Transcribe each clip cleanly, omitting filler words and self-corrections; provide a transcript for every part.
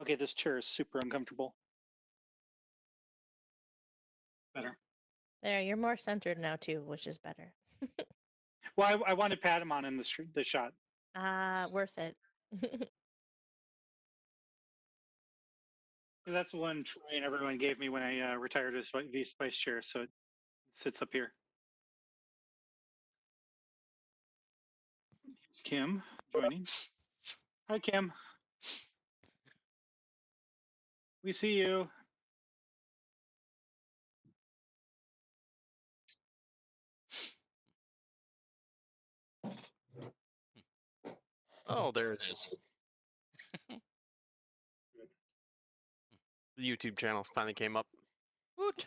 Okay, this chair is super uncomfortable. Better. There, you're more centered now too, which is better. Well, I wanted Patamon in the shot. Ah, worth it. That's the one Troy and everyone gave me when I retired as vice chair, so it sits up here. Here's Kim joining. Hi, Kim. We see you. Oh, there it is. The YouTube channel finally came up. Woot.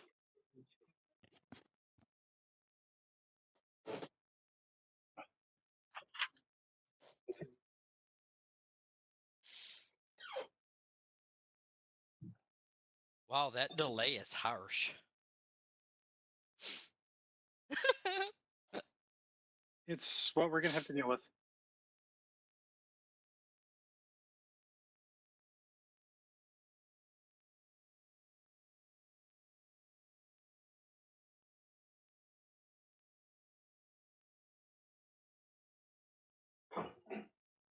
Wow, that delay is harsh. It's what we're gonna have to deal with.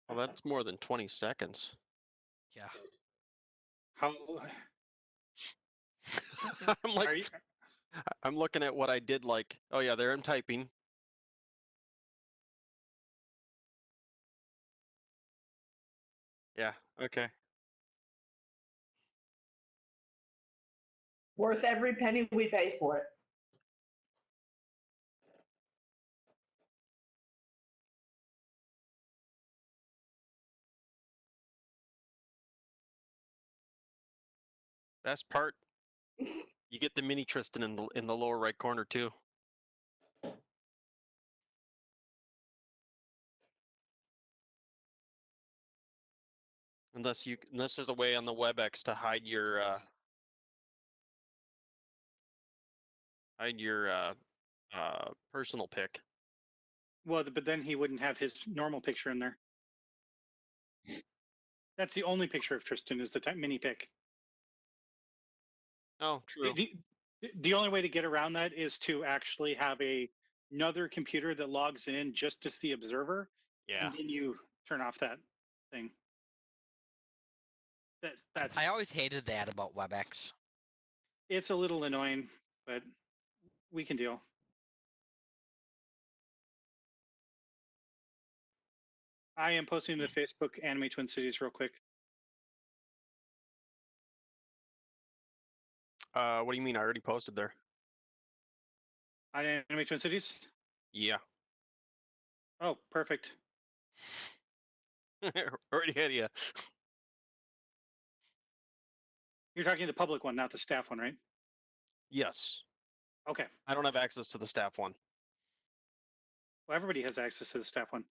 Well, that's more than 20 seconds. Yeah. How I'm like, are you? I'm looking at what I did. Like, oh yeah, there I'm typing. Yeah. Okay. Worth every penny we pay for it. Best part, you get the mini Tristan in the lower right corner too. Unless there's a way on the WebEx to hide your personal pic. Well, but then he wouldn't have his normal picture in there. That's the only picture of Tristan is the mini pic. Oh, true. The only way to get around that is to actually have another computer that logs in just as the observer. Yeah. And then you turn off that thing. That's. I always hated that about WebEx. It's a little annoying, but we can deal. I am posting to Facebook Anime Twin Cities real quick. What do you mean? I already posted there. On Anime Twin Cities? Yeah. Oh, perfect. Already had you. You're talking the public one, not the staff one, right? Yes. Okay. I don't have access to the staff one. Well, everybody has access to the staff one.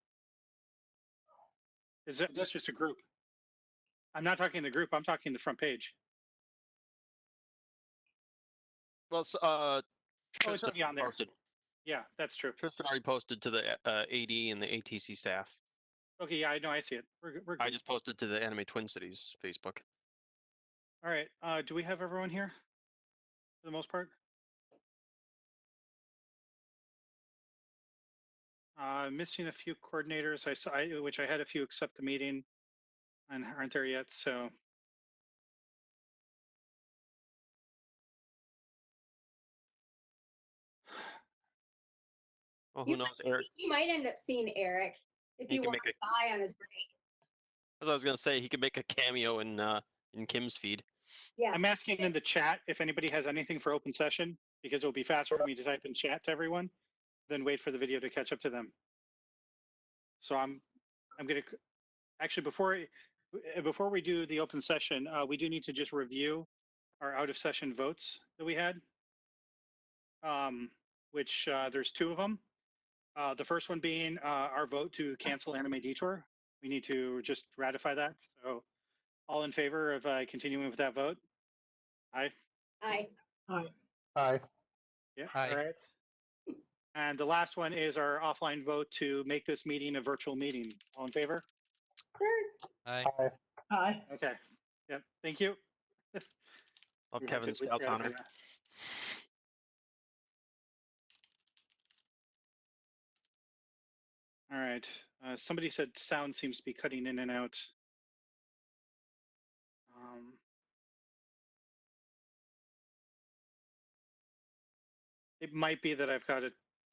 That's just a group. I'm not talking the group. I'm talking the front page. Well, it's Tristan already on there. posted. Yeah, that's true. Tristan already posted to the AD and the ATC staff. Okay, yeah, I know. I see it. We're good. I just posted to the Anime Twin Cities Facebook. All right. Do we have everyone here for the most part? Missing a few coordinators. I saw, which I had a few accept the meeting, and aren't there yet. So. Well, who knows, Eric? You might end up seeing Eric if you walk by on his break. As I was gonna say, he could make a cameo in Kim's feed. Yeah. I'm asking in the chat if anybody has anything for open session, because it'll be faster for me to type in chat to everyone than wait for the video to catch up to them. So I'm gonna actually before we do the open session, we do need to just review our out of session votes that we had. Which there's two of them. The first one being our vote to cancel Anime Detour. We need to just ratify that. So all in favor of continuing with that vote? Aye. Aye. Aye. Aye. Yeah. Aye. All right. And the last one is our offline vote to make this meeting a virtual meeting. All in favor? Aye. Aye. Aye. Okay. Yep. Thank you. Oh, We Kevin should leave Scout's right honor. there. All right. Somebody said sound seems to be cutting in and out. It might be that I've got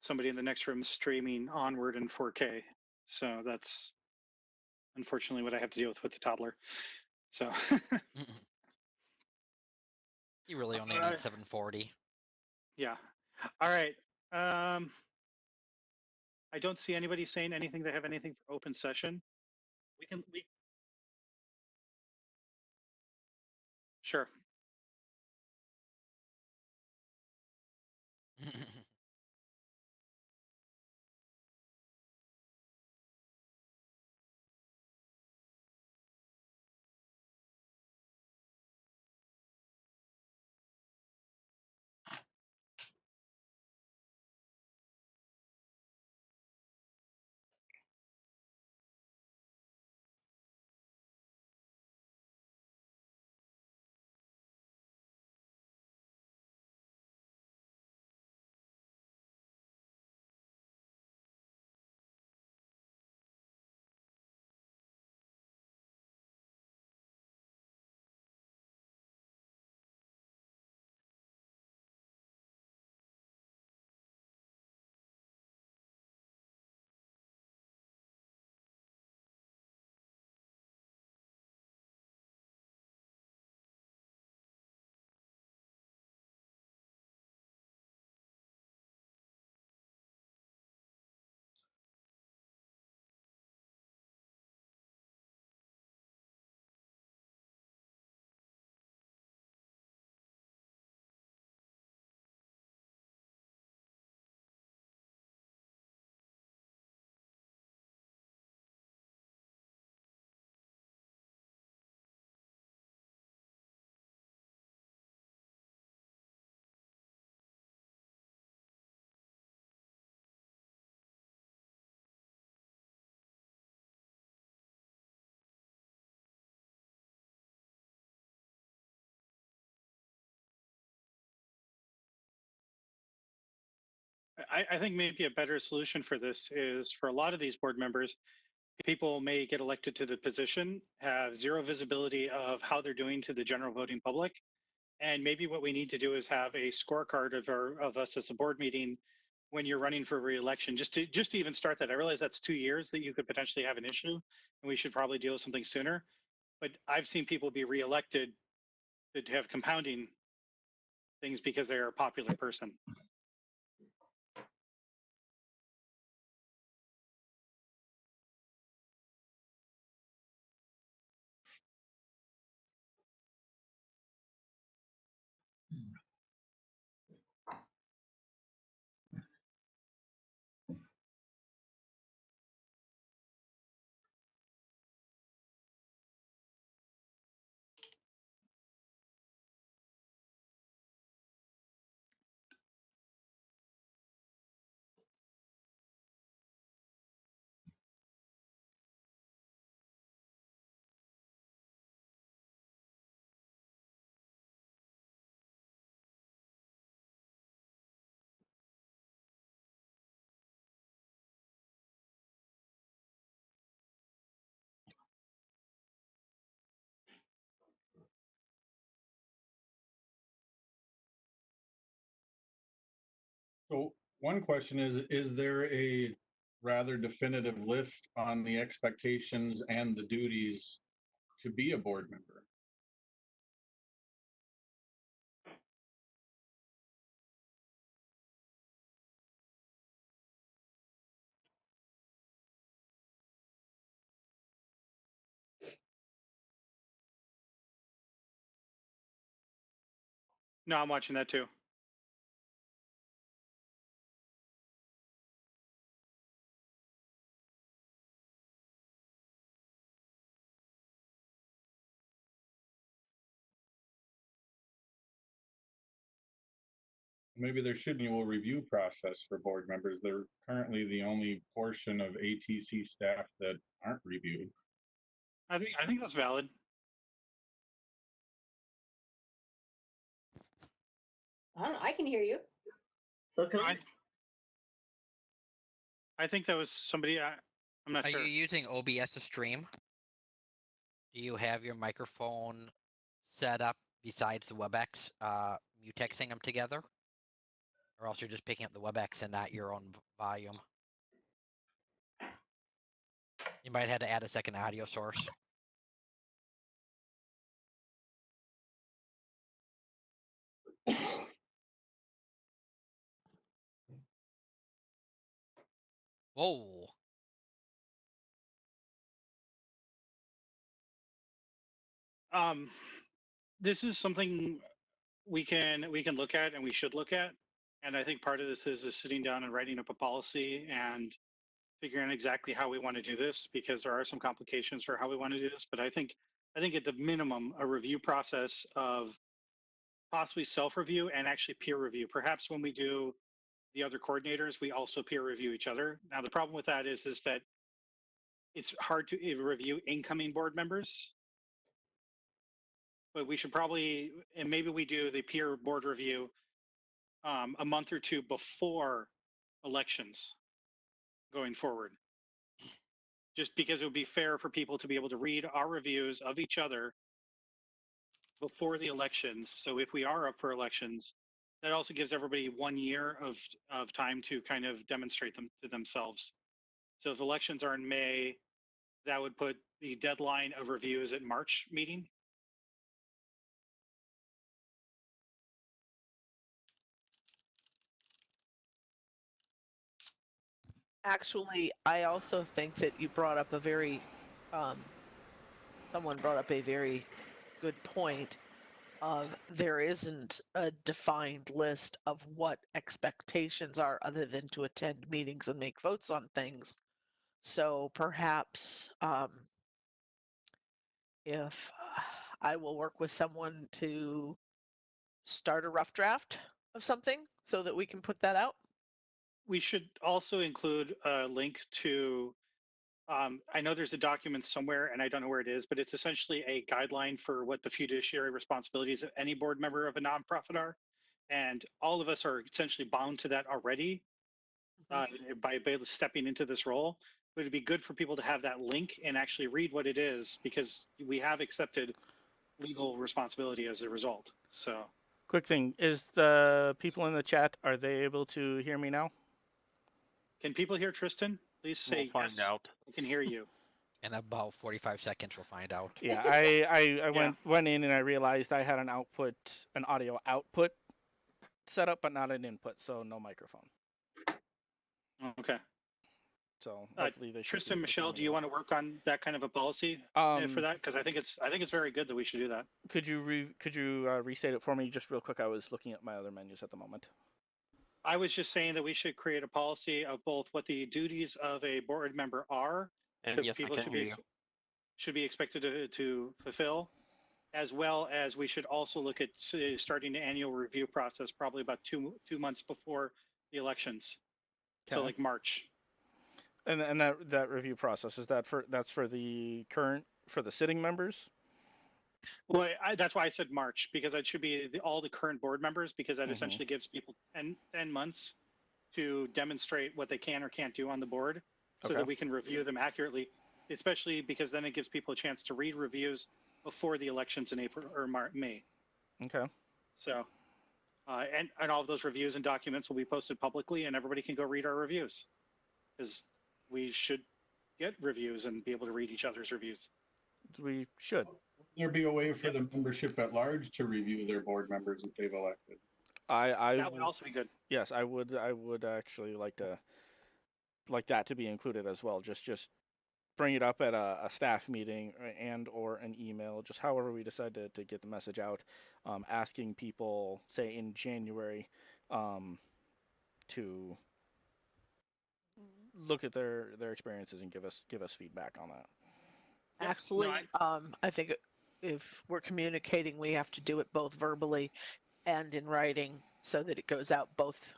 somebody in the next room streaming onward in 4K. So that's unfortunately what I have to deal with the toddler. So You really only Alright. need 740. yeah. All right. I don't see anybody saying anything. They have anything for open session. We sure. I think maybe a better solution for this is for a lot of these board members, people may get elected to the position, have zero visibility of how they're doing to the general voting public. And maybe what we need to do is have a scorecard of us as a board meeting when you're running for re-election, just to even start that. I realize that's 2 years that you could potentially have an issue, and we should probably deal with something sooner. But I've seen people be re-elected that have compounding things because they're a popular person. So one question is there a rather definitive list on the expectations and the duties to be a board member? No, I'm watching that too. Maybe there should be a review process for board members. They're currently the only portion of ATC staff that aren't reviewed. I think that's valid. I don't know. I can hear you. So can I? I think that was somebody. I'm not Are sure. you using OBS to stream? Do you have your microphone set up besides the WebEx, mutexing them together? Or else you're just picking up the WebEx and not your own volume. You might have to add a second audio source. Whoa. This is something we can look at and we should look at. And I think part of this is sitting down and writing up a policy and figuring exactly how we want to do this, because there are some complications for how we want to do this. But I think at the minimum, a review process of possibly self-review and actually peer review. Perhaps when we do the other coordinators, we also peer review each other. Now, the problem with that is that it's hard to review incoming board members. But we should probably, and maybe we do the peer board review a month or two before elections going forward. Just because it would be fair for people to be able to read our reviews of each other before the elections. So if we are up for elections, that also gives everybody 1 year of time to kind of demonstrate them to themselves. So if elections are in May, that would put the deadline of reviews at March meeting. Actually, I also think that you brought up a very, someone brought up a very good point of there isn't a defined list of what expectations are other than to attend meetings and make votes on things. So perhaps if I will work with someone to start a rough draft of something so that we can put that out. We should also include a link to, I know there's a document somewhere and I don't know where it is, but it's essentially a guideline for what the fiduciary responsibilities of any board member of a nonprofit are. And all of us are essentially bound to that already by stepping into this role. But it'd be good for people to have that link and actually read what it is, because we have accepted legal responsibility as a result. So, quick thing, is the people in the chat, are they able to hear me now? can people hear Tristan? Please say We'll find yes. out. I can hear you. In about 45 seconds, we'll find out. Yeah, I went in and I realized I had an audio output set up, but not an input, so no microphone. Okay. So hopefully they should Tristan, be Michelle, able to do you want to work on that kind of a policy for that? Because I think it's very good that we should do that. Could you restate it for me just real quick? I was looking at my other menus at the moment. I was just saying that we should create a policy of both what the duties of a board member are, And that yes, I people can hear you. should be expected to fulfill, as well as we should also look at starting the annual review process probably about two months before the elections. So Okay. like March. And that review process, is that for the sitting members? Well, that's why I said March, because it should be all the current board members, because that essentially gives people 10 months to demonstrate what they can or can't do on the board, so Okay. that we can review them accurately, especially because then it gives people a chance to read reviews before the elections in April or May. Okay. So, and all of those reviews and documents will be posted publicly, and everybody can go read our reviews, because we should get reviews and be able to read each other's reviews. We should. There be a way for the membership at large to review their board members that they've elected? That would also be good. Yes, I would actually like that to be included as well. Just bring it up at a staff meeting and or an email, just however we decide to get the message out, asking people, say in January, to look at their experiences and give us feedback on that. Yeah, Actually, no, I think if we're communicating, we have to do it both verbally and in writing so that it goes out both,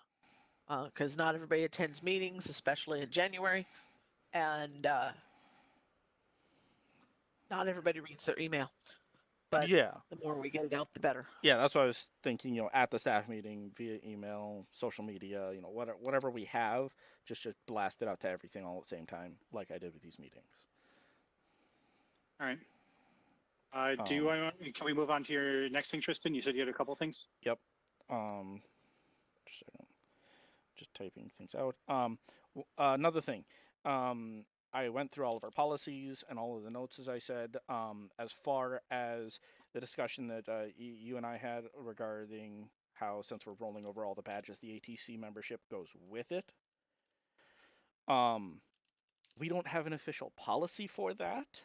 because not everybody attends meetings, especially in January, and not everybody reads their email. but Yeah. the more we get it out, the better. Yeah, that's what I was thinking, at the staff meeting, via email, social media, whatever we have, just blast it out to everything all at the same time, like I did with these meetings. All right. Can we move on to your next thing, Tristan? You said you had a couple things. Yep. Just a second. Just typing things out. Another thing. I went through all of our policies and all of the notes, as I said, as far as the discussion that you and I had regarding how, since we're rolling over all the badges, the ATC membership goes with it. We don't have an official policy for that,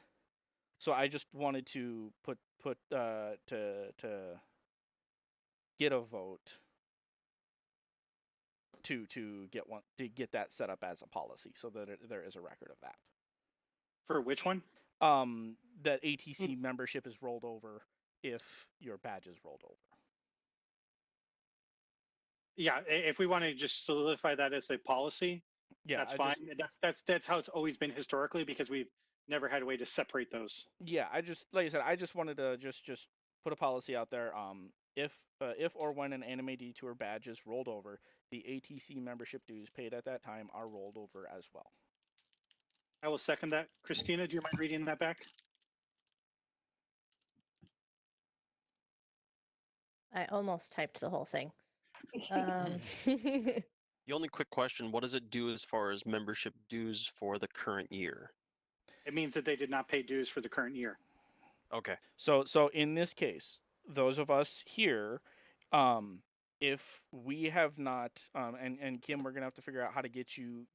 so I just wanted to to get a vote to get that set up as a policy, so that there is a record of that. For which one? That ATC membership is rolled over if your badge is rolled over. Yeah, if we want to just solidify that as a policy, Yeah, that's fine. That's how it's always been historically, because we've never had a way to separate those. Yeah, like I said, I just wanted to just put a policy out there. If or when an Anime Detour badge is rolled over, the ATC membership dues paid at that time are rolled over as well. I will second that. Christina, do you mind reading that back? I almost typed the whole thing. The only quick question, what does it do as far as membership dues for the current year? It means that they did not pay dues for the current year. Okay. So in this case, those of us here, if we have not, and Kim, we're gonna have to figure out how to get you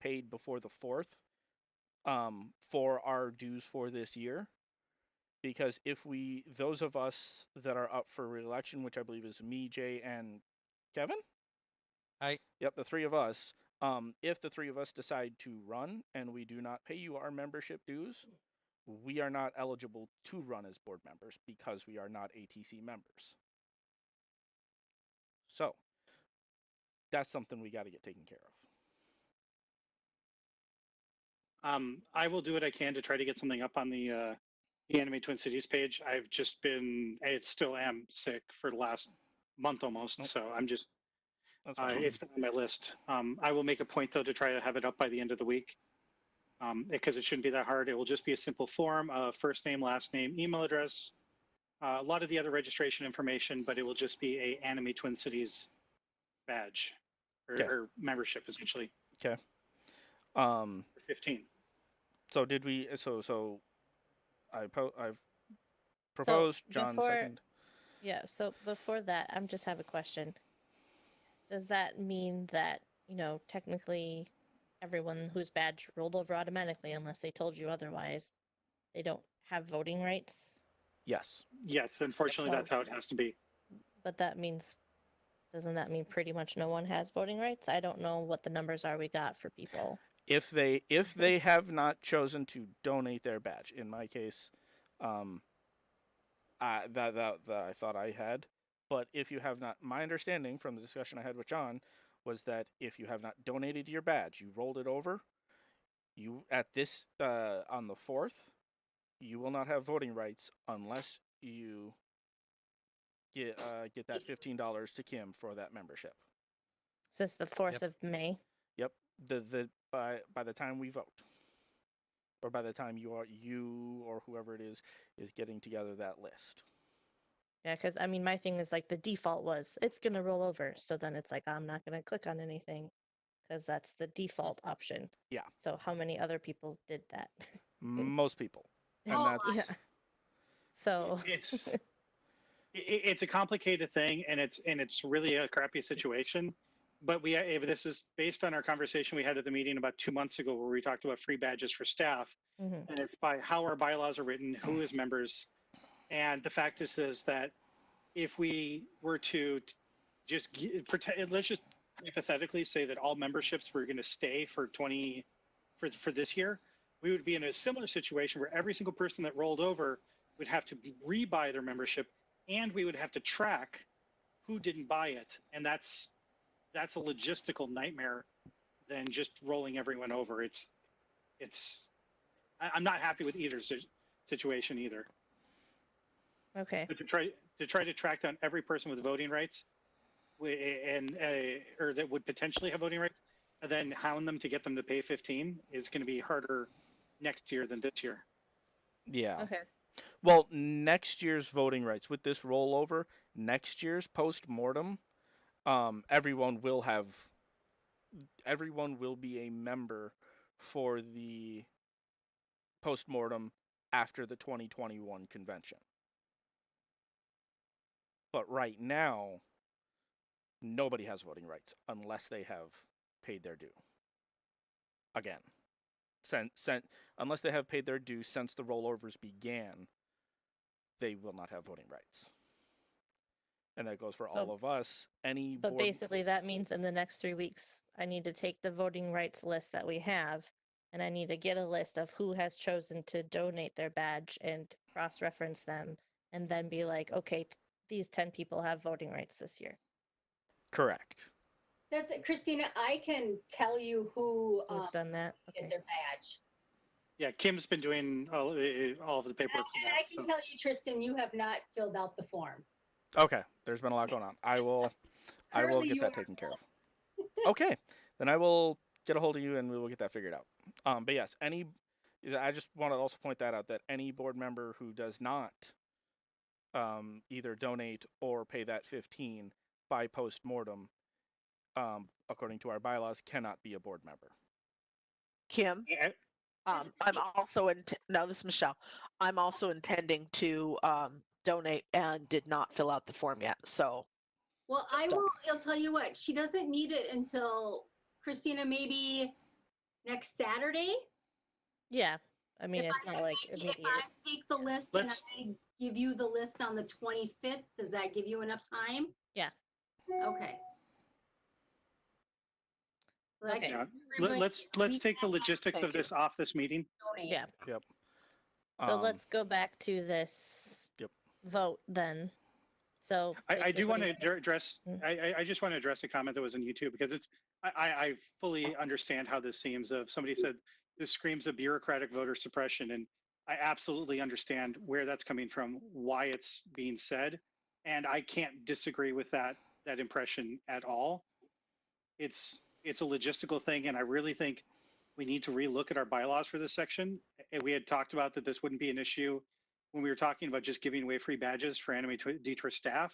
paid before the 4th, for our dues for this year. Because if those of us that are up for re-election, which I believe is me, Jay, and Kevin? Hi. Yep, the three of us. If the three of us decide to run and we do not pay you our membership dues, we are not eligible to run as board members because we are not ATC members. So, that's something we got to get taken care of. I will do what I can to try to get something up on the Anime Twin Cities page. I still am sick for the last month almost, so I'm just, it's been on my list. I will make a point though to try to have it up by the end of the week, because it shouldn't be that hard. It will just be a simple form of first name, last name, email address, a lot of the other registration information, but it will just be a Anime Twin Cities badge or membership essentially. Okay. 15. So did we? So I've proposed. John second. Yeah. So before that, I just have a question. Does that mean that, technically everyone whose badge rolled over automatically, unless they told you otherwise, they don't have voting rights? Yes. Yes, unfortunately, that's how it has to be. But doesn't that mean pretty much no one has voting rights? I don't know what the numbers are we got for people. If they have not chosen to donate their badge, in my case, that I thought I had, but if you have not, my understanding from the discussion I had with John was that if you have not donated your badge, you rolled it over, you at this on the 4th, you will not have voting rights unless you get that $15 to Kim for that membership. Since the 4th of May. Yep. By the time we vote, or by the time you or whoever it is getting together that list. Yeah, because my thing is like the default was it's gonna roll over, so then it's like I'm not gonna click on anything because that's the default option. Yeah. So how many other people did that? Most people, and that's yeah. So it's a complicated thing, and it's really a crappy situation. But this is based on our conversation we had at the meeting about 2 months ago, where we talked about free badges for staff, and it's by how our bylaws are written, who is members, and the fact is that if we were to just pretend, let's just hypothetically say that all memberships were going to stay for this year, we would be in a similar situation where every single person that rolled over would have to rebuy their membership, and we would have to track who didn't buy it, and that's a logistical nightmare than just rolling everyone over. I'm not happy with either situation either. Okay. But to try to track down every person with voting rights, and or that would potentially have voting rights, and then hound them to get them to pay 15 is going to be harder next year than this year. Yeah. Okay. Well, next year's voting rights with this rollover, next year's post-mortem, everyone will be a member for the post-mortem after the 2021 convention. But right now, nobody has voting rights unless they have paid their due. Again, unless they have paid their due since the rollovers began, they will not have voting rights. And that goes for all of us. But basically, that means in the next 3 weeks, I need to take the voting rights list that we have, and I need to get a list of who has chosen to donate their badge and cross-reference them, and then be like, okay, these 10 people have voting rights this year. Correct. That's it, Christina. I can tell you Who's done that? did Okay. their badge. Yeah, Kim's been doing all of the paperwork. And I can tell you, Tristan, you have not filled out the form. Okay, there's been a lot going on. I will get that taken care of. Okay, then I will get a hold of you and we will get that figured out. But yes, I just want to also point that out, that any board member who does not either donate or pay that 15 by post-mortem, according to our bylaws, cannot be a board member. Kim, I'm also no, this is Michelle. I'm also intending to donate and did not fill out the form yet. So, well, I'll tell you what, she doesn't need it until, Christina, maybe next Saturday. Yeah. I mean, it's not like immediate. If I take the list and I give you the list on the 25th, does that give you enough time? Yeah. Okay. Well, Okay. Yeah. Let's take the logistics of this off this meeting. Yeah. Yep. So let's go back to this vote then. So I do want to address. I just want to address a comment that was on YouTube, because it's. I fully understand how this seems. Of somebody said this screams of bureaucratic voter suppression, and I absolutely understand where that's coming from, why it's being said, and I can't disagree with that impression at all. It's a logistical thing, and I really think we need to relook at our bylaws for this section. And we had talked about that this wouldn't be an issue when we were talking about just giving away free badges for Anime Detour staff.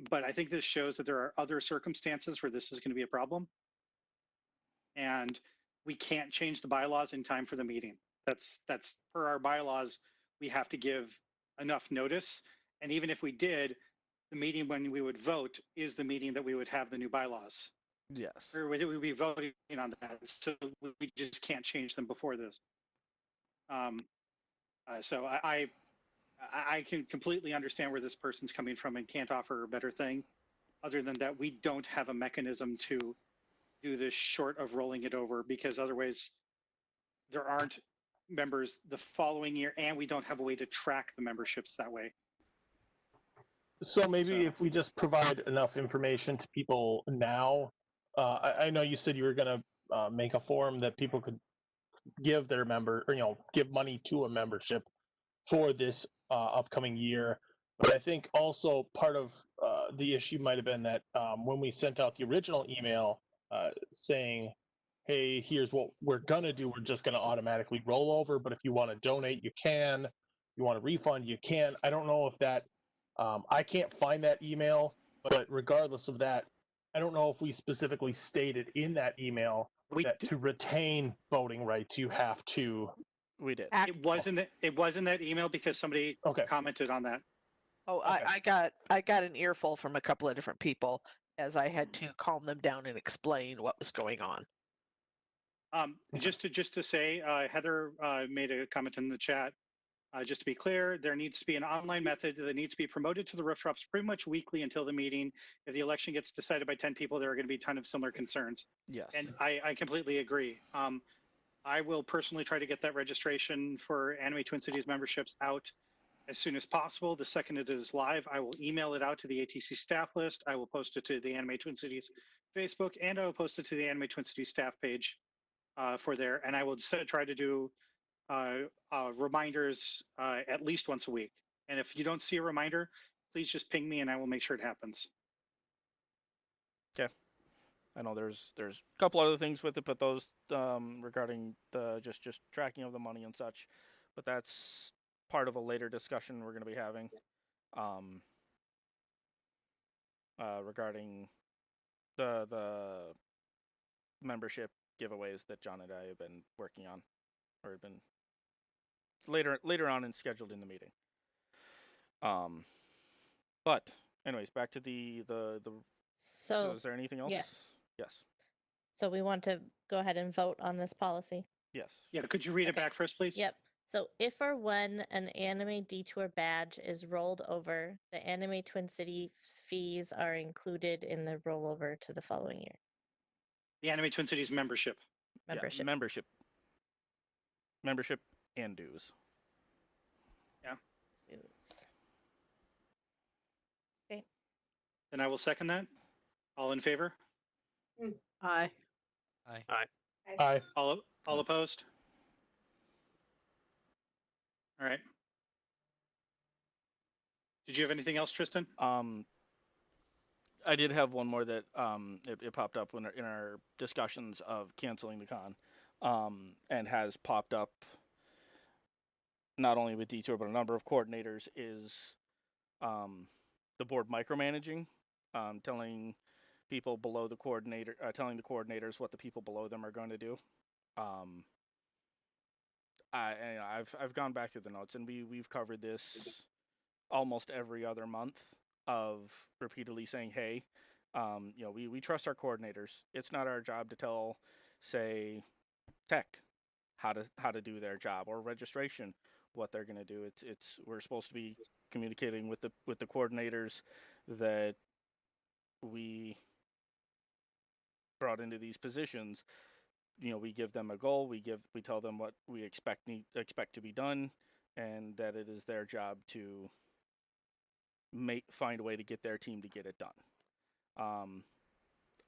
But I think this shows that there are other circumstances where this is going to be a problem. And we can't change the bylaws in time for the meeting. That's per our bylaws, we have to give enough notice. And even if we did, the meeting when we would vote is the meeting that we would have the new bylaws. Yes. Or we'd be voting on that. So we just can't change them before this. So I can completely understand where this person's coming from and can't offer a better thing. Other than that, we don't have a mechanism to do this short of rolling it over, because otherwise there aren't members the following year, and we don't have a way to track the memberships that way. So maybe if we just provide enough information to people now, I know you said you were going to make a form that people could give their member, or give money to a membership for this upcoming year. But I think also part of the issue might have been that when we sent out the original email saying, hey, here's what we're going to do, we're just going to automatically roll over, but if you want to donate, you can. You want a refund, you can. I don't know if that, I can't find that email, but regardless of that, I don't know if we specifically stated in that email that to retain voting rights, you have to. We did. It wasn't that email, because somebody commented on that. Oh, okay. I got an earful from a couple of different people as I had to calm them down and explain what was going on. Just to say, Heather made a comment in the chat. Just to be clear, there needs to be an online method that needs to be promoted to the rooftops pretty much weekly until the meeting. If the election gets decided by 10 people, there are going to be a ton of similar concerns. Yes. And I completely agree. I will personally try to get that registration for Anime Twin Cities memberships out as soon as possible. The second it is live, I will email it out to the ATC staff list. I will post it to the Anime Twin Cities Facebook, and I will post it to the Anime Twin Cities staff page for there. And I will try to do reminders at least once a week. And if you don't see a reminder, please just ping me and I will make sure it happens. I know there's a couple other things with it, but those regarding the just tracking of the money and such, but that's part of a later discussion we're going to be having regarding the membership giveaways that John and I have been working on, or have been later on and scheduled in the meeting. But anyways, back to the So, is there anything else? yes. Yes. So we want to go ahead and vote on this policy. Yes. Yeah, could you read it Okay. back first, please? Yep. So if or when an Anime Detour badge is rolled over, the Anime Twin City fees are included in the rollover to the following year. The Anime Twin Cities membership. Membership. Yeah, membership and dues. Dues. Then I will second that. All in favor? Aye. Aye. All opposed? All right. Did you have anything else, Tristan? I did have one more that it popped up in our discussions of canceling the con, and has popped up not only with Detour but a number of coordinators is the board micromanaging, telling people below the coordinator, telling the coordinators what the people below them are going to do. I've gone back through the notes, and we've covered this almost every other month of repeatedly saying, hey, we trust our coordinators. It's not our job to tell, say, tech how to do their job, or registration what they're going to do. We're supposed to be communicating with the coordinators that we brought into these positions. We give them a goal. We tell them what we expect to be done, and that it is their job to find a way to get their team to get it done.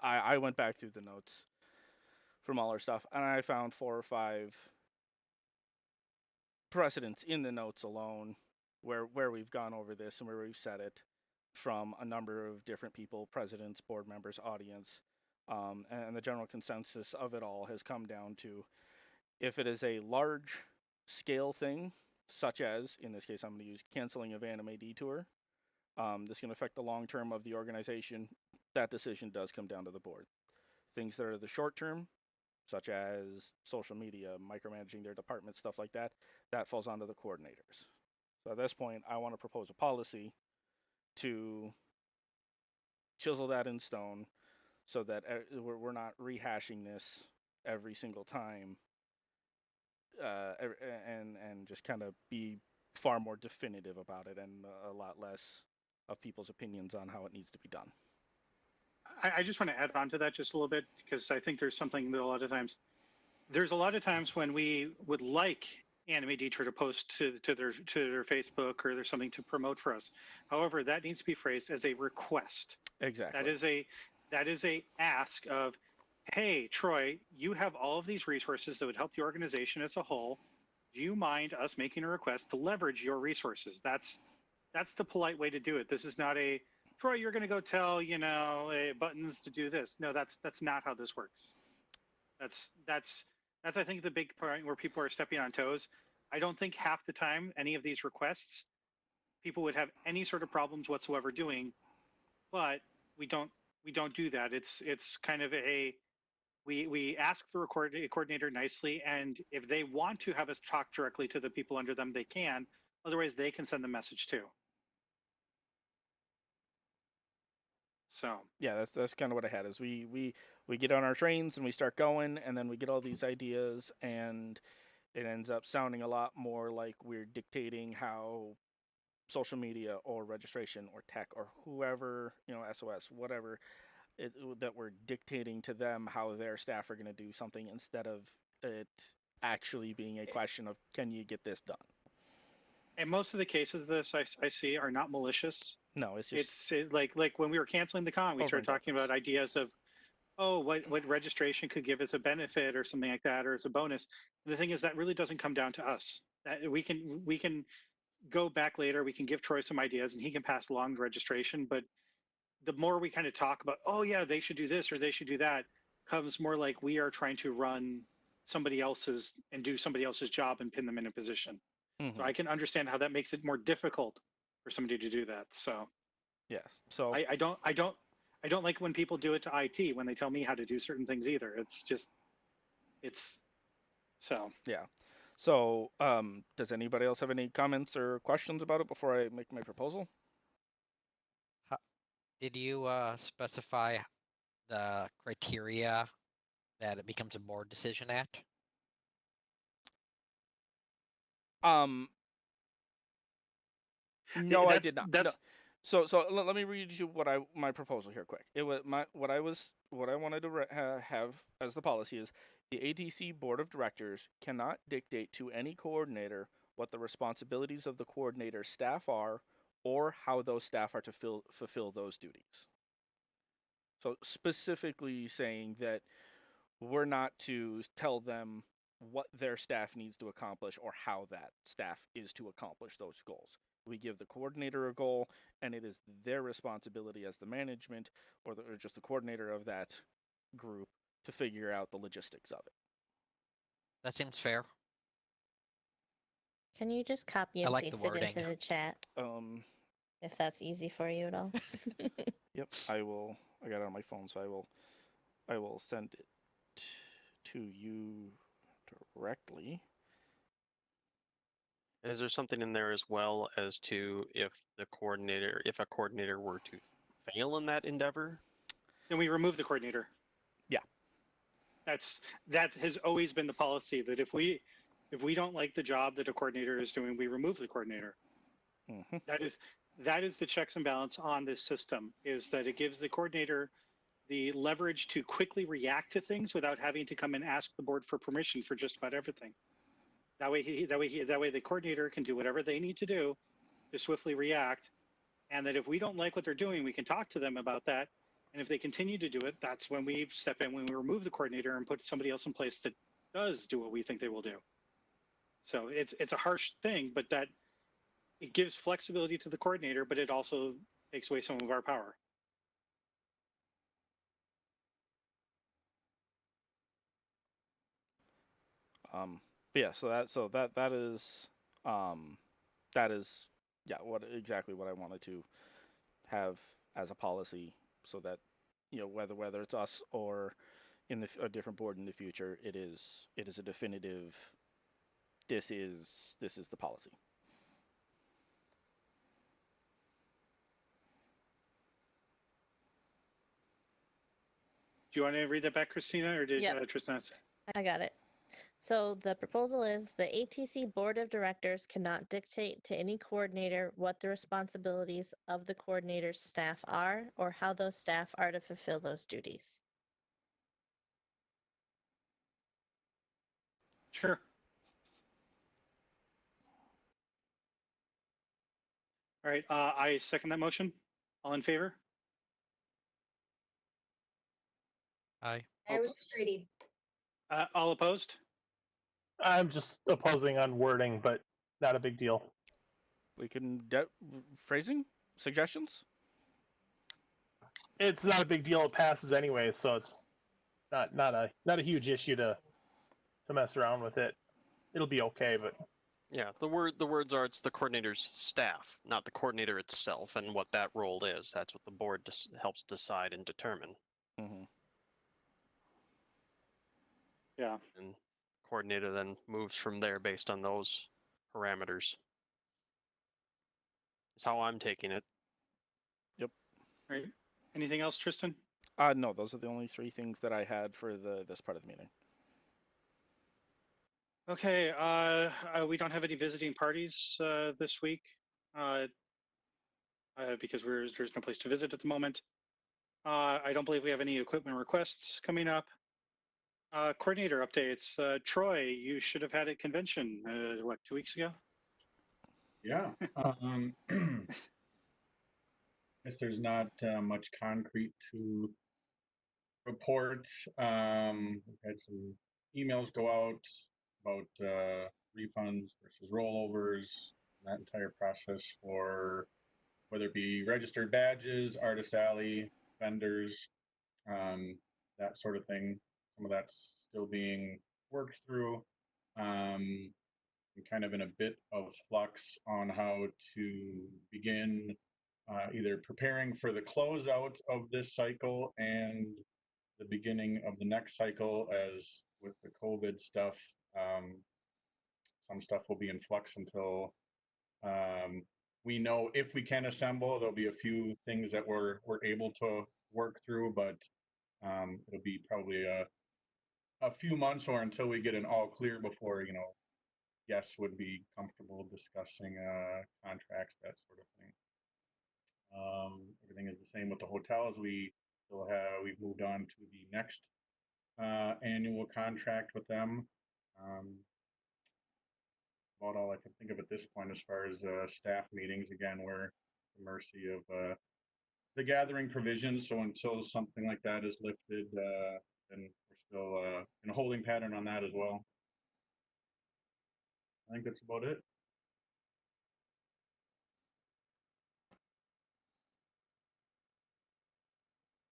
I went back through the notes from all our stuff, and I found 4 or 5 precedents in the notes alone where we've gone over this and where we've said it from a number of different people, presidents, board members, audience, and the general consensus of it all has come down to, if it is a large scale thing, such as, in this case I'm going to use canceling of Anime Detour, this can affect the long term of the organization, that decision does come down to the board. Things that are the short term, such as social media, micromanaging their department, stuff like that, that falls onto the coordinators. So at this point, I want to propose a policy to chisel that in stone so that we're not rehashing this every single time, and just kind of be far more definitive about it, and a lot less of people's opinions on how it needs to be done. I just want to add on to that just a little bit, because I think there's something that a lot of times when we would like Anime Detour to post to their Facebook, or there's something to promote for us. However, that needs to be phrased as a request. Exactly. That is a ask of, hey, Troy, you have all of these resources that would help the organization as a whole. Do you mind us making a request to leverage your resources? That's the polite way to do it. This is not a, Troy, you're going to go tell, Buttons to do this. No, that's not how this works. That's I think the big point where people are stepping on toes. I don't think half the time any of these requests people would have any sort of problems whatsoever doing, but we don't do that. It's kind of we ask the coordinator nicely, and if they want to have us talk directly to the people under them, they can. Otherwise, they can send the message too. So yeah, that's kind of what I had. Is we get on our trains and we start going, and then we get all these ideas, and it ends up sounding a lot more like we're dictating how social media or registration or tech or whoever, SOS, whatever, that we're dictating to them how their staff are going to do something, instead of it actually being a question of, can you get this done? And most of the cases of this I see are not malicious. No, it's just like when we were canceling the con, we started talking about ideas of, oh, what registration could give us a benefit or something like that, or as a bonus. The thing is, that really doesn't come down to us. That we can go back later. We can give Troy some ideas and he can pass along the registration. But the more we kind of talk about, oh yeah, they should do this or they should do that, comes more like we are trying to run somebody else's and do somebody else's job and pin them in a position. So I can understand how that makes it more difficult for somebody to do that. So Yes. So I don't like when people do it to IT when they tell me how to do certain things either. It's just, it's so. yeah. So does anybody else have any comments or questions about it before I make my proposal? Did you specify the criteria that it becomes a board decision at? No, I did not. No. So let me read you my proposal here quick. It was what I wanted to have as the policy is the ATC board of directors cannot dictate to any coordinator what the responsibilities of the coordinator staff are or how those staff are to fulfill those duties. So specifically saying that we're not to tell them what their staff needs to accomplish or how that staff is to accomplish those goals. We give the coordinator a goal, and it is their responsibility as the management or just the coordinator of that group to figure out the logistics of it. That seems fair. Can you just copy I and like the paste it into wording. the chat if that's easy for you at all? Yep, I will. I got it on my phone, so I will send it to you directly. Is there something in there as well as to if a coordinator were to fail in that endeavor? Then we remove the coordinator. Yeah. That has always been the policy, that if we don't like the job that a coordinator is doing, we remove the coordinator. Mm-hmm. That is the checks and balance on this system, is that it gives the coordinator the leverage to quickly react to things without having to come and ask the board for permission for just about everything. That way the coordinator can do whatever they need to do to swiftly react. And that if we don't like what they're doing, we can talk to them about that. And if they continue to do it, that's when we step in, when we remove the coordinator and put somebody else in place that does do what we think they will do. So it's a harsh thing, but that it gives flexibility to the coordinator, but it also takes away some of our power. But yeah, so that is exactly what I wanted to have as a policy, so that whether it's us or in a different board in the future, it is a definitive. This is the policy. Do you want to read that back, Christina, or did Tristan? I got it. So the proposal is the ATC Board of Directors cannot dictate to any coordinator what the responsibilities of the coordinator's staff are or how those staff are to fulfill those duties. Sure. All right, I second that motion. All in favor? Aye. I was just reading. All opposed? I'm just opposing on wording, but not a big deal. We can phrasing suggestions. It's not a big deal. It passes anyway, so it's not a huge issue to mess around with it. It'll be okay, but Yeah, the words are it's the coordinator's staff, not the coordinator itself, and what that role is. That's what the board helps decide and determine. Mm-hmm. Yeah. And coordinator then moves from there based on those parameters. That's how I'm taking it. Yep. All right. Anything else, Tristan? No, those are the only three things that I had for this part of the meeting. Okay. We don't have any visiting parties this week because there's no place to visit at the moment. I don't believe we have any equipment requests coming up. Coordinator updates. Troy, you should have had a convention, 2 weeks ago? Yeah. Guess there's not much concrete to report. We've had some emails go out about refunds versus rollovers. that entire process for whether it be registered badges, artist alley, vendors, that sort of thing. Some of that's still being worked through. I'm kind of in a bit of flux on how to begin either preparing for the closeout of this cycle and the beginning of the next cycle, as with the COVID stuff. Some stuff will be in flux until we know if we can assemble. There'll be a few things that we're able to work through, but it'll be probably a few months or until we get an all clear before, guests would be comfortable discussing contracts, that sort of thing. Everything is the same with the hotels. We've moved on to the next annual contract with them. About all I can think of at this point as far as staff meetings. Again, we're at the mercy of the gathering provisions. So until something like that is lifted, then we're still in a holding pattern on that as well. I think that's about it.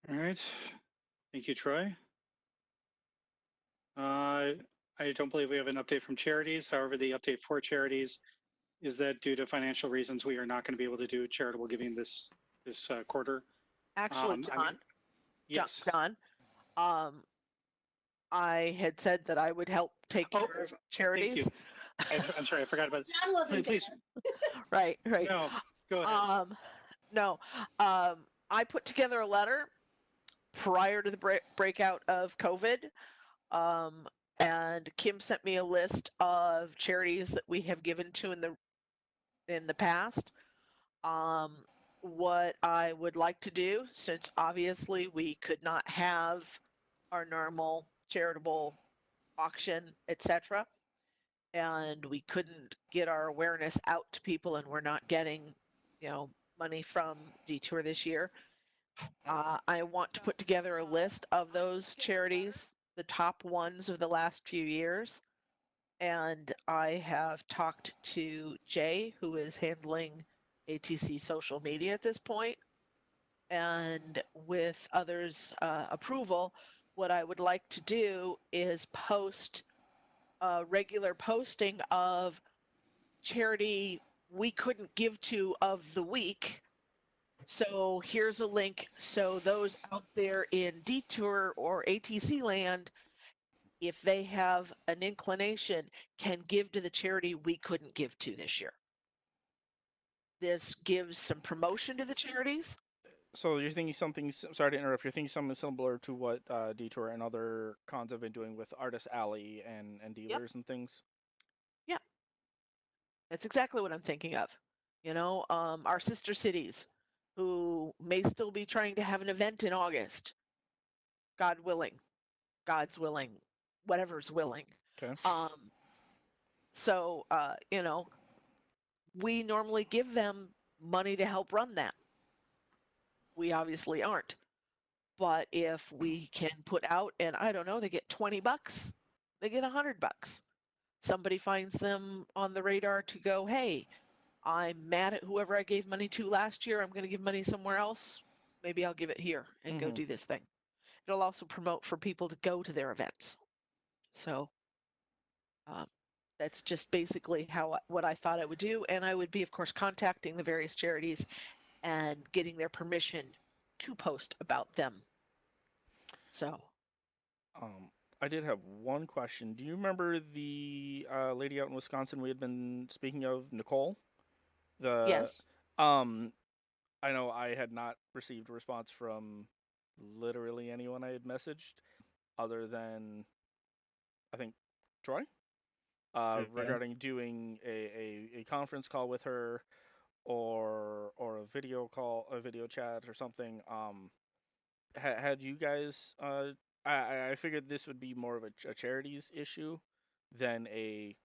All right. Thank you, Troy. I don't believe we have an update from charities. However, the update for charities is that due to financial reasons, we are not going to be able to do charitable giving this quarter. Actually, John, yes. John, I had said that I would help take care of charities. Thank you. I'm sorry, I forgot about it. John wasn't Please. Right. No, go ahead. No, I put together a letter prior to the breakout of COVID, and Kim sent me a list of charities that we have given to in the past. What I would like to do, since obviously we could not have our normal charitable auction, etc., and we couldn't get our awareness out to people, and we're not getting, money from Detour this year. I want to put together a list of those charities, the top ones of the last few years. And I have talked to Jay, who is handling ATC social media at this point. And with others' approval, what I would like to do is post a regular posting of charity we couldn't give to of the week. So here's a link. So those out there in Detour or ATC land, if they have an inclination, can give to the charity we couldn't give to this year. This gives some promotion to the charities. So you're thinking something, sorry to interrupt, you're thinking something similar to what Detour and other cons have been doing with Artist Alley and dealers and things? Yeah. That's exactly what I'm thinking of. Our sister cities who may still be trying to have an event in August. God willing. God's willing. Whatever's willing. Okay. So, we normally give them money to help run that. We obviously aren't. But if we can put out, and I don't know, they get $20, they get $100. Somebody finds them on the radar to go, hey, I'm mad at whoever I gave money to last year. I'm going to give money somewhere else. Maybe I'll give it here and go do this thing. It'll also promote for people to go to their events. So that's just basically what I thought I would do. And I would be, of course, contacting the various charities and getting their permission to post about them. So. I did have one question. Do you remember the lady out in Wisconsin we had been speaking of, Nicole? Yes. I know I had not received a response from literally anyone I had messaged, other than I think Troy, regarding doing a conference call with her, or a video call, a video chat, or something. Had you guys? I figured this would be more of a charities issue than a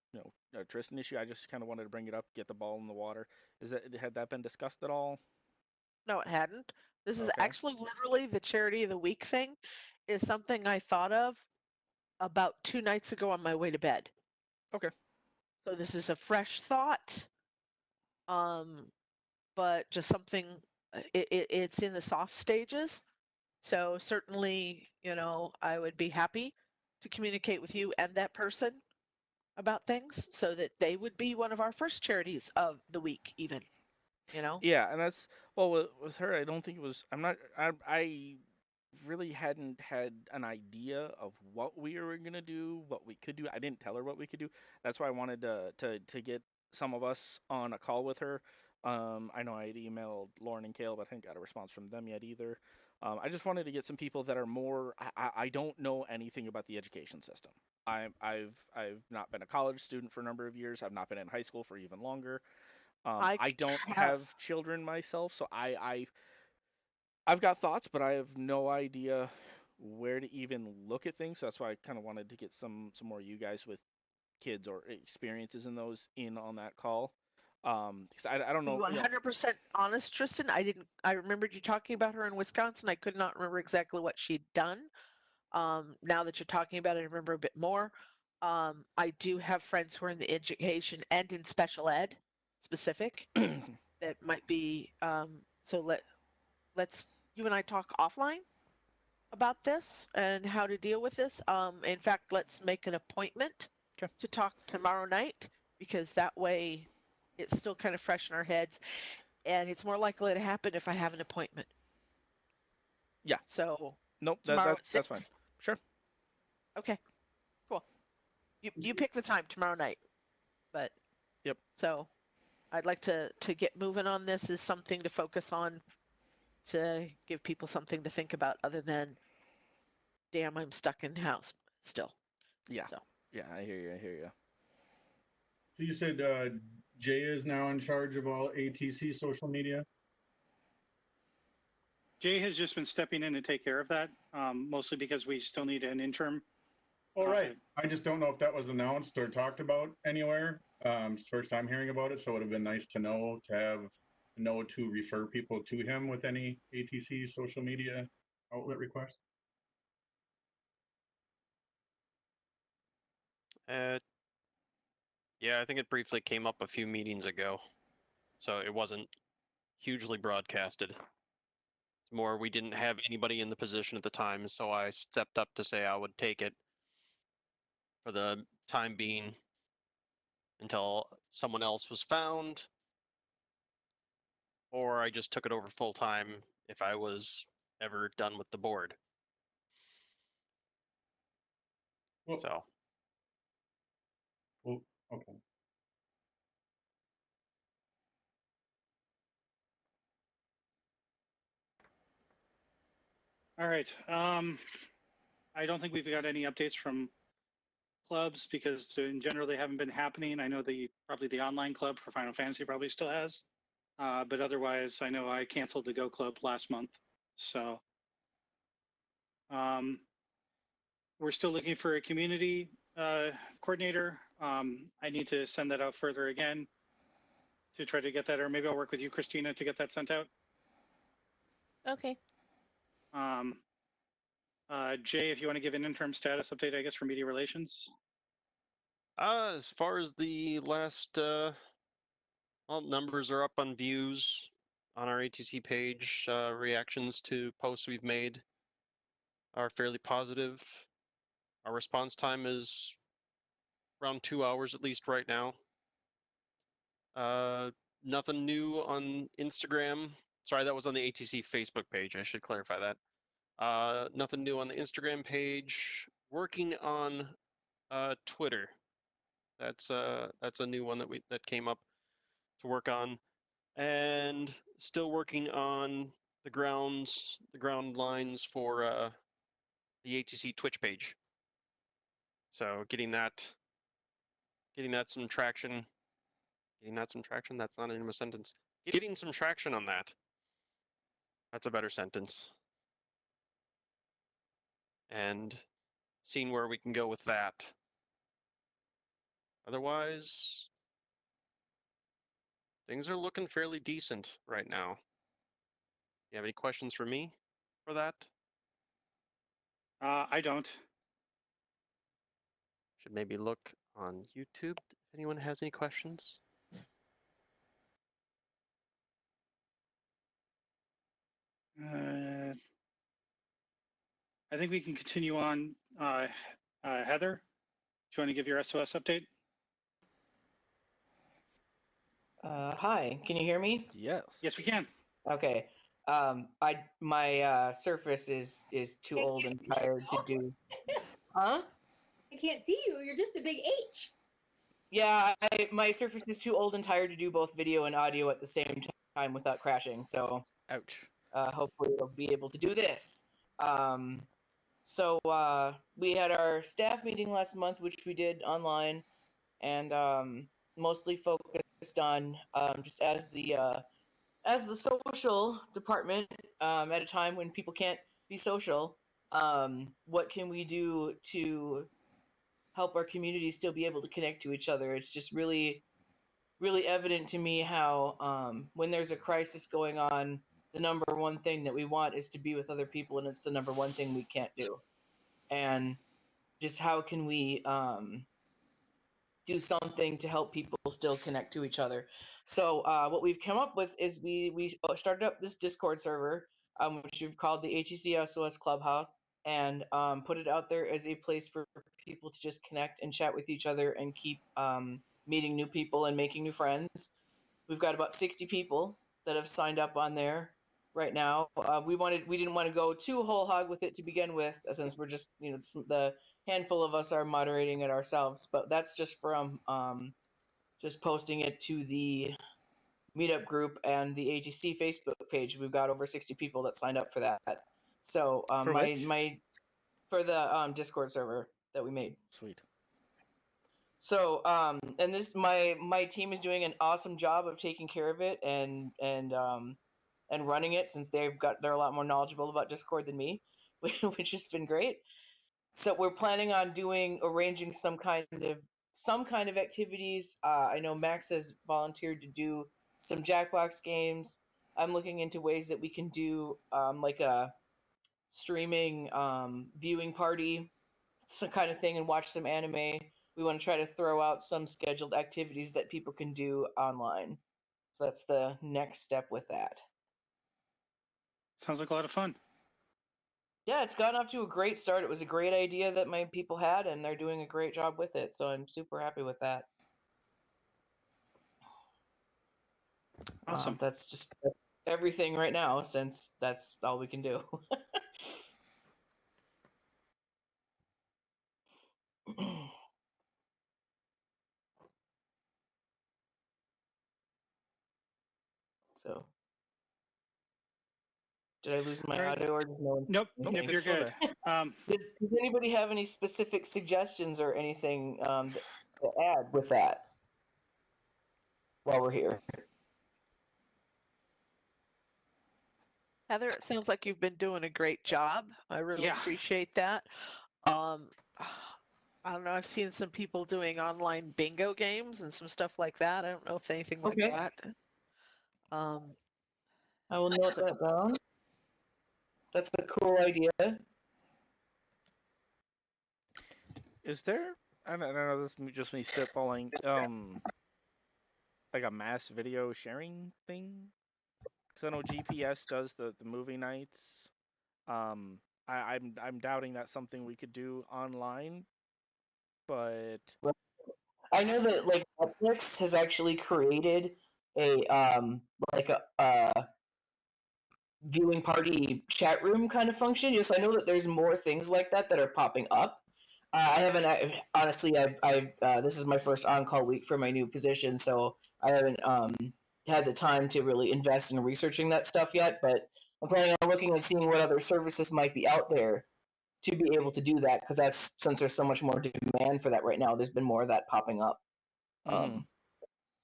Tristan issue. I just kind of wanted to bring it up, get the ball in the water. Had that been discussed at all? No, it hadn't. This is actually literally the charity of the week thing is something I thought of about 2 nights ago on my way to bed. Okay. So this is a fresh thought. but just something. It's in the soft stages, so certainly, I would be happy to communicate with you and that person about things so that they would be one of our first charities of the week, even. Yeah, and that's well with her. I don't think it was. I'm not. I really hadn't had an idea of what we were gonna do, what we could do. I didn't tell her what we could do. That's why I wanted to get some of us on a call with her. I know I had emailed Lauren and Caleb, but I hadn't got a response from them yet either. I just wanted to get some people that are more. I don't know anything about the education system. I've not been a college student for a number of years. I've not been in high school for even longer. I don't have children myself, so I've got thoughts, but I have no idea where to even look at things. So that's why I kind of wanted to get some more of you guys with kids or experiences in those in on that call. Because I don't know. 100% honest, Tristan. I remembered you talking about her in Wisconsin. I could not remember exactly what she'd done. Now that you're talking about it, I remember a bit more. I do have friends who are in the education and in special ed specific that might be. So let's you and I talk offline about this and how to deal with this. In fact, let's make an appointment to talk tomorrow night, because that way it's still kind of fresh in our heads, and it's more likely to happen if I have an appointment. Yeah. So nope, tomorrow that's fine. Sure. Okay. Cool. You pick the time tomorrow night, but yep. So I'd like to get moving on this as something to focus on, to give people something to think about other than, damn, I'm stuck in the house still. Yeah. So. Yeah, I hear you. So you said Jay is now in charge of all ATC social media? Jay has just been stepping in to take care of that, mostly because we still need an interim. All right. I just don't know if that was announced or talked about anywhere. It's the first time hearing about it, so it would have been nice to know, to refer people to him with any ATC social media outlet requests. Yeah, I think it briefly came up a few meetings ago, so it wasn't hugely broadcasted. It's more we didn't have anybody in the position at the time, so I stepped up to say I would take it for the time being until someone else was found, or I just took it over full time if I was ever done with the board. Well, so. Well, okay. All right. I don't think we've got any updates from clubs because in general they haven't been happening. I know probably the online club for Final Fantasy probably still has, but otherwise I know I canceled the Go Club last month. So we're still looking for a community coordinator. I need to send that out further again to try to get that, or maybe I'll work with you, Christina, to get that sent out. Okay. Jay, if you want to give an interim status update, I guess, for media relations. As far as the last, well, numbers are up on views on our ATC page. Reactions to posts we've made are fairly positive. Our response time is around 2 hours at least right now. Nothing new on Instagram. Sorry, that was on the ATC Facebook page. I should clarify that. Nothing new on the Instagram page. Working on Twitter. That's a new one that came up to work on, and still working on the ground lines for the ATC Twitch page. So getting that some traction. Getting that some traction. That's not in a sentence. Getting some traction on that. That's a better sentence. And seeing where we can go with that. Otherwise, things are looking fairly decent right now. You have any questions for me for that? I don't. Should maybe look on YouTube if anyone has any questions. I think we can continue on. Heather, do you want to give your SOS update? Hi, can you hear me? Yes. Yes, we can. Okay. My Surface is too old and tired to do. Huh? I can't see you. You're just a big H. Yeah, my Surface is too old and tired to do both video and audio at the same time without crashing. So, Ouch. hopefully, it'll be able to do this. So we had our staff meeting last month, which we did online, and mostly focused on just as the social department at a time when people can't be social. What can we do to help our community still be able to connect to each other? It's just really, really evident to me how when there's a crisis going on, the number one thing that we want is to be with other people, and it's the number one thing we can't do. And just how can we do something to help people still connect to each other? So what we've come up with is we started up this Discord server, which we've called the HEC SOS Clubhouse, and put it out there as a place for people to just connect and chat with each other and keep meeting new people and making new friends. We've got about 60 people that have signed up on there right now. We didn't want to go too whole hog with it to begin with, since we're just the handful of us are moderating it ourselves. But that's just from just posting it to the meetup group and the AGC Facebook page. We've got over 60 people that signed up for that. So for the Discord server that we made. Sweet. So, and this my team is doing an awesome job of taking care of it and running it, since they're a lot more knowledgeable about Discord than me, which has been great. So we're planning on arranging some kind of activities. I know Max has volunteered to do some Jackbox games. I'm looking into ways that we can do like a streaming viewing party, some kind of thing, and watch some anime. We want to try to throw out some scheduled activities that people can do online. So that's the next step with that. Sounds like a lot of fun. Yeah, it's gotten off to a great start. It was a great idea that my people had, and they're doing a great job with it. So I'm super happy with that. Awesome. That's everything right now, since that's all we can do. So, did I lose my audio, or does no one? Nope, anything? you're good. Does anybody have any specific suggestions or anything to add with that while we're here? Heather, it sounds like you've been doing a great job. I really appreciate that. I don't know. I've seen some people doing online bingo games and some stuff like that. I don't know if anything like that. I will note that down. That's a cool idea. Is there? I don't know. This is just me spitballing. Like a mass video sharing thing. Because I know GPS does the movie nights. I'm doubting that's something we could do online. But I know that like Netflix has actually created a viewing party chat room kind of function. Yes, I know that there's more things like that are popping up. I haven't honestly. I've this is my first on-call week for my new position, so I haven't had the time to really invest in researching that stuff yet. But I'm planning on looking and seeing what other services might be out there to be able to do that, because that's, since there's so much more demand for that right now, there's been more of that popping up.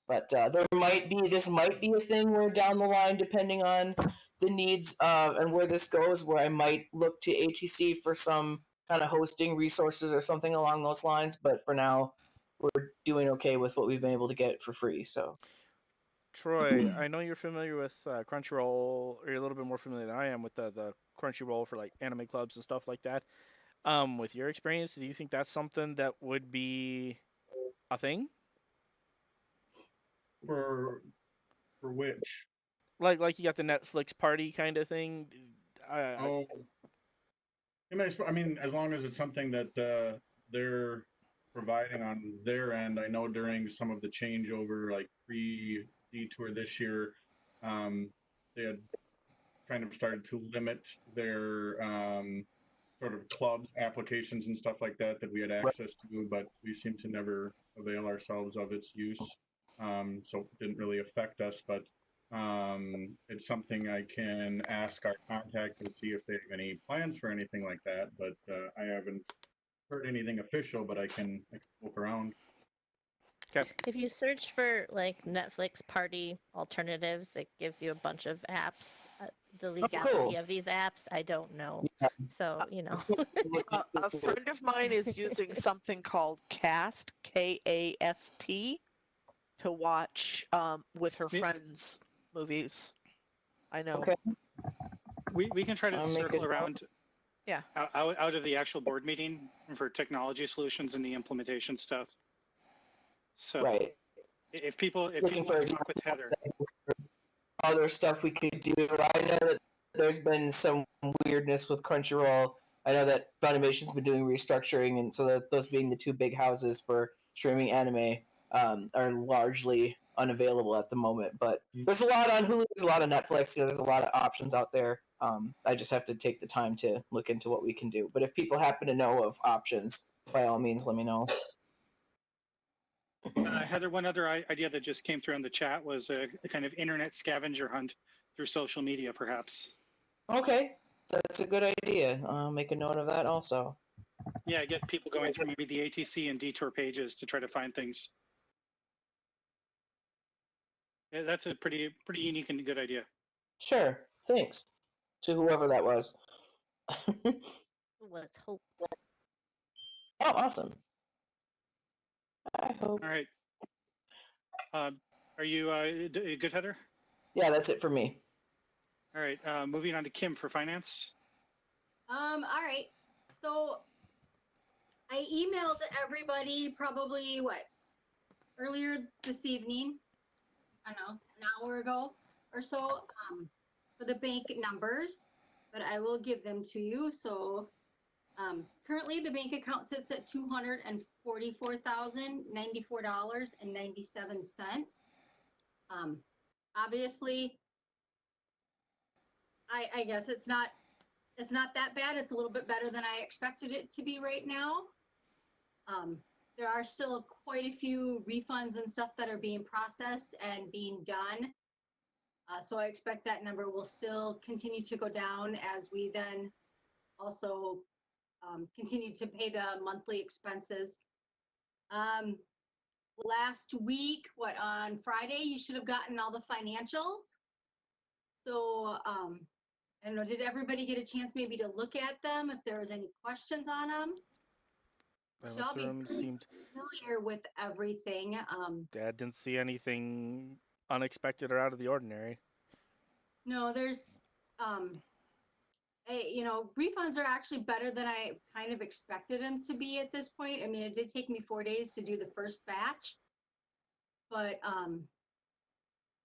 But this might be a thing where down the line, depending on the needs and where this goes, where I might look to HEC for some kind of hosting resources or something along those lines. But for now, we're doing okay with what we've been able to get for free. So, Troy, I know you're familiar with Crunchyroll, or you're a little bit more familiar than I am with the Crunchyroll for like anime clubs and stuff like that. With your experience, do you think that's something that would be a thing? For which? Like you got the Netflix party kind of thing. I mean, as long as it's something that they're providing on their end. I know during some of the changeover, like pre-detour this year, they had kind of started to limit their sort of club applications and stuff like that we had access to, but we seem to never avail ourselves of its use. So it didn't really affect us, but it's something I can ask our contact to see if they have any plans for anything like that, but I haven't heard anything official, but I can look around. Okay. If you search for like Netflix party alternatives, it gives you a bunch of apps. The legality of these apps, I don't know. So, you know. A friend of mine is using something called Cast, K-A-S-T, to watch with her friends movies. I know. Okay. We can try to I'll make circle it- around Yeah. out of the actual board meeting for technology solutions and the implementation stuff. So Right. if people Looking want for to talk with Heather, other stuff we could do. I know that there's been some weirdness with Crunchyroll. I know that Funimation's been doing restructuring, and so that those being the two big houses for streaming anime are largely unavailable at the moment. But there's a lot on Hulu, there's a lot of Netflix, there's a lot of options out there. I just have to take the time to look into what we can do. But if people happen to know of options, by all means, let me know. Heather, one other idea that just came through in the chat was a kind of internet scavenger hunt through social media, perhaps. Okay, that's a good idea. I'll make a note of that also. Yeah, get people going through maybe the ATC and Detour pages to try to find things. Yeah, that's a pretty unique and good idea. Sure. Thanks to whoever that was. Was Hope. Oh, awesome. I hope. All right. Are you good, Heather? Yeah, that's it for me. All right. Moving on to Kim for finance. All right. So I emailed everybody probably earlier this evening. I don't know, an hour ago or so, for the bank numbers, but I will give them to you. So currently the bank account sits at $244,094.97. Obviously, I guess it's not that bad. It's a little bit better than I expected it to be right now. There are still quite a few refunds and stuff that are being processed and being done. So I expect that number will still continue to go down as we then also continue to pay the monthly expenses. Last week, on Friday, you should have gotten all the financials. So I don't know, did everybody get a chance maybe to look at them, if there was any questions on them? Shall be Seemed familiar with everything. Dad didn't see anything unexpected or out of the ordinary. No, there's refunds are actually better than I kind of expected them to be at this point. I mean, it did take me 4 days to do the first batch, but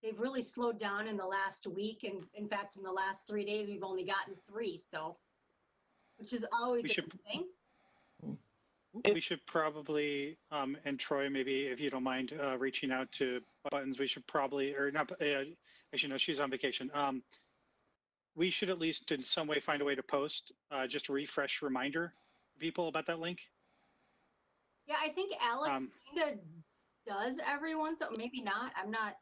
they've really slowed down in the last week, and in fact in the last 3 days we've only gotten 3, so which is always a good thing. We should probably, and Troy, maybe if you don't mind reaching out to Buttons, we should probably, or not, actually, no, she's on vacation. We should at least in some way find a way to post just a refresh reminder to people about that link. Yeah, I think Alex kind of does every once, so maybe not. I'm not.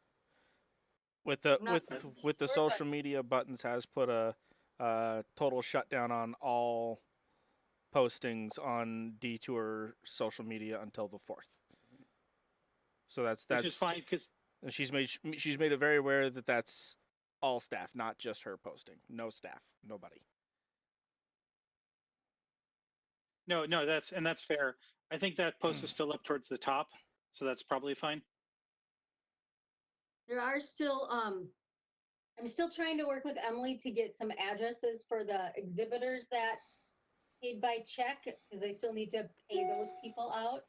With the social media, Buttons has put a total shutdown on all postings on Detour social media until the 4th. So that's which is fine because she's made it very aware that that's all staff, not just her posting. No staff, nobody. No, that's fair. I think that post is still up towards the top, so that's probably fine. There are still I'm still trying to work with Emily to get some addresses for the exhibitors that paid by check, because they still need to pay those people out.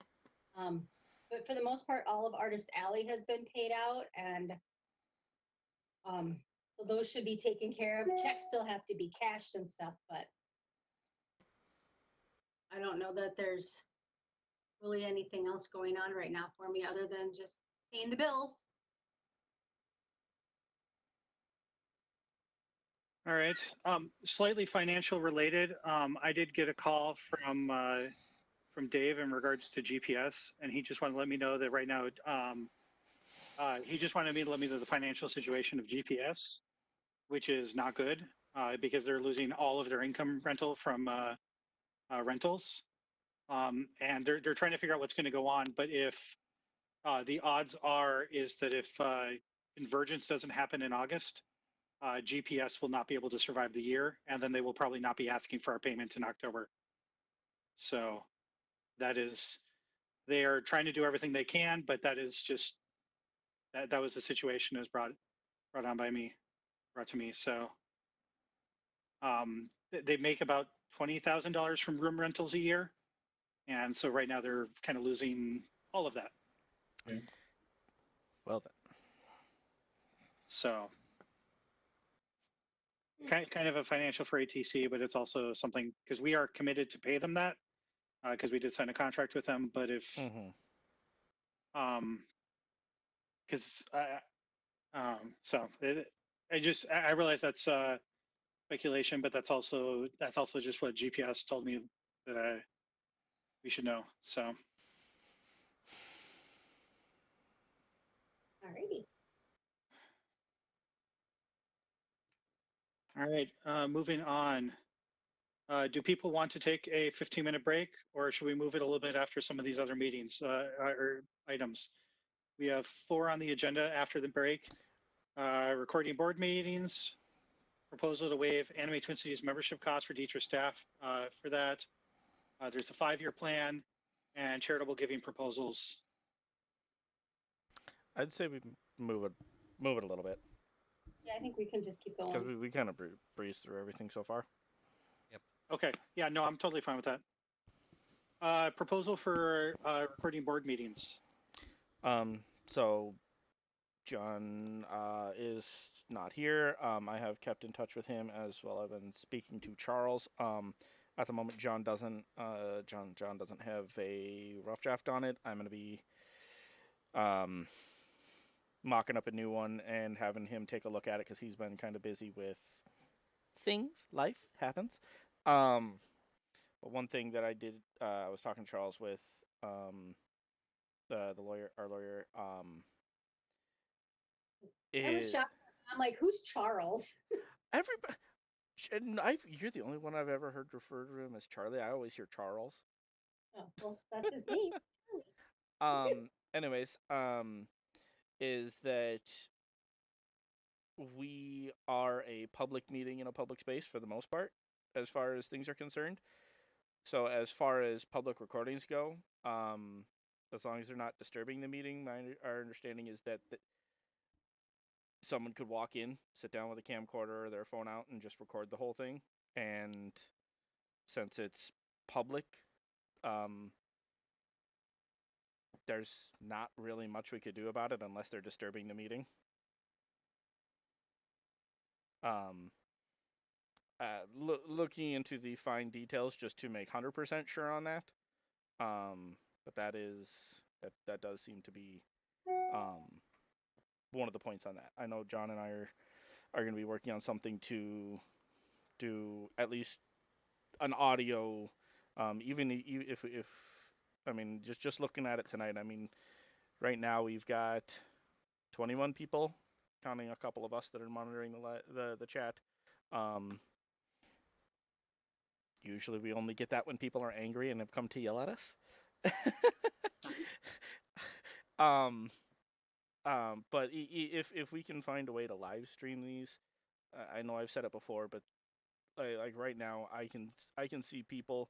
But for the most part, all of Artist Alley has been paid out, and so those should be taken care of. Checks still have to be cashed and stuff, but I don't know that there's really anything else going on right now for me other than just paying the bills. All right. Slightly financial related. I did get a call from Dave in regards to GPS, and he just wanted to let me know that right now, he just wanted me to let me know the financial situation of GPS, which is not good because they're losing all of their income rental from rentals, and they're trying to figure out what's going to go on. But if the odds are is that if convergence doesn't happen in August, GPS will not be able to survive the year, and then they will probably not be asking for our payment in October. So that is, they are trying to do everything they can, but that is just that was the situation as brought on by me, brought to me. So they make about $20,000 from room rentals a year, and so right now they're kind of losing all of that. Okay. Well then. So kind of a financial for ATC, but it's also something because we are committed to pay them that because we did sign a contract with them. But if because so I realize that's speculation, but that's also just what GPS told me that we should know. So Alrighty. all right, moving on. Do people want to take a 15-minute break, or should we move it a little bit after some of these other meetings or items? We have 4 on the agenda after the break. Recording board meetings, proposal to waive Anime Twin Cities membership costs for teacher staff for that. There's the 5-year plan and charitable giving proposals. I'd say we move it a little bit. Yeah, I think we can just keep going. Because we kind of breezed through everything so far. Okay. Yeah, no, I'm totally fine with that. Proposal for recording board meetings. So John is not here. I have kept in touch with him as well. I've been speaking to Charles. At the moment, John doesn't have a rough draft on it. I'm going to be mocking up a new one and having him take a look at it because he's been kind of busy with things. Life happens. But one thing that I did, I was talking to Charles with the lawyer, our lawyer. I was shocked. I'm like, who's Charles? Everybody, you're the only one I've ever heard refer to him as Charlie. I always hear Charles. Oh, well, that's his name. Anyways, is that we are a public meeting in a public space for the most part, as far as things are concerned. So as far as public recordings go, as long as they're not disturbing the meeting, our understanding is that someone could walk in, sit down with a camcorder or their phone out, and just record the whole thing. And since it's public, there's not really much we could do about it unless they're disturbing the meeting. Looking into the fine details just to make 100% sure on that. But that does seem to be one of the points on that. I know John and I are going to be working on something to do at least an audio, even if I mean just looking at it tonight. I mean, right now we've got 21 people, counting a couple of us that are monitoring the chat. Usually we only get that when people are angry and have come to yell at us. But if we can find a way to live stream these, I know I've said it before, but like right now I can see people.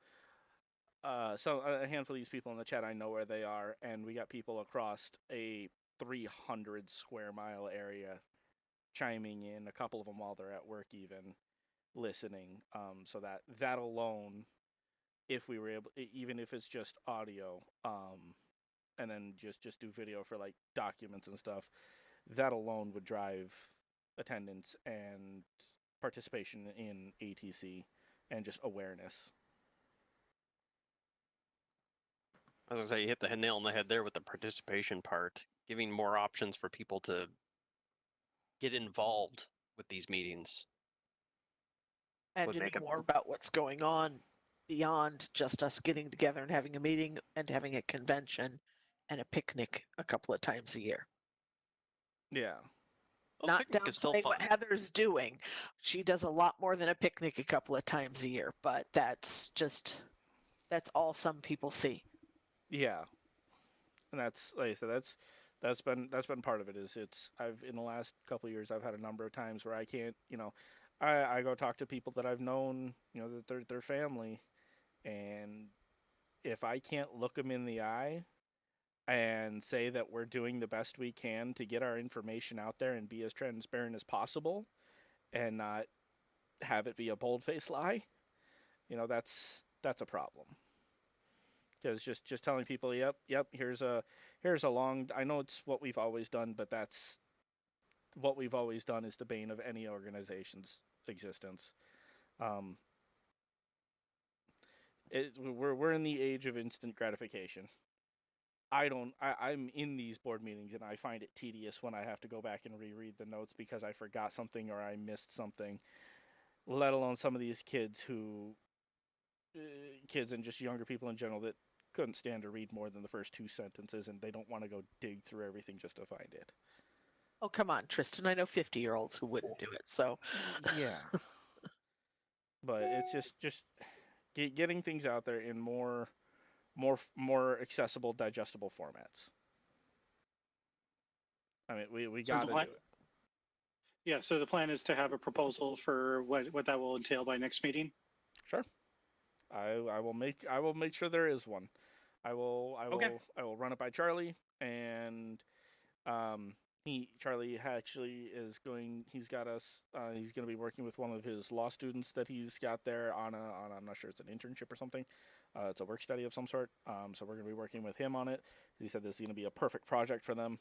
So a handful of these people in the chat, I know where they are, and we got people across a 300 square mile area chiming in. A couple of them while they're at work, even listening. So that alone, if we were able, even if it's just audio, and then just do video for like documents and stuff, that alone would drive attendance and participation in ATC and just awareness. I was gonna say you hit the nail on the head there with the participation part, giving more options for people to get involved with these meetings. And Would to know make it more about what's going on beyond just us getting together and having a meeting and having a convention and a picnic a couple of times a year. Yeah. Well, Not picnic is still downplaying what fun. Heather's doing. She does a lot more than a picnic a couple of times a year, but that's all some people see. Yeah. And that's, like I said, that's been part of it. Is it's I've in the last couple of years I've had a number of times where I can't, I go talk to people that I've known, that they're family, and if I can't look them in the eye and say that we're doing the best we can to get our information out there and be as transparent as possible and not have it be a bold-faced lie, that's a problem. Because just telling people, yep, here's a long. I know it's what we've always done, but that's what we've always done is the bane of any organization's existence. We're in the age of instant gratification. I'm in these board meetings and I find it tedious when I have to go back and reread the notes because I forgot something or I missed something. Let alone some of these kids and just younger people in general that couldn't stand to read more than the first 2 sentences and they don't want to go dig through everything just to find it. Oh, come on, Tristan. I know 50-year-olds who wouldn't do it. So yeah. But it's just getting things out there in more accessible, digestible formats. I mean, we got to do it. Yeah, so the plan is to have a proposal for what that will entail by next meeting. Sure. I will make sure there is one. I will run it by Charlie, and Charlie actually is going. He's got us. He's going to be working with one of his law students that he's got there on I'm not sure, it's an internship or something. It's a work study of some sort. So we're going to be working with him on it. He said this is going to be a perfect project for them.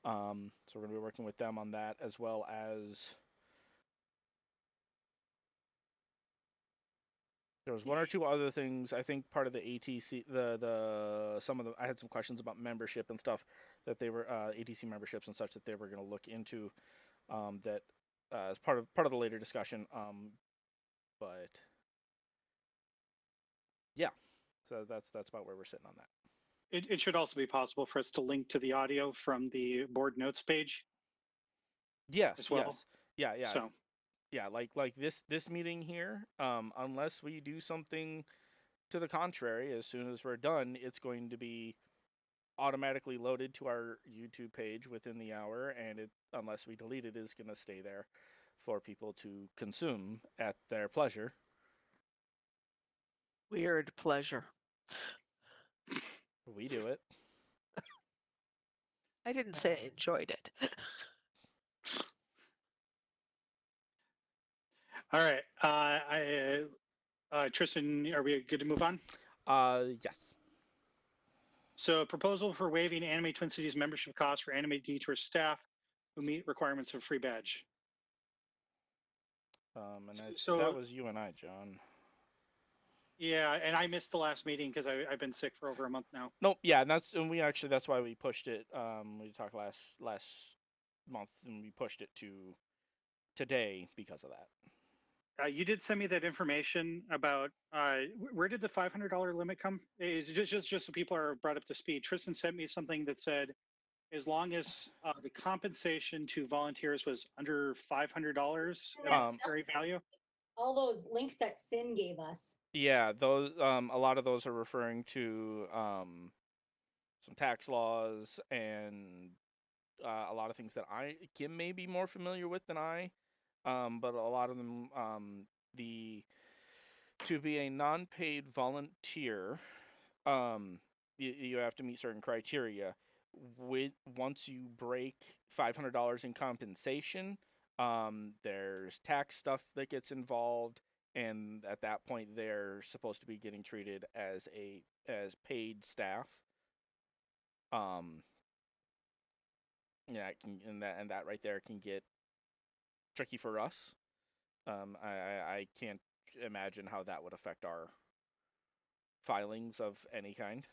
So we're going to be working with them on that, as well as there was one or two other things. I think part of the ATC, I had some questions about membership and stuff that they were ATC memberships and such that they were going to look into. That as part of the later discussion. But yeah, so that's about where we're sitting on that. It should also be possible for us to link to the audio from the board notes page. Yes. As well. Yes. Yeah. So. Yeah, like this meeting here, unless we do something to the contrary, as soon as we're done, it's going to be automatically loaded to our YouTube page within the hour, and unless we delete it, is going to stay there for people to consume at their pleasure. Weird pleasure. We do it. I didn't say I enjoyed it. All right. Tristan, are we good to move on? Yes. So, a proposal for waiving Anime Twin Cities membership costs for Anime Detour staff who meet requirements of free badge. And So that was you and I, John. Yeah, and I missed the last meeting because I've been sick for over a month now. Nope. Yeah, and that's why we pushed it. We talked last month, and we pushed it to today because of that. You did send me that information about where did the $500 limit come? It's just so people are brought up to speed. Tristan sent me something that said as long as the compensation to volunteers was under $500 monetary value. All those links that Sin gave us. Yeah, those a lot of those are referring to some tax laws and a lot of things that Kim may be more familiar with than I. But a lot of them, to be a non-paid volunteer, you have to meet certain criteria. Once you break $500 in compensation, there's tax stuff that gets involved, and at that point, they're supposed to be getting treated as paid staff. Yeah, that right there can get tricky for us. I can't imagine how that would affect our filings of any kind.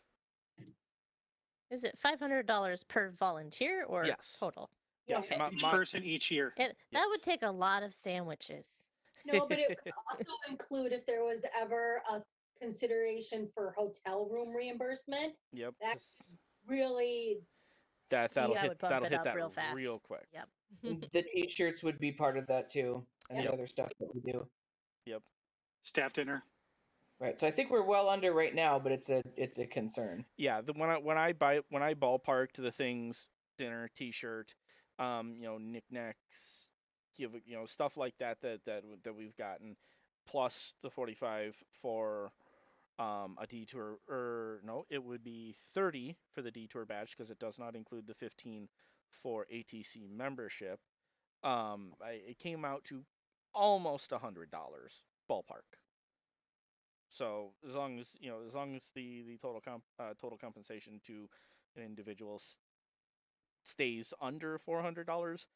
Is it $500 per volunteer or Yes. total? Yes. Yeah. Each person each year. That would take a lot of sandwiches. No, but it could also include if there was ever a consideration for hotel room reimbursement. Yep. That really, That'll That hit would bump that'll it hit up that real fast. real quick. Yep. And the t-shirts would be part of that too, and the Yep. other stuff that we do. Yep. Staff dinner. Right. So I think we're well under right now, but it's a concern. Yeah. When I ballparked the things, dinner, T-shirt, knickknacks, stuff like that we've gotten, plus the 45 for a detour, or no, it would be 30 for the detour badge because it does not include the 15 for ATC membership. It came out to almost $100 ballpark. So as long as the total compensation to an individual stays under $400.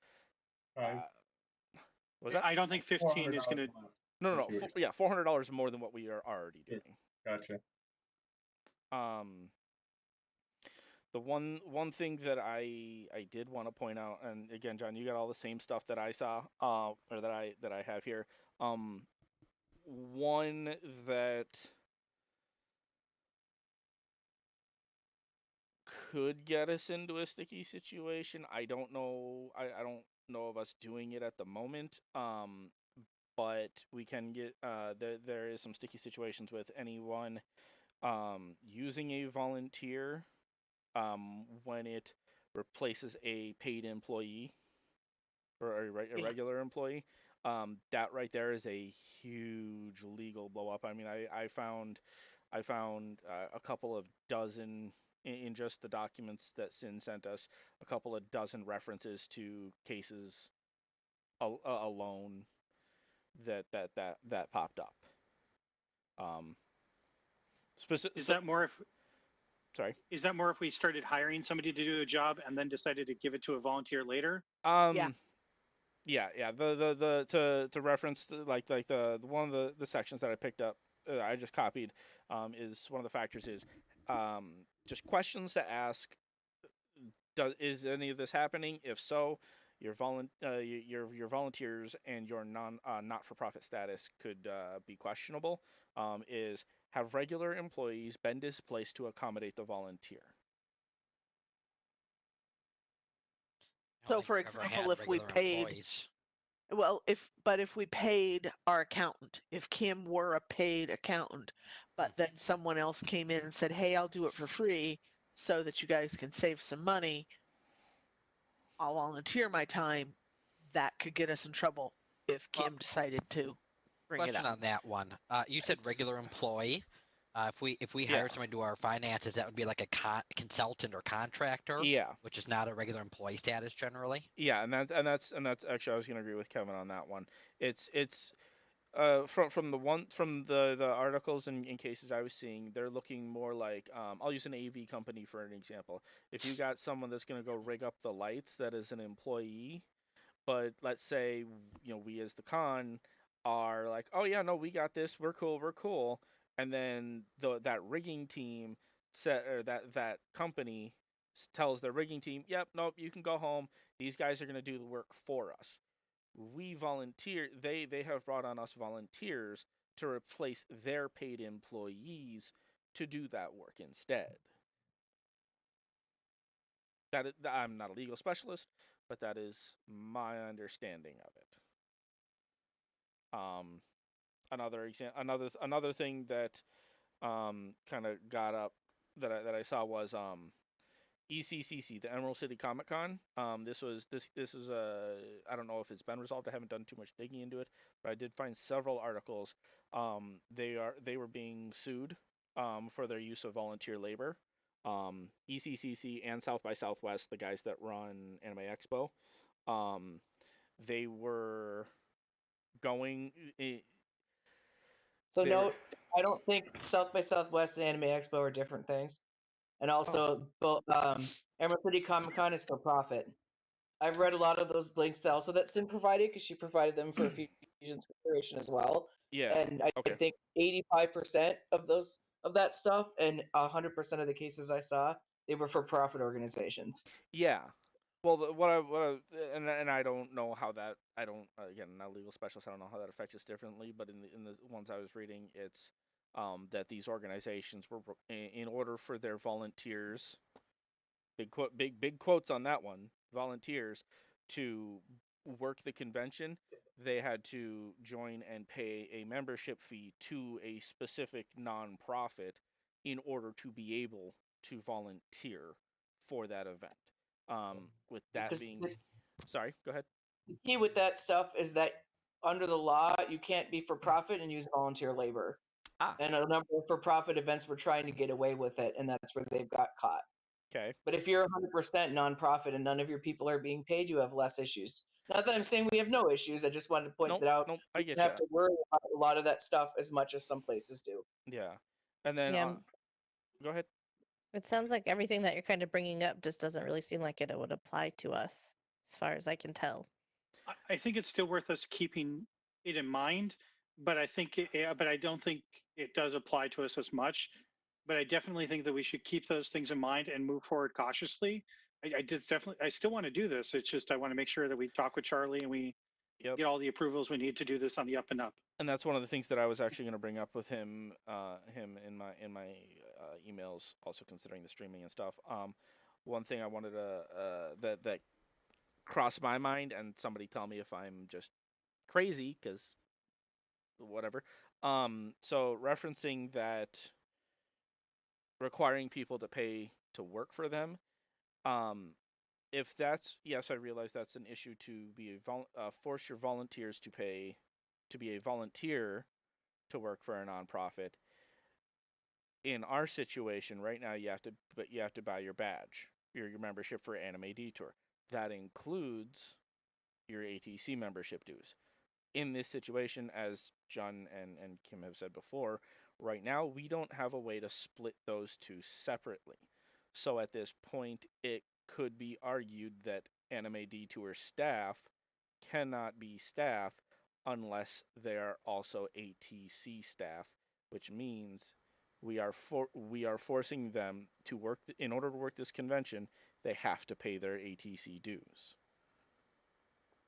Was that? I don't think 15 is going to. No. Yeah, $400 more than what we are already doing. Gotcha. The one thing that I did want to point out, and again, John, you got all the same stuff that I saw, or that I have here. One that could get us into a sticky situation. I don't know. I don't know of us doing it at the moment. But we can get there is some sticky situations with anyone using a volunteer when it replaces a paid employee or a regular employee. That right there is a huge legal blow up. I mean, I found a couple of dozen in just the documents that Sin sent us, a couple of dozen references to cases alone that popped up. Is that more if? Sorry. Is that more if we started hiring somebody to do a job and then decided to give it to a volunteer later? Yeah. Yeah. To reference like the one of the sections that I picked up, I just copied, is one of the factors is just questions to ask. Is any of this happening? If so, your volunteers and your not-for-profit status could be questionable. Is have regular employees been displaced to accommodate the volunteer? So, for example, if we paid, if we paid our accountant, if Kim were a paid accountant, but then someone else came in and said, "Hey, I'll do it for free so that you guys can save some money. I'll volunteer my time," that could get us in trouble if Kim decided to bring it Question up. on that one. You said regular employee. If we hire someone to do our finances, that would be like a consultant or contractor. Yeah. Which is not a regular employee status generally. Yeah, and that's actually I was going to agree with Kevin on that one. It's from the articles and cases I was seeing, they're looking more like I'll use an AV company for an example. If you got someone that's going to go rig up the lights that is an employee, but let's say we as the con are like, oh yeah, no, we got this, we're cool, and then that rigging team that company tells their rigging team, yep, nope, you can go home. These guys are going to do the work for us. We volunteer. They have brought on us volunteers to replace their paid employees to do that work instead. I'm not a legal specialist, but that is my understanding of it. Another thing that kind of got up that I saw was ECCC, the Emerald City Comic Con. This is I don't know if it's been resolved. I haven't done too much digging into it, but I did find several articles. They were being sued for their use of volunteer labor. ECCC and South by Southwest, the guys that run Anime Expo, they were going. So no, I don't think South by Southwest and Anime Expo are different things. And also, both Emerald City Comic Con is for profit. I've read a lot of those links also that Sin provided because she provided them for Fusion's consideration as well. Yeah. And I think 85% of those of that stuff, and 100% of the cases I saw, they were for profit organizations. Yeah. Well, what I and I don't know how that I don't again not a legal specialist. I don't know how that affects us differently. But in the ones I was reading, it's that these organizations were in order for their volunteers, big quotes on that one, volunteers to work the convention, they had to join and pay a membership fee to a specific nonprofit in order to be able to volunteer for that event. With that Because being, sorry, go ahead. the key with that stuff is that under the law, you can't be for profit and use volunteer labor. Ah. And a number of for profit events were trying to get away with it, and that's where they've got caught. Okay. But if you're 100% nonprofit and none of your people are being paid, you have less issues. Not that I'm saying we have no issues. I just wanted to point that out. Nope, I You get don't have ya. to worry about a lot of that stuff as much as some places do. Yeah. And then, Yeah. go ahead. It sounds like everything that you're kind of bringing up just doesn't really seem like it would apply to us, as far as I can tell. I think it's still worth us keeping it in mind, but but I don't think it does apply to us as much. But I definitely think that we should keep those things in mind and move forward cautiously. I still want to do this. It's just I want to make sure that we talk with Charlie and we Yep. get all the approvals we need to do this on the up and up. And that's one of the things that I was actually going to bring up with him in my emails, also considering the streaming and stuff. One thing I wanted to that crossed my mind, and somebody tell me if I'm just crazy, because whatever. So referencing that requiring people to pay to work for them. If that's, yes, I realize that's an issue to be force your volunteers to pay to be a volunteer to work for a nonprofit. In our situation right now, you have to buy your badge, your membership for Anime Detour. That includes your ATC membership dues. In this situation, as John and Kim have said before, right now we don't have a way to split those two separately. So at this point, it could be argued that Anime Detour staff cannot be staff unless they are also ATC staff, which means we are forcing them to work in order to work this convention. They have to pay their ATC dues.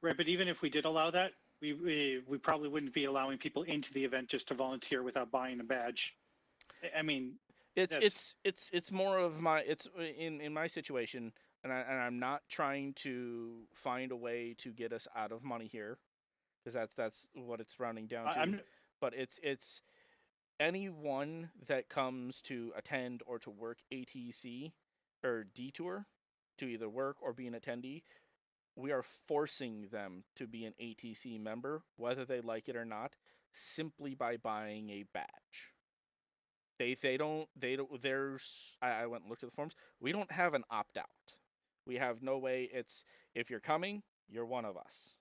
Right, but even if we did allow that, we probably wouldn't be allowing people into the event just to volunteer without buying a badge. I mean, it's more of my in my situation, and I'm not trying to find a way to get us out of money here, because that's what it's rounding down to. But it's anyone that comes to attend or to work ATC or Detour, to either work or be an attendee, we are forcing them to be an ATC member, whether they like it or not, simply by buying a badge. They don't I went and looked at the forms. We don't have an opt out. We have no way. It's if you're coming, you're one of us.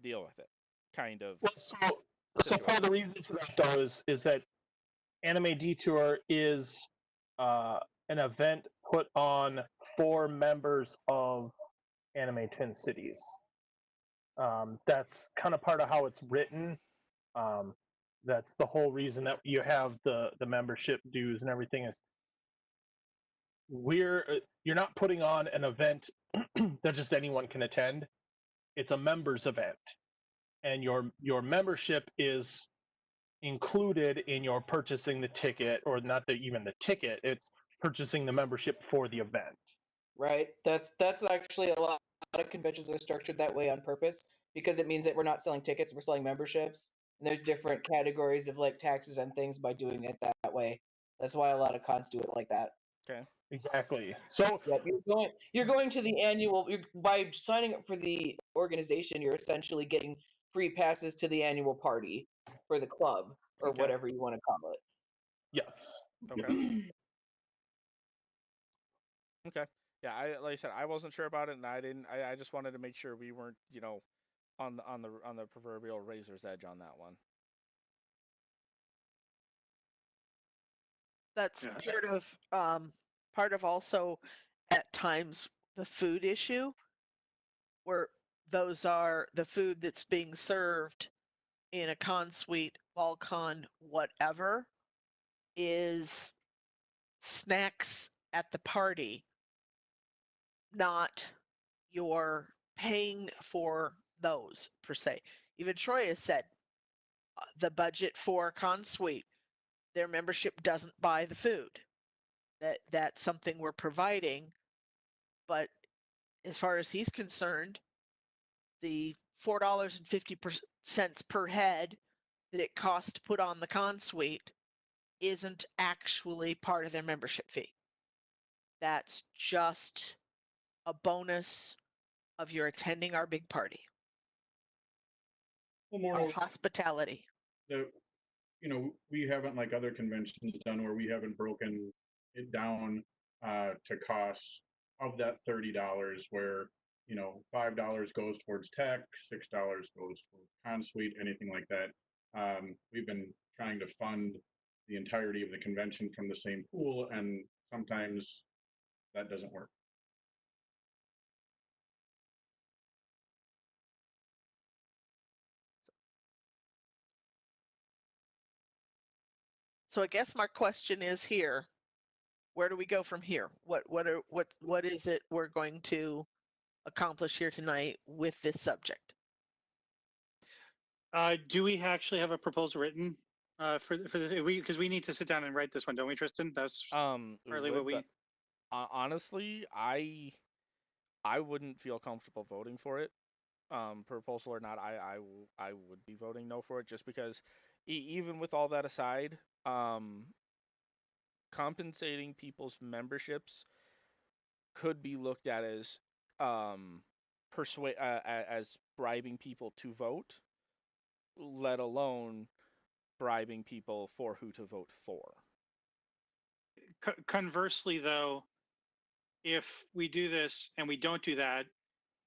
Deal with it. Kind of. Well, so part of the reason for that though is that Anime Detour is an event put on for members of Anime Twin Cities. That's kind of part of how it's written. That's the whole reason that you have the membership dues and everything is you're not putting on an event that just anyone can attend. It's a members event, and your membership is included in your purchasing the ticket, or not even the ticket. It's purchasing the membership for the event. Right. That's actually a lot of conventions are structured that way on purpose, because it means that we're not selling tickets, we're selling memberships. And there's different categories of like taxes and things by doing it that way. That's why a lot of cons do it like that. Okay. Exactly. So yeah, you're going to the annual. By signing up for the organization, you're essentially getting free passes to the annual party for the club or whatever you want to call it. Yes. Okay. Okay. Yeah, like I said, I wasn't sure about it, and I just wanted to make sure we weren't, on the proverbial razor's edge on that one. That's part of also at times the food issue, where those are the food that's being served in a con suite, ball con, whatever, is snacks at the party, not your paying for those per se. Even Troy has said the budget for Consuite, their membership doesn't buy the food. That's something we're providing, but as far as he's concerned, the $4.50 per head that it costs to put on the Consuite isn't actually part of their membership fee. That's just a bonus of your attending our big party. Well, more Our hospitality. we haven't, like other conventions, done where we haven't broken it down to costs of that $30, where $5 goes towards tech, $6 goes towards Consuite, anything like that. We've been trying to fund the entirety of the convention from the same pool, and sometimes that doesn't work. So I guess my question is here, where do we go from here? What is it we're going to accomplish here tonight with this subject? Do we actually have a proposal written for this? Because we need to sit down and write this one, don't we, Tristan? That's partly what we. Honestly, I wouldn't feel comfortable voting for it. Proposal or not, I would be voting no for it, just because even with all that aside, compensating people's memberships could be looked at as as bribing people to vote, let alone bribing people for who to vote for. Conversely, though, if we do this and we don't do that,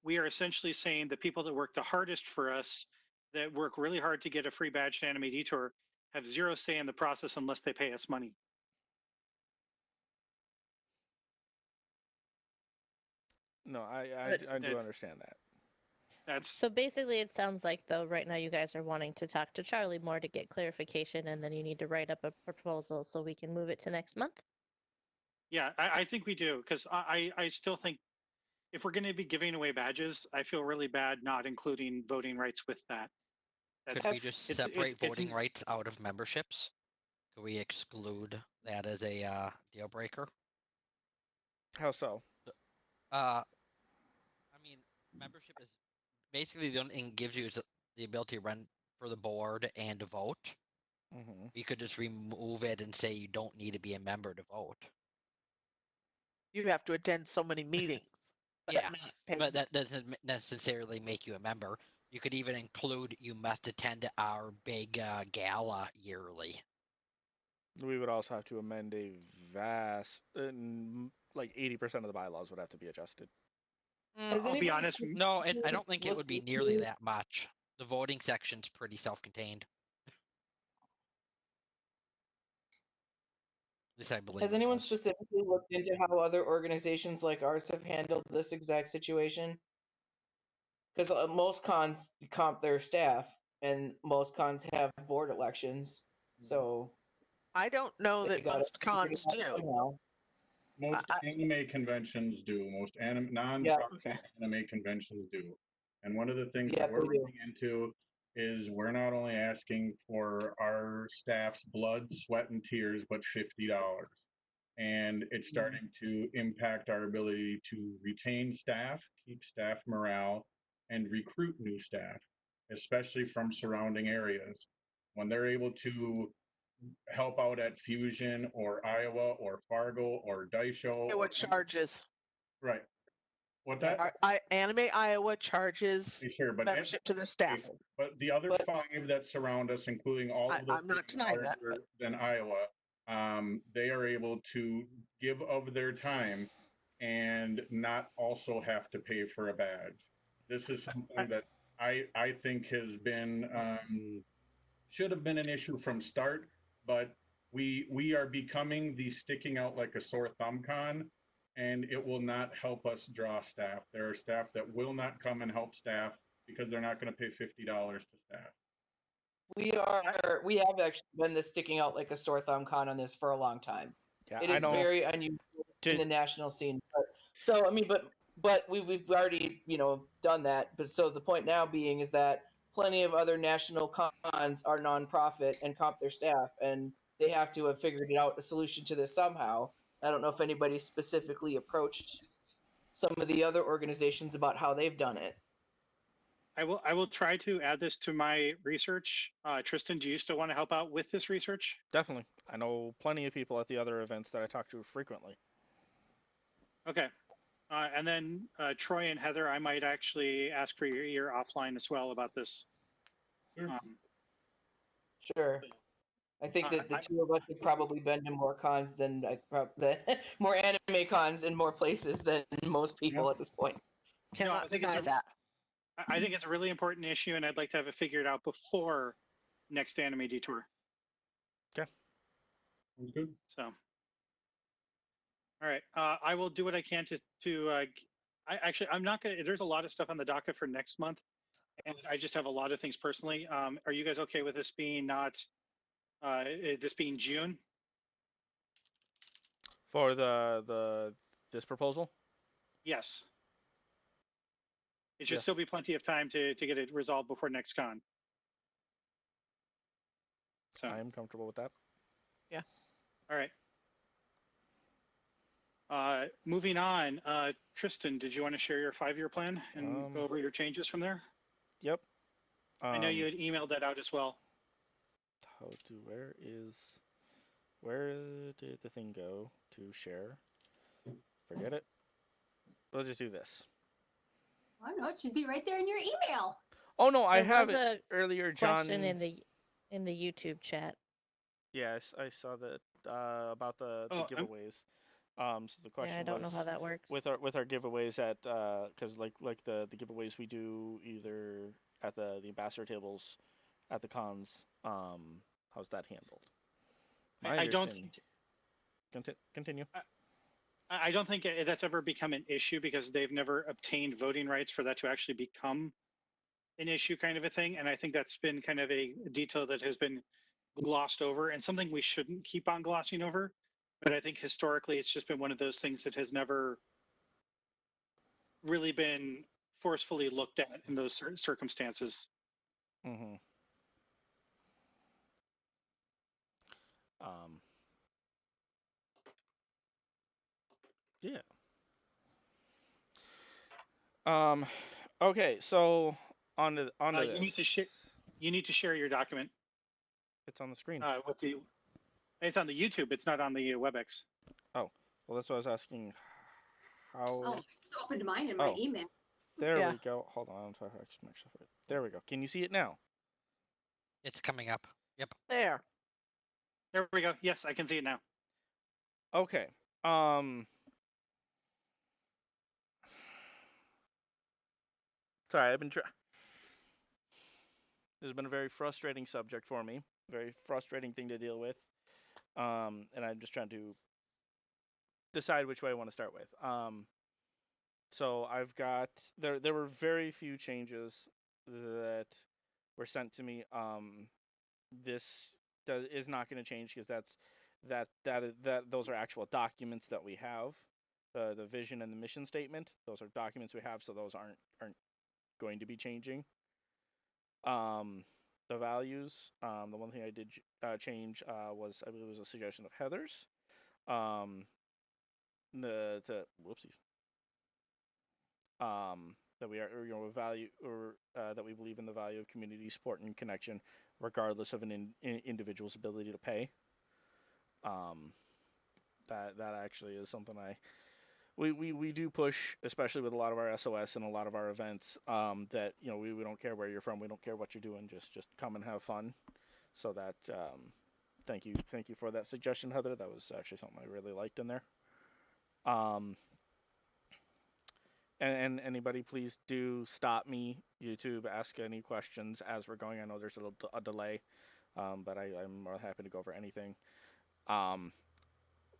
we are essentially saying the people that work the hardest for us, that work really hard to get a free badge to Anime Detour, have zero say in the process unless they pay us money. No, I do understand that. That's So basically, it sounds like, though, right now you guys are wanting to talk to Charlie more to get clarification, and then you need to write up a proposal so we can move it to next month. yeah, I think we do, because I still think if we're going to be giving away badges, I feel really bad not including voting rights with that. Could we just separate voting rights out of memberships? Could we exclude that as a deal breaker? How so? I mean, membership is basically the only thing it gives you is the ability to run for the board and to vote. Mm-hmm. You could just remove it and say you don't need to be a member to vote. You have to attend so many meetings. Yeah, but that doesn't necessarily make you a member. You could even include you must attend our big gala yearly. We would also have to amend a vast, like 80% of the bylaws would have to be adjusted. I'll be honest. No, I don't think it would be nearly that much. The voting section's pretty self-contained. At least I believe. Has anyone specifically looked into how other organizations like ours have handled this exact situation? Because most cons comp their staff, and most cons have board elections. So I don't know that most cons do. Most anime conventions do. Most non-profit anime conventions do. And one of the things that we're looking into is we're not only asking for our staff's blood, sweat, and tears, but $50. And it's starting to impact our ability to retain staff, keep staff morale, and recruit new staff, especially from surrounding areas. When they're able to help out at Fusion or Iowa or Fargo or Daisho. Iowa charges. Right. What that? Anime Iowa charges membership to their staff. But the other 5 that surround us, including all of those I'm not denying that, than Iowa, they are able to give of their time and not also have to pay for a badge. This is something that I think has been should have been an issue from start, but we are becoming the sticking out like a sore thumb con, and it will not help us draw staff. There are staff that will not come and help staff because they're not going to pay $50 to staff. we have actually been sticking out like a sore thumb con on this for a long time. Yeah, It I is know. very unusual in the national scene. So I mean, but we've already done that. But so the point now being is that plenty of other national cons are nonprofit and comp their staff, and they have to have figured out a solution to this somehow. I don't know if anybody specifically approached some of the other organizations about how they've done it. I will try to add this to my research. Tristan, do you still want to help out with this research? Definitely. I know plenty of people at the other events that I talk to frequently. Okay. And then Troy and Heather, I might actually ask for your ear offline as well about this. Sure. I think that the two of us have probably been to more cons than more anime cons in more places than most people at this point. Cannot I think deny that. I think it's a really important issue, and I'd like to have it figured out before next Anime Detour. Okay. Sounds good. So, all right. I will do what I can I'm not going to, there's a lot of stuff on the docket for next month, and I just have a lot of things personally. Are you guys okay with this being this being June? For this proposal? Yes. It should Yes. still be plenty of time to get it resolved before next con. So I am comfortable with that. Yeah. All right. Moving on. Tristan, did you want to share your 5-year plan and go over your changes from there? Yep. I know you had emailed that out as well. Where did the thing go to share? Forget it. We'll just do this. I don't know. It should be right there in your email. Oh no, I There have was it a earlier, John. question in the YouTube chat. Yes, I saw that about the giveaways. So the question Yeah, I don't know how that works. with our giveaways at because like the giveaways we do either at the ambassador tables at the cons. How's that handled? I don't think. Continue. I don't think that's ever become an issue because they've never obtained voting rights for that to actually become an issue, kind of a thing. And I think that's been kind of a detail that has been glossed over and something we shouldn't keep on glossing over. But I think historically it's just been one of those things that has never really been forcefully looked at in those certain circumstances. Mm-hmm. Yeah. Okay, so on to you need to share. You need to share your document. It's on the screen. It's on the YouTube. It's not on the WebEx. Oh, well, that's what I was asking. How? Oh, I opened mine in my email. There we go. Hold on, I'm sorry. There we go. Can you see it now? It's coming up. Yep. There. There we go. Yes, I can see it now. Okay. Sorry, this has been a very frustrating subject for me. Very frustrating thing to deal with. And I'm just trying to decide which way I want to start with. So I've got there were very few changes that were sent to me. This is not going to change because those are actual documents that we have. The vision and the mission statement. Those are documents we have, so those aren't going to be changing. The values. The one thing I did change was, I believe it was a suggestion of Heather's. Whoopsies. That we are, value, or that we believe in the value of community support and connection, regardless of an individual's ability to pay. That actually is something we do push, especially with a lot of our SOS and a lot of our events. That we don't care where you're from, we don't care what you're doing, just come and have fun. So that thank you for that suggestion, Heather. That was actually something I really liked in there. And anybody, please do stop me, YouTube, ask any questions as we're going. I know there's a delay, but I'm more happy to go over anything.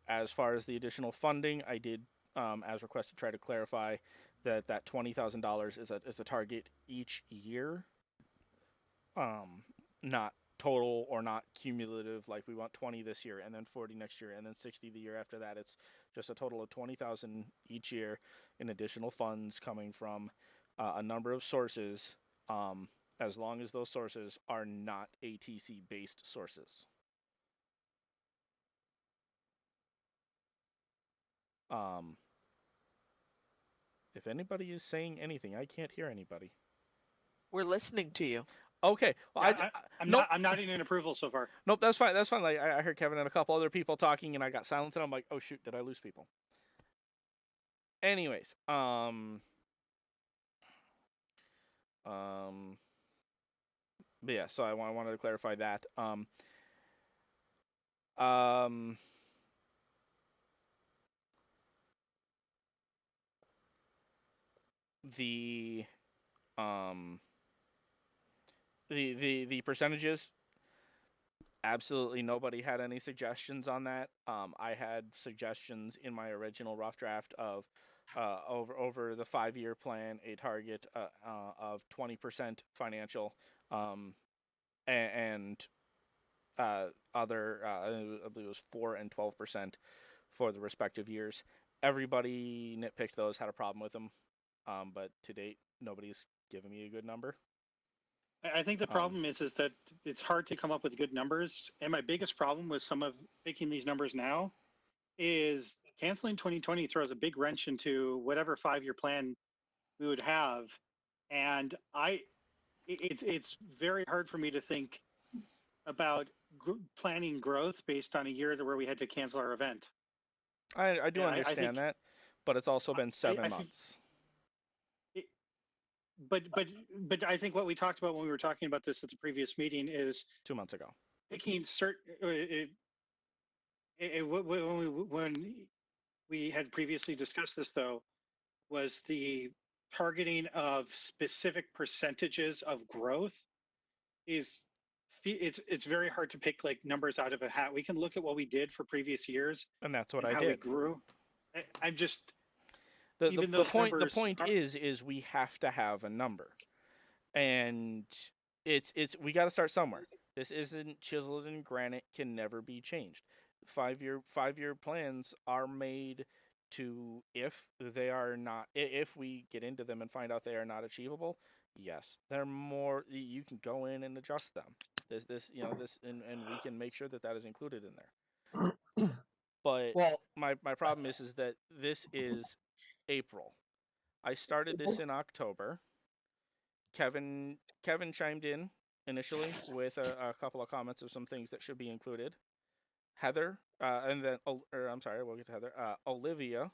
As far as the additional funding, I did, as requested, try to clarify that $20,000 is a target each year, not total or not cumulative. Like we want 20 this year, and then 40 next year, and then 60 the year after that. It's just a total of 20,000 each year in additional funds coming from a number of sources. As long as those sources are not ATC based sources. If anybody is saying anything, I can't hear anybody. We're listening to you. Okay. Well, Yeah, I'm nodding in approval so far. Nope, that's fine. That's fine. Like I heard Kevin and a couple other people talking, and I got silent, and I'm like, oh shoot, did I lose people? Anyways, but yeah, so I wanted to clarify that. The percentages, absolutely nobody had any suggestions on that. I had suggestions in my original rough draft of over the 5-year plan, a target of 20% financial, and other I believe it was 4 and 12% for the respective years. Everybody nitpicked those, had a problem with them, but to date nobody's given me a good number. I think the problem is that it's hard to come up with good numbers, and my biggest problem with some of picking these numbers now is canceling 2020 throws a big wrench into whatever 5-year plan we would have, and it's very hard for me to think about planning growth based on a year where we had to cancel our event. I do understand that, but it's also been 7 months. But I think what we talked about when we were talking about this at the previous meeting is 2 months ago. Picking certain when we had previously discussed this, though, was the targeting of specific percentages of growth is it's very hard to pick like numbers out of a hat. We can look at what we did for previous years, and that's what I did. How we grew. I'm just the point is we have to have a number, and it's we got to start somewhere. This isn't chiseled in granite, can never be changed. 5-year plans are made to, if we get into them and find out they are not achievable, yes, they're more, you can go in and adjust them. And we can make sure that is included in there. But my problem is that this is April. I started this in October. Kevin chimed in initially with a couple of comments of some things that should be included. Heather, and then, I'm sorry, we'll get to Heather. Olivia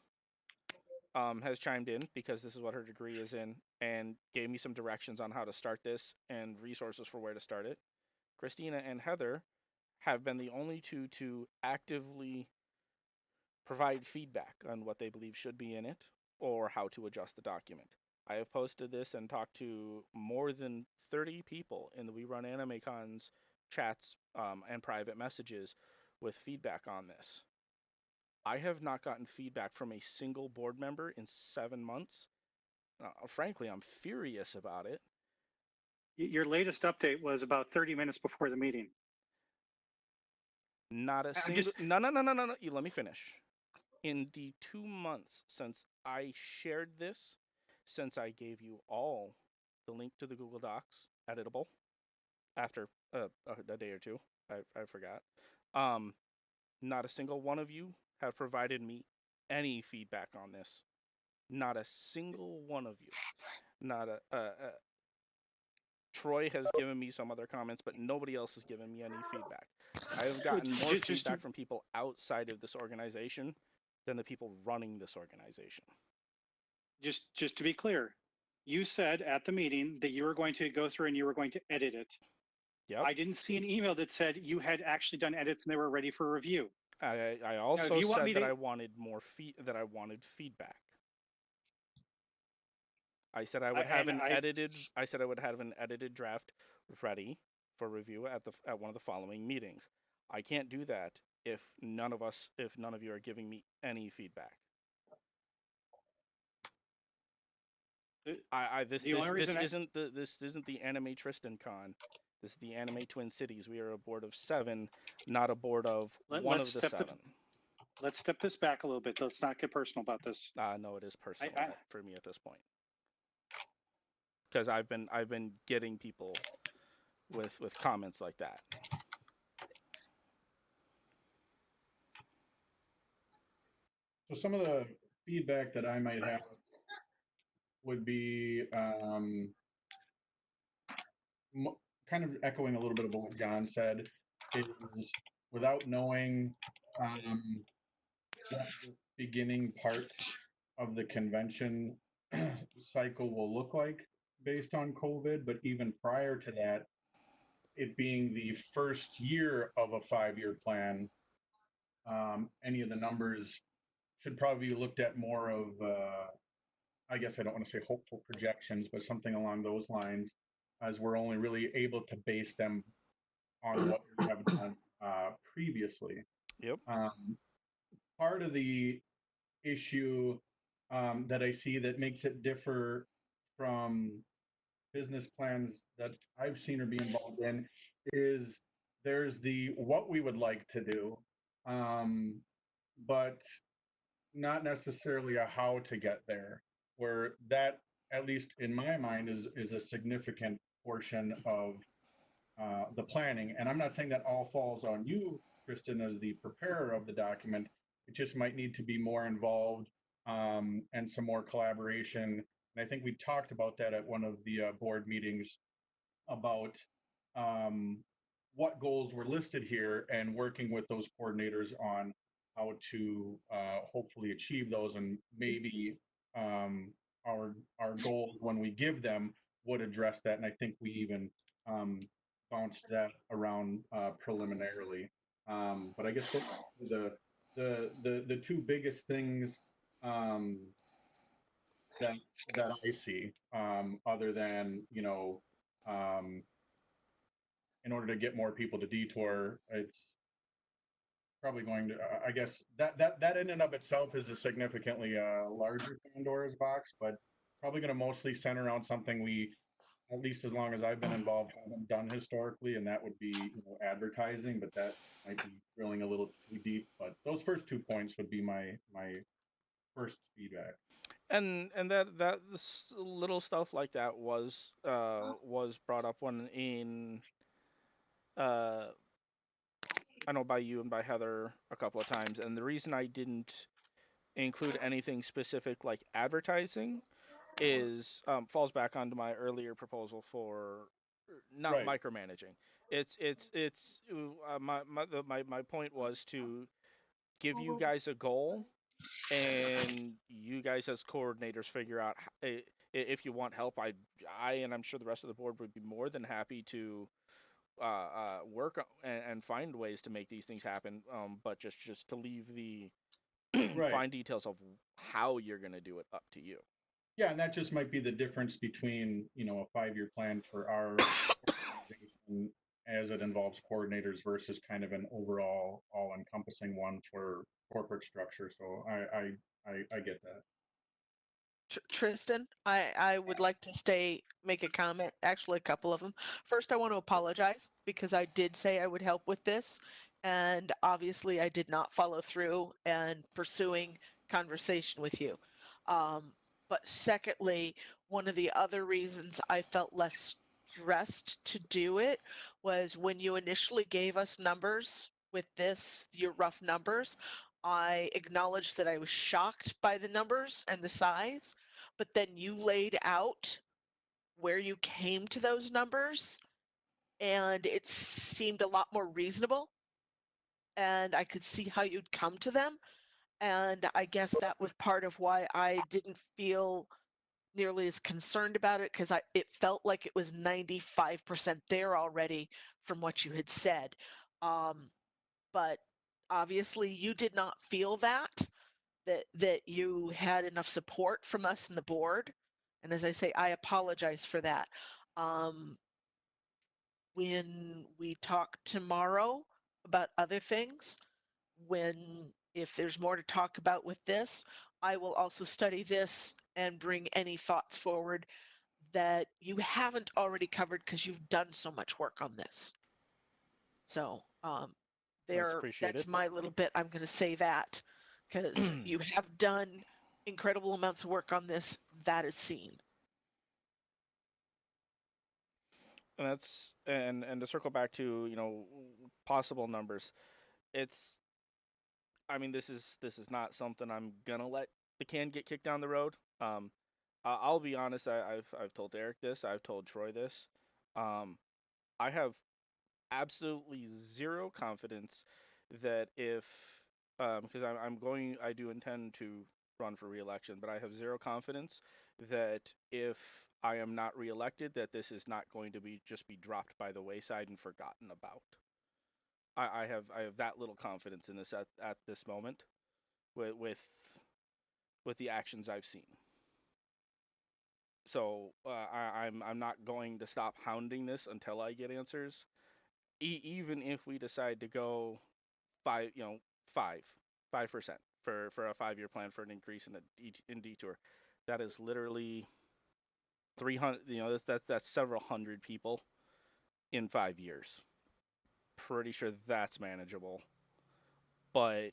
has chimed in because this is what her degree is in and gave me some directions on how to start this and resources for where to start it. Christina and Heather have been the only two to actively provide feedback on what they believe should be in it or how to adjust the document. I have posted this and talked to more than 30 people in the We Run Anime Cons chats and private messages with feedback on this. I have not gotten feedback from a single board member in 7 months. Frankly, I'm furious about it. Your latest update was about 30 minutes before the meeting. Not a single... No. You let me finish. In the 2 months since I shared this, since I gave you all the link to the Google Docs, editable, after a day or two, I forgot. Not a single one of you have provided me any feedback on this. Not a single one of you. Not Troy has given me some other comments, but nobody else has given me any feedback. I have gotten more feedback from people outside of this organization than the people running this organization. Just to be clear, you said at the meeting that you were going to go through and you were going to edit it. Yep. I didn't see an email that said you had actually done edits and they were ready for review. I also said that I wanted more feedback. I said I would have I said I would have an edited draft ready for review at one of the following meetings. I can't do that if none of you are giving me any feedback. This isn't the Anime Tristan Con This is the Anime Twin Cities. We are a board of 7, not a board of one Let's of the step 7. Let's step this back a little bit. Let's not get personal about this. No, it is personal I- for me at this point, because I've been getting people with comments like that. So some of the feedback that I might have would be kind of echoing a little bit of what John said, is without knowing what this beginning part of the convention cycle will look like based on COVID, but even prior to that, it being the first year of a 5-year plan, any of the numbers should probably be looked at more of, I guess I don't want to say hopeful projections, but something along those lines, as we're only really able to base them on what we have done previously. Yep. Part of the issue that I see that makes it differ from business plans that I've seen or be involved in is there's the what we would like to do, but not necessarily a how to get there, where that, at least in my mind, is a significant portion of the planning. And I'm not saying that all falls on you, Kristen, as the preparer of the document. It just might need to be more involved and some more collaboration. And I think we talked about that at one of the board meetings about what goals were listed here and working with those coordinators on how to hopefully achieve those, and maybe our goals when we give them would address that. And I think we even bounced that around preliminarily. But I guess the two biggest things that I see, other than in order to get more people to detour, it's probably going to. I guess that in and of itself is a significantly larger Pandora's box, but probably going to mostly center around something we, at least as long as I've been involved, haven't done historically, and that would be advertising. But that might be drilling a little too deep. But those first 2 points would be my first feedback. And that little stuff like that was brought up in I know by you and by Heather a couple of times, and the reason I didn't include anything specific like advertising is falls back onto my earlier proposal for not Right. micromanaging. It's my point was to give you guys a goal, and you guys as coordinators figure out if you want help. I and I'm sure the rest of the board would be more than happy to work and find ways to make these things happen. But just to leave the Right. fine details of how you're going to do it up to you. Yeah, and that just might be the difference between a 5-year plan for our organization as it involves coordinators versus kind of an overall all-encompassing one for corporate structure. So I get that. Tristan, I would like to make a comment, actually a couple of them. First, I want to apologize because I did say I would help with this, and obviously I did not follow through and pursuing conversation with you. But secondly, one of the other reasons I felt less stressed to do it was when you initially gave us numbers with your rough numbers, I acknowledged that I was shocked by the numbers and the size, but then you laid out where you came to those numbers, and it seemed a lot more reasonable, and I could see how you'd come to them. And I guess that was part of why I didn't feel nearly as concerned about it, because it felt like it was 95% there already from what you had said. But obviously you did not feel that you had enough support from us in the board. And as I say, I apologize for that. When we talk tomorrow about other things, if there's more to talk about with this, I will also study this and bring any thoughts forward that you haven't already covered because you've done so much work on this. So that's appreciated. my little bit. I'm going to say that because you have done incredible amounts of work on this. That is seen. And that's and to circle back to, you know, possible numbers. It's, I mean, this is not something I'm gonna let the can get kicked down the road. I'll be honest. I've told Eric this. I've told Troy this. I have absolutely zero confidence that if because I do intend to run for re-election, but I have zero confidence that if I am not re-elected, that this is not going to be dropped by the wayside and forgotten about. I have that little confidence in this at this moment, with the actions I've seen. So I'm not going to stop hounding this until I get answers. Even if we decide to go 5% for a 5-year plan for an increase in detour, that is literally 300. You know, that's several hundred people in 5 years. Pretty sure that's manageable. But,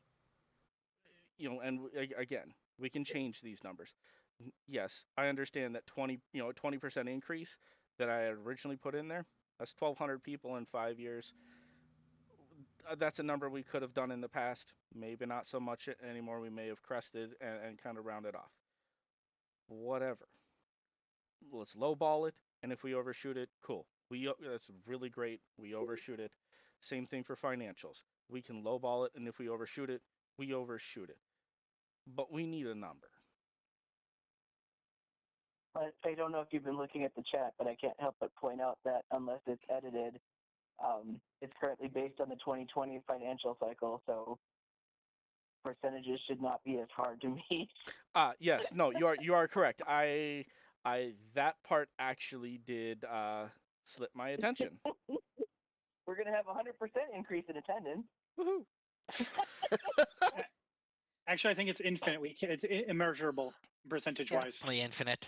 you know, and again, we can change these numbers. Yes, I understand that 20% increase that I had originally put in there. That's 1,200 people in 5 years. That's a number we could have done in the past. Maybe not so much anymore. We may have crested and kind of rounded off. Whatever. Let's lowball it, and if we overshoot it, cool. That's really great. We overshoot it. Same thing for financials. We can lowball it, and if we overshoot it, we overshoot it. But we need a number. I don't know if you've been looking at the chat, but I can't help but point out that unless it's edited, it's currently based on the 2020 financial cycle, so percentages should not be as hard to meet. Yes, no, you are correct. I that part actually did slip my attention. We're gonna have 100% increase in attendance. Woohoo! Actually, I think it's infinite. It's immeasurable percentage-wise. Definitely infinite.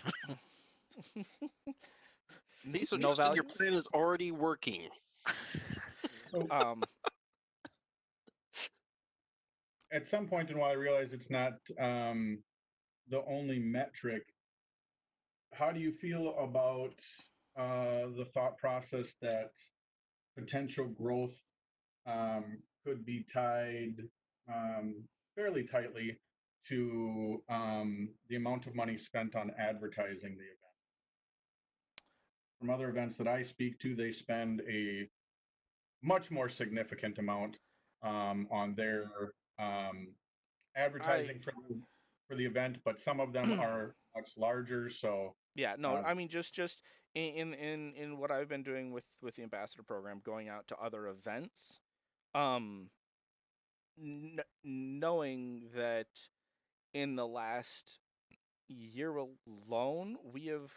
See, so No Justin, your values? plan is already working. So, at some point, and while I realize it's not the only metric, how do you feel about the thought process that potential growth could be tied fairly tightly to the amount of money spent on advertising the event? From other events that I speak to, they spend a much more significant amount on their advertising for the event, but some of them are much larger. So yeah, no, I mean just in what I've been doing with the ambassador program, going out to other events, knowing that in the last year alone, we have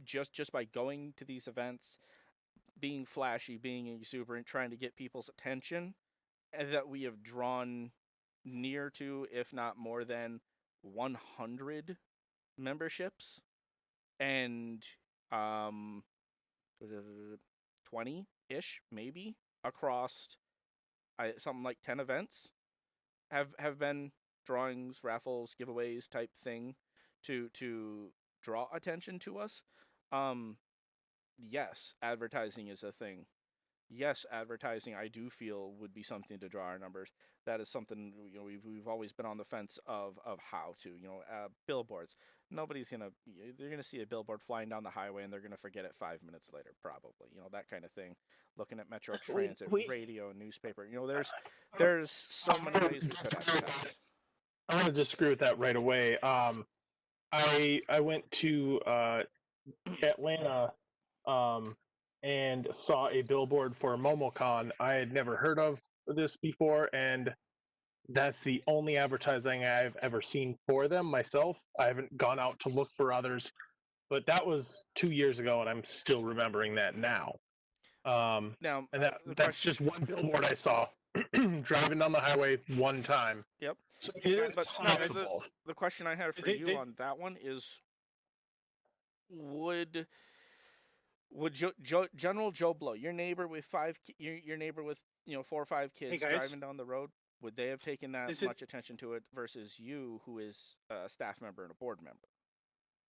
just by going to these events, being flashy, being exuberant, trying to get people's attention, and that we have drawn near to, if not more than 100 memberships and 20-ish maybe across something like 10 events have been drawings, raffles, giveaways type thing to draw attention to us. Yes, advertising is a thing. Yes, advertising, I do feel, would be something to draw our numbers. That is something, you know, we've always been on the fence of how to, you know, billboards. They're gonna see a billboard flying down the highway and they're gonna forget it 5 minutes later, probably. You know, that kind of thing. Looking at Metro Transit, radio, newspaper. You know, there's so many ways we could advertise. I'm gonna disagree with that right away. I went to Atlanta and saw a billboard for MomoCon. I had never heard of this before, and that's the only advertising I've ever seen for them myself. I haven't gone out to look for others, but that was 2 years ago, and I'm still remembering that now. Now, and that's just one billboard I saw driving down the highway one time. Yep. So it is but possible. the question I have for you on that one is, would General Joe Blow, your neighbor with your neighbor with 4 or 5 kids guys. driving down the road, would they have taken that This much attention to it versus you, who is a staff member and a board member?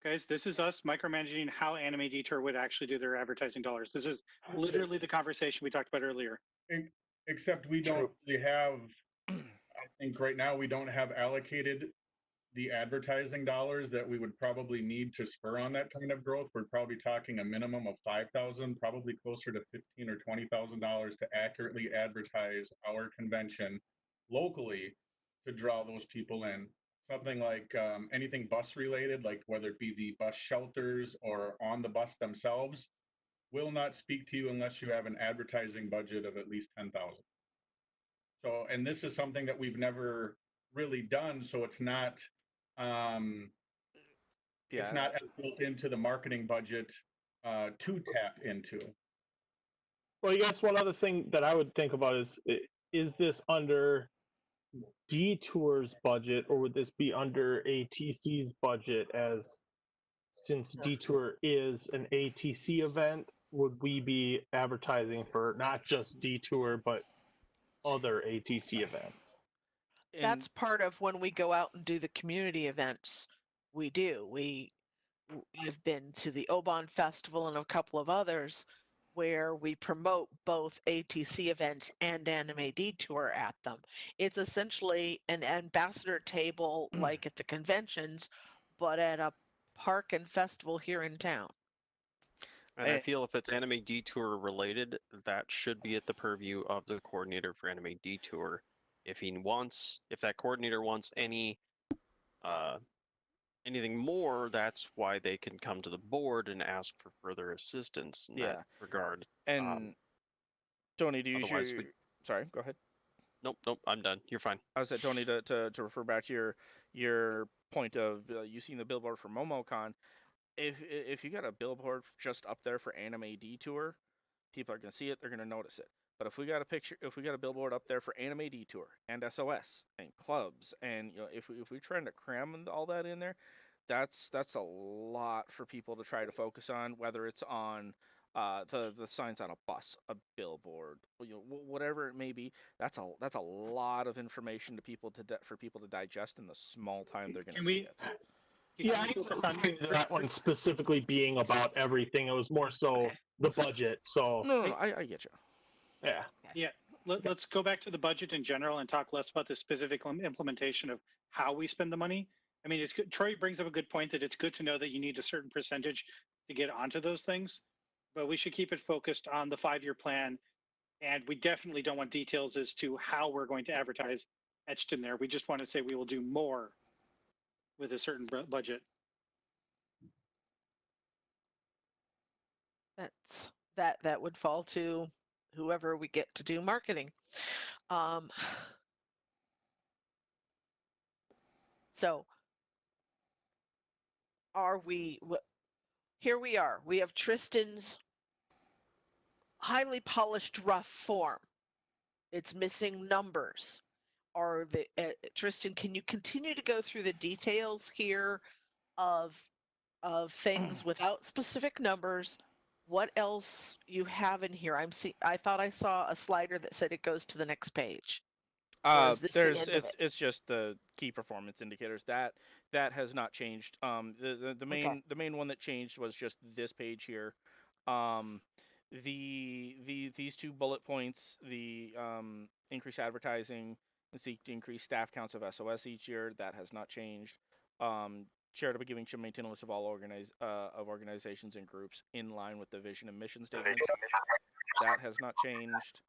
Guys, this is us micromanaging how Anime Detour would actually do their advertising dollars. This is literally the conversation we talked about earlier. Except we don't really have, I think right now we don't have allocated the advertising dollars that we would probably need to spur on that kind of growth. We're probably talking a minimum of 5,000, probably closer to $15,000 or $20,000 to accurately advertise our convention locally to draw those people in. Something like anything bus related, like whether it be the bus shelters or on the bus themselves, will not speak to you unless you have an advertising budget of at least 10,000. So, and this is something that we've never really done, so it's not it's not built into the marketing budget to tap into. Well, I guess one other thing that I would think about is this under Detour's budget, or would this be under ATC's budget? As since Detour is an ATC event, would we be advertising for not just Detour but other ATC events? That's part of when we go out and do the community events. We have been to the Oban Festival and a couple of others where we promote both ATC events and Anime Detour at them. It's essentially an ambassador table like at the conventions, but at a park and festival here in town. And I feel if it's Anime Detour related, that should be at the purview of the coordinator for Anime Detour. If that coordinator wants anything more, that's why they can come to the board and ask for further assistance in that regard. And Tony, do you sorry, go ahead. Nope, I'm done. You're fine. I said, Tony, to refer back to your point of you seen the billboard for MomoCon. If you got a billboard just up there for Anime Detour, people are gonna see it. They're gonna notice it. But if we got a billboard up there for Anime Detour and SOS and clubs, and if we trying to cram all that in there, that's a lot for people to try to focus on. Whether it's on the signs on a bus, a billboard, whatever it may be, that's a lot of information for people to digest in the small time they're going to see it. Yeah, I wasn't that one specifically being about everything. It was more so the budget. So no, I get you. Yeah. Let's go back to the budget in general and talk less about the specific implementation of how we spend the money. I mean, it's good. Troy brings up a good point that it's good to know that you need a certain percentage to get onto those things, but we should keep it focused on the 5-year plan. And we definitely don't want details as to how we're going to advertise etched in there. We just want to say we will do more with a certain budget. That would fall to whoever we get to do marketing. So here we are. We have Tristan's highly polished rough form. It's missing numbers. Tristan, can you continue to go through the details here of things without specific numbers? What else you have in here? I thought I saw a slider that said it goes to the next page. It's just the key performance indicators that has not changed. The main one that changed was just this page here. These 2 bullet points, the increased advertising and seek to increase staff counts of SOS each year, that has not changed. Charitable giving should maintain a list of all organizations and groups in line with the vision and mission statements. That has not changed.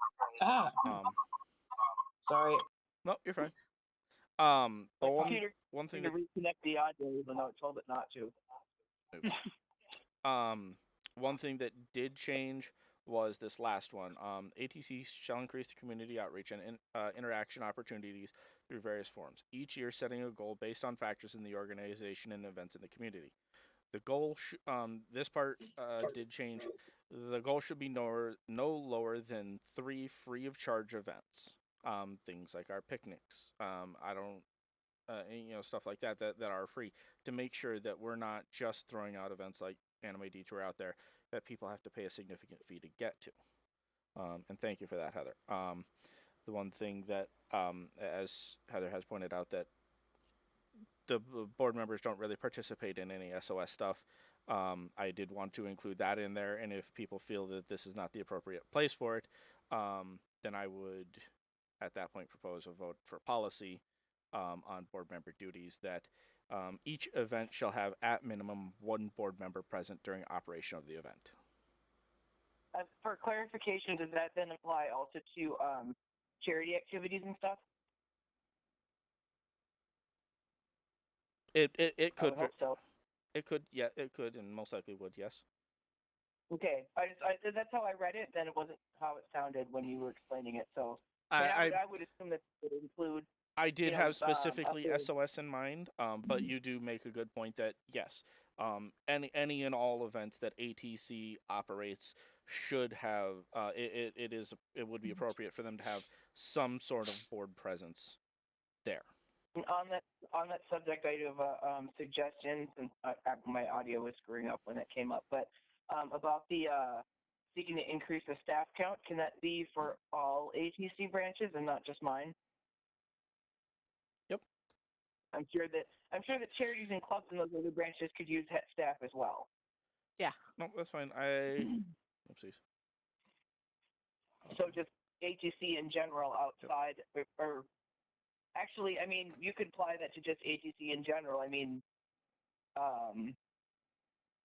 Sorry. No, you're fine. The one thing to reconnect the audio, even though it told it not to. One thing that did change was this last one. ATC shall increase the community outreach and interaction opportunities through various forms, each year setting a goal based on factors in the organization and events in the community. The goal, this part did change. The goal should be no lower than 3 free of charge events. Things like our picnics. Stuff like that are free, to make sure that we're not just throwing out events like Anime Detour out there that people have to pay a significant fee to get to. And thank you for that, Heather. The one thing that, as Heather has pointed out, that the board members don't really participate in any SOS stuff. I did want to include that in there, and if people feel that this is not the appropriate place for it, then I would, at that point, propose a vote for policy on board member duties that each event shall have at minimum one board member present during operation of the event. For clarification, does that then apply also to charity activities and stuff? It I could would hope so. it could, yeah, it could, and most likely would, yes. Okay, that's how I read it. Then it wasn't how it sounded when you were explaining it. So I would assume that it would include. I did have specifically upward. SOS in mind, but you do make a good point that yes, any and all events that ATC operates should have it would be appropriate for them to have some sort of board presence there. On that subject, I do have a suggestion, since my audio was screwing up when it came up. But about the seeking to increase the staff count, can that be for all ATC branches and not just mine? Yep. I'm sure that charities and clubs and those other branches could use staff as well. Yeah. No, that's fine. Oopsies. So just ATC in general outside, or actually, I mean, you could apply that to just ATC in general. I mean,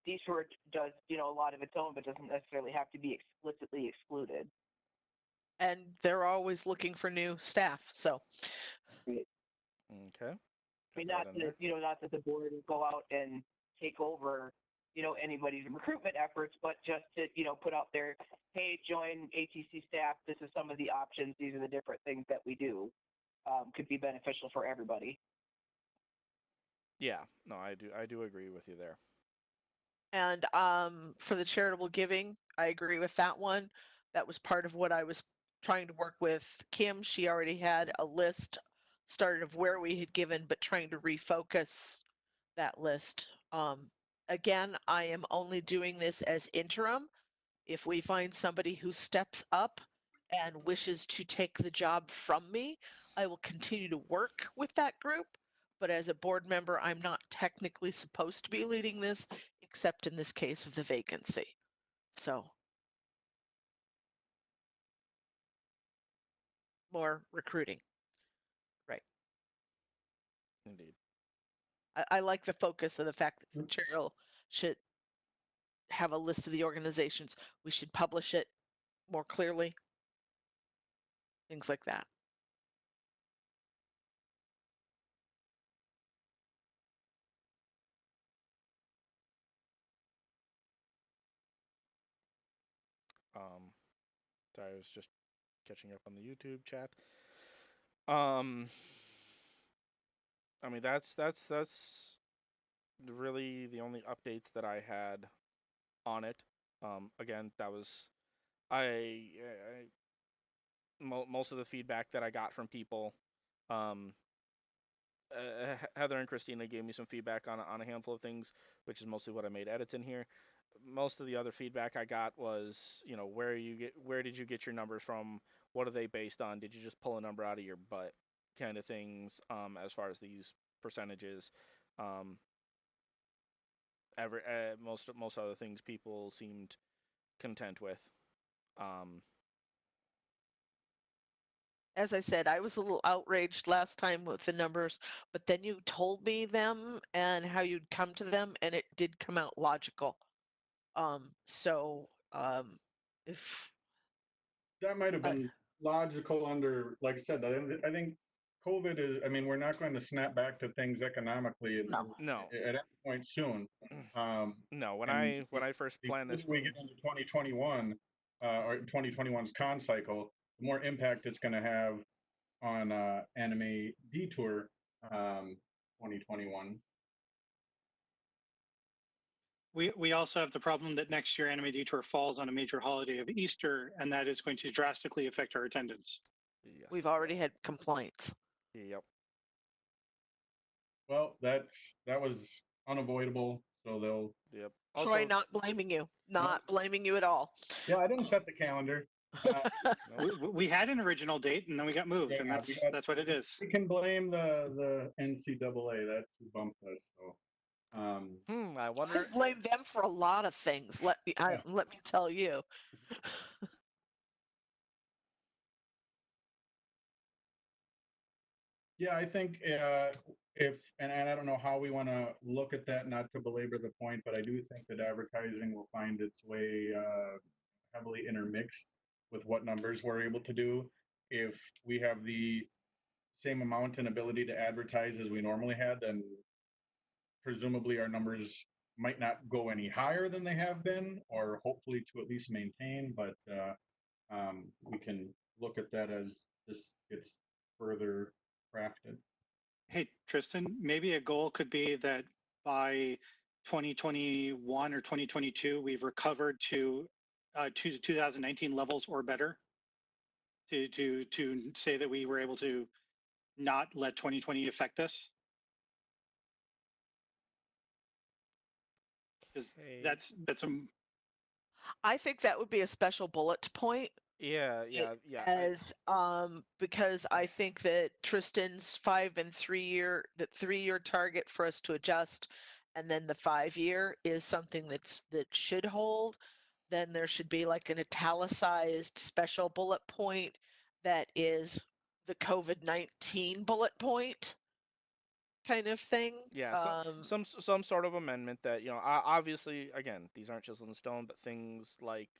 Detour does, a lot of its own, but doesn't necessarily have to be explicitly excluded. And they're always looking for new staff, so. Okay. I mean, not that the board will go out and take over, anybody's recruitment efforts, but just to, put out there, hey, join ATC staff. This is some of the options. These are the different things that we do. Could be beneficial for everybody. Yeah, no, I do agree with you there. And for the charitable giving, I agree with that one. That was part of what I was trying to work with Kim. She already had a list started of where we had given, but trying to refocus that list. Again, I am only doing this as interim. If we find somebody who steps up and wishes to take the job from me, I will continue to work with that group. But as a board member, I'm not technically supposed to be leading this, except in this case of the vacancy. So more recruiting. Right. Indeed. I like the focus of the fact that the material should have a list of the organizations. We should publish it more clearly. Things like that. Sorry, I was just catching up on the YouTube chat. I mean, that's really the only updates that I had on it. Again, that was most of the feedback that I got from people. Heather and Christina gave me some feedback on a handful of things, which is mostly what I made edits in here. Most of the other feedback I got was, where did you get your numbers from? What are they based on? Did you just pull a number out of your butt? Kind of things. As far as these percentages, most other things people seemed content with. As I said, I was a little outraged last time with the numbers, but then you told me them and how you'd come to them, and it did come out logical. If that might have been logical under, like I said, I think COVID is, I mean, we're not going to snap back to things economically No. at any point soon. No, when I first planned this, we get into 2021 or 2021's con cycle, the more impact it's going to have on Anime Detour 2021. We also have the problem that next year Anime Detour falls on a major holiday of Easter, and that is going to drastically affect our attendance. Yes. we've already had complaints. Yep. Well, that was unavoidable, so they'll. Yep. Troy, Also, not blaming you. Not blaming you at all. Yeah, I didn't set the calendar. We had an original date and then we got moved, and Yeah, that's what it is. We can blame the NCAA. That's who bumped us. So, I I wonder. blame them for a lot of things. Let me tell you. yeah, I think and I don't know how we want to look at that, not to belabor the point, but I do think that advertising will find its way heavily intermixed with what numbers we're able to do. If we have the same amount and ability to advertise as we normally had, then presumably our numbers might not go any higher than they have been, or hopefully to at least maintain, but we can look at that as this gets further crafted. Hey, Tristan, maybe a goal could be that by 2021 or 2022, we've recovered to 2019 levels or better. To say that we were able to not let 2020 affect us. Because that's I think that would be a special bullet point. Yeah. As because I think that Tristan's 5 and 3 year, that 3-year target for us to adjust, and then the 5-year is something that should hold. Then there should be like an italicized special bullet point that is the COVID-19 bullet point kind of thing. Yeah, some sort of amendment that, obviously, again, these aren't chiseled in stone, but things like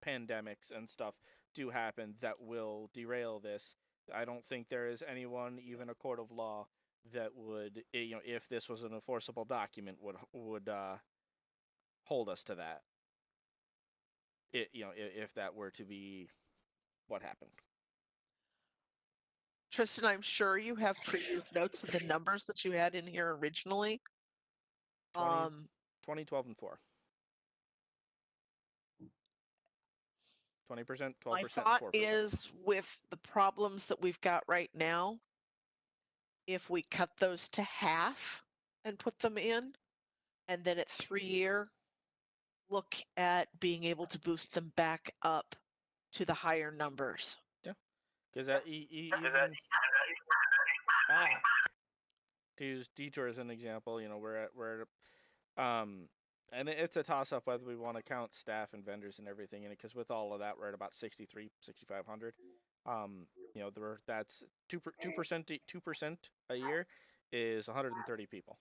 pandemics and stuff do happen that will derail this. I don't think there is anyone, even a court of law, that would, if this was an enforceable document, would hold us to that. If that were to be what happened. Tristan, I'm sure you have previous notes of the numbers that you had in here originally. 2012 and 4. 20%, 12%, My thought 4%. is, with the problems that we've got right now, if we cut those to half and put them in, and then at 3-year, look at being able to boost them back up to the higher numbers. Yeah, because that even to use Detour as an example, we're at and it's a toss up whether we want to count staff and vendors and everything in it, because with all of that we're at about 6,500. That's 2% a year is 130 people.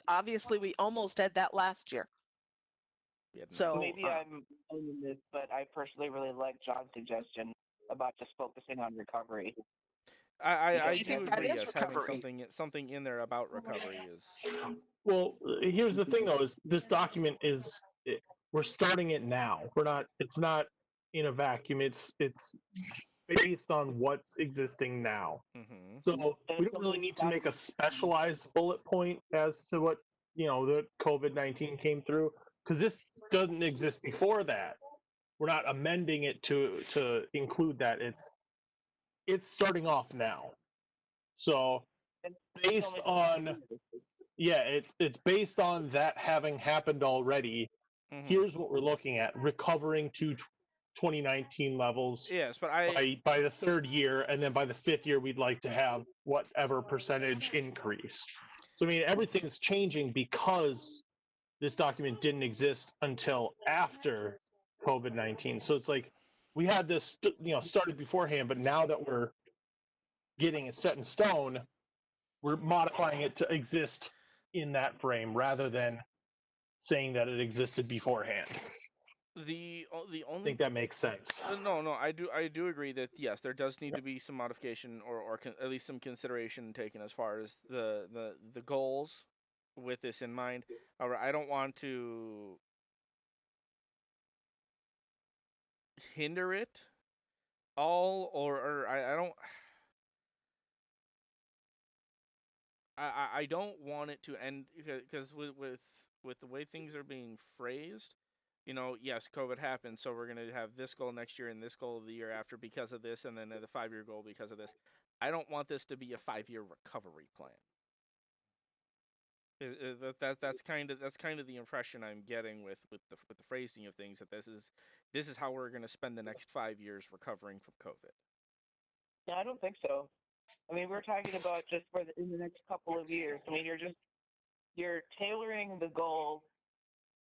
Obviously we almost had that last year. So maybe I'm owning this, but I personally really like John's suggestion about just focusing on recovery. I do do that agree. is Yes, having recovery. something in there about recovery is. Well, here's the thing, though: is this document we're starting it now. We're not. It's not in a vacuum. It's based on what's existing now. Mm-hmm. So we don't really need to make a specialized bullet point as to what the COVID-19 came through, because this doesn't exist before that. We're not amending it to include that. It's starting off now. So based on it's based on that having happened already. Mm-hmm. Here's what we're looking at: recovering to 2019 levels. Yes, but by the 3rd year, and then by the 5th year, we'd like to have whatever percentage increase. So I mean, everything's changing because this document didn't exist until after COVID-19. So it's like we had this, started beforehand, but now that we're getting it set in stone, we're modifying it to exist in that frame rather than saying that it existed beforehand. The only I think that makes sense. No, I do agree that yes, there does need to be some modification or at least some consideration taken as far as the goals with this in mind. However, I don't want to hinder it all, or I don't. I don't want it to end, because with the way things are being phrased, yes, COVID happened, so we're going to have this goal next year and this goal the year after because of this, and then the 5-year goal because of this. I don't want this to be a 5-year recovery plan. That's kind of the impression I'm getting with the phrasing of things, that this is how we're going to spend the next 5 years recovering from COVID. No, I don't think so. I mean, we're talking about just in the next couple of years. I mean, you're tailoring the goal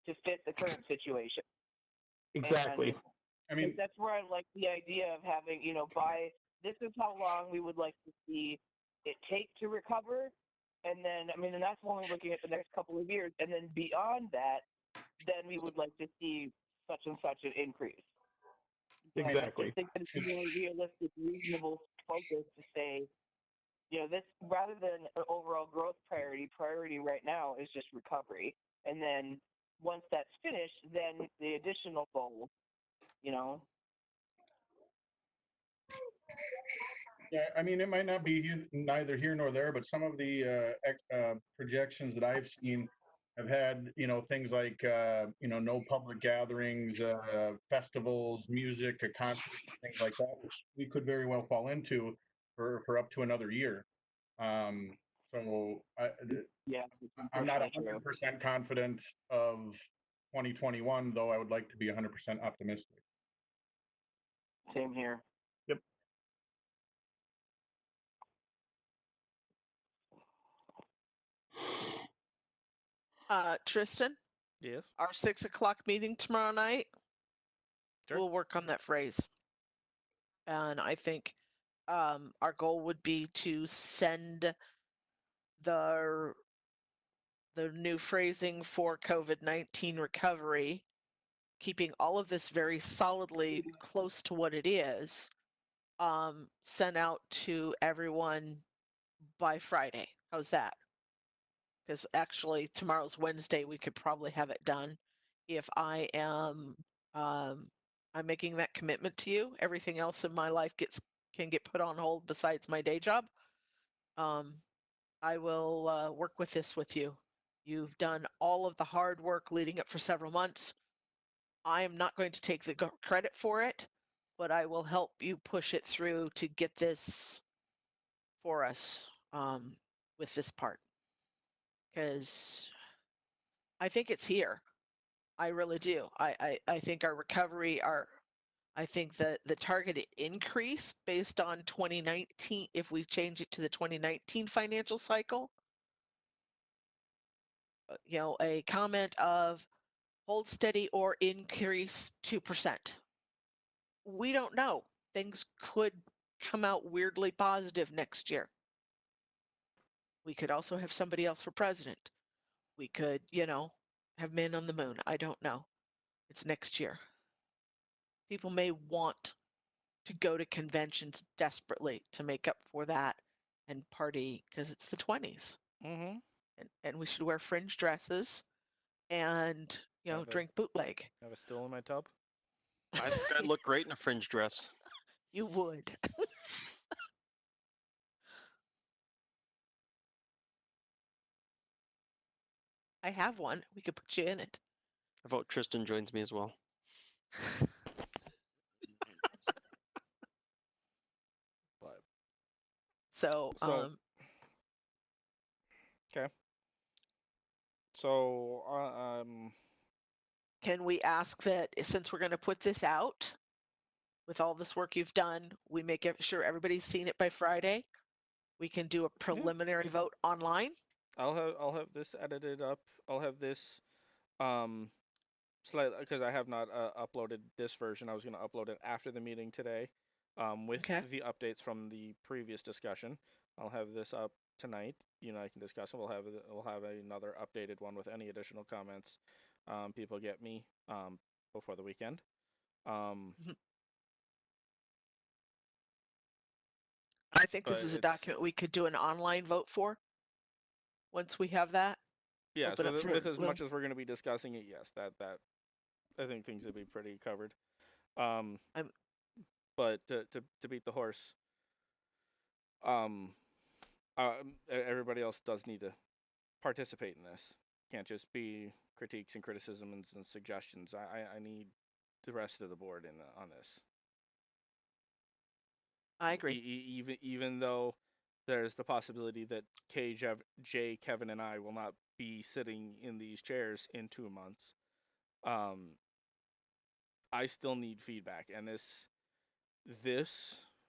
to fit the current situation. Exactly. And I mean, that's where I like the idea of having, this is how long we would like to see it take to recover. And then, and that's when we're looking at the next couple of years. And then beyond that, then we would like to see such and such an increase. Exactly. I think that it's a more realistic, reasonable focus to say, this, rather than an overall growth priority right now is just recovery. And then once that's finished, then the additional goal, Yeah, I mean, it might not be neither here nor there, but some of the projections that I've seen have had, things like, no public gatherings, festivals, music, concerts, things like that, which we could very well fall into for up to another year. So I'm not 100% confident of 2021, though I would like to be 100% optimistic. Same here. Yep. Tristan, Yes. our 6 o'clock meeting tomorrow night, Sure. we'll work on that phrase. And I think our goal would be to send the new phrasing for COVID-19 recovery, keeping all of this very solidly close to what it is, sent out to everyone by Friday. How's that? Because actually tomorrow's Wednesday, we could probably have it done. If I am I'm making that commitment to you. Everything else in my life can get put on hold besides my day job. I will work with this with you. You've done all of the hard work leading up for several months. I am not going to take the credit for it, but I will help you push it through to get this for us with this part. Because I think it's here. I really do. I think our recovery, I think that the targeted increase based on 2019, if we change it to the 2019 financial cycle, a comment of hold steady or increase 2%. We don't know. Things could come out weirdly positive next year. We could also have somebody else for president. We could, have men on the moon. I don't know. It's next year. People may want to go to conventions desperately to make up for that and party because it's the 20s. Mm-hmm. And we should wear fringe dresses and, drink bootleg. Have a still in my tub? I think I'd look great in a fringe dress. You would. I have one. We could put you in it. I vote Tristan joins me as well. But So okay. So can we ask that since we're going to put this out with all this work you've done, we make sure everybody's seen it by Friday? We can do a preliminary vote online. I'll have this edited up. I'll have this slightly, because I have not uploaded this version. I was going to upload it after the meeting today, with the updates from the previous discussion. I'll have this up tonight. I can discuss it. We'll have another updated one with any additional comments people get me before the weekend. I think this is a document we could do an online vote for. Once we have that. Yeah, so with as much as we're going to be discussing it, yes, that I think things would be pretty covered. But to beat the horse, everybody else does need to participate in this. Can't just be critiques and criticisms and suggestions. I need the rest of the board on this. I agree. Even though there's the possibility that Jay, Kevin, and I will not be sitting in these chairs in 2 months. I still need feedback, and this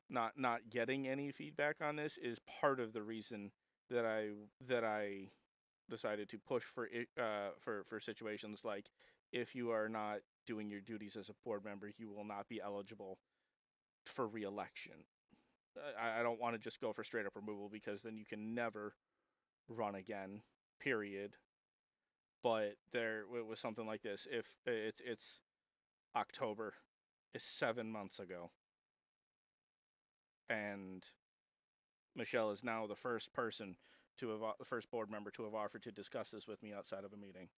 not getting any feedback on this is part of the reason that I decided to push for situations like, if you are not doing your duties as a board member, you will not be eligible for re-election. I don't want to just go for straight up removal, because then you can never run again, period. But there was something like this. If it's October, it's 7 months ago, and Michelle is now the first person the first board member to have offered to discuss this with me outside of a meeting.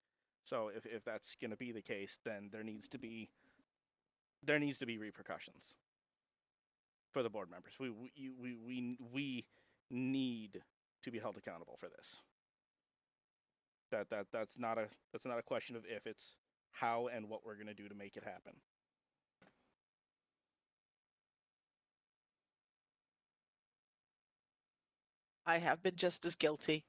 So if that's going to be the case, then there needs to be repercussions for the board members. We need to be held accountable for this. That's not a question of if, it's how and what we're going to do to make it happen. I have been just as guilty,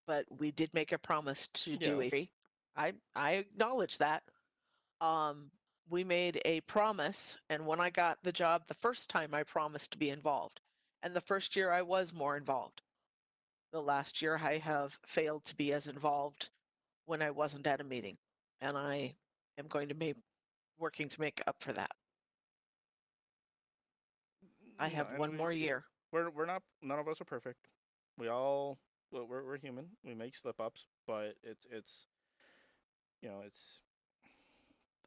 but we did make a promise to do a. I acknowledge that. We made a promise, and when I got the job the first time, I promised to be involved, and the first year I was more involved. The last year I have failed to be as involved when I wasn't at a meeting, and I am going to be working to make up for that. I have one more year. We're not. None of us are perfect. We're human. We make slip ups, but it's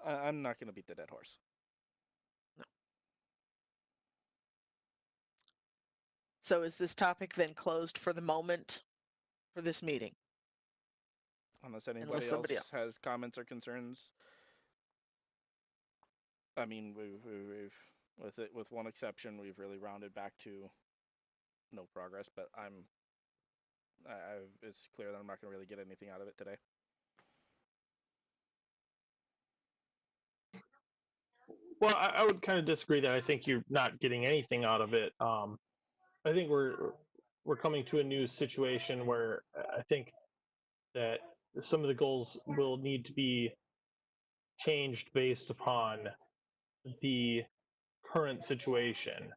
I'm not going to beat the dead horse. No. So is this topic then closed for the moment for this meeting? Unless somebody else has comments or concerns. I mean, we've with one exception, we've really rounded back to no progress. But it's clear that I'm not going to really get anything out of it today. Well, I would kind of disagree that I think you're not getting anything out of it. I think we're coming to a new situation where I think that some of the goals will need to be changed based upon the current situation.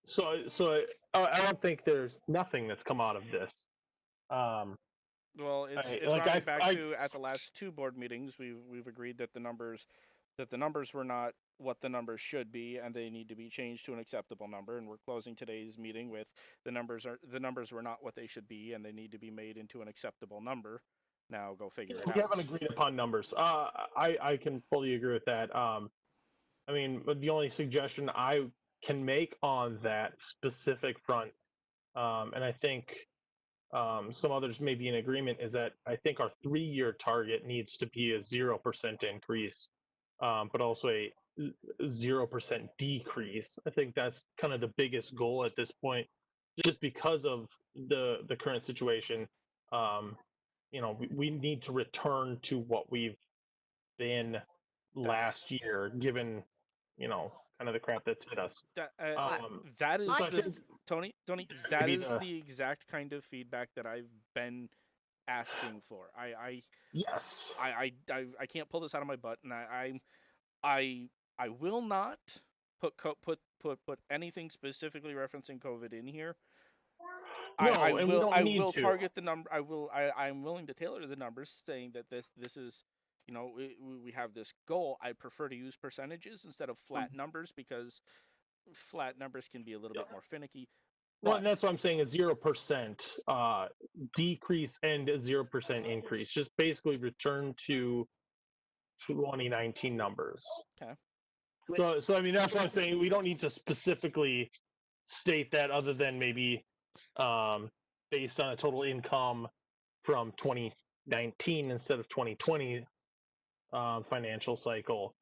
So I don't think there's nothing that's come out of this. Well, it's rounding back to, at the last 2 board meetings, we've agreed that the numbers were not what the numbers should be, and they need to be changed to an acceptable number. And we're closing today's meeting with the numbers were not what they should be, and they need to be made into an acceptable number. Now go figure it out. We haven't agreed upon numbers. I can fully agree with that. I mean, the only suggestion I can make on that specific front, and I think some others may be in agreement, is that I think our 3-year target needs to be a 0% increase, but also a 0% decrease. I think that's kind of the biggest goal at this point, just because of the current situation. We need to return to what we've been last year, given kind of the crap that's hit us. That is Tony. That is the exact kind of feedback that I've been asking for. Yes. I can't pull this out of my butt, and I will not put anything specifically referencing COVID in here. No, I will to. Target the number. I'm willing to tailor the numbers, saying that this is, we have this goal. I prefer to use percentages instead of flat numbers, because flat numbers can be a little bit more finicky. Well, and that's what I'm saying, a 0% decrease and a 0% increase. Just basically return to 2019 numbers. Okay. So I mean, that's what I'm saying. We don't need to specifically state that, other than maybe based on a total income from 2019 instead of 2020 financial cycle.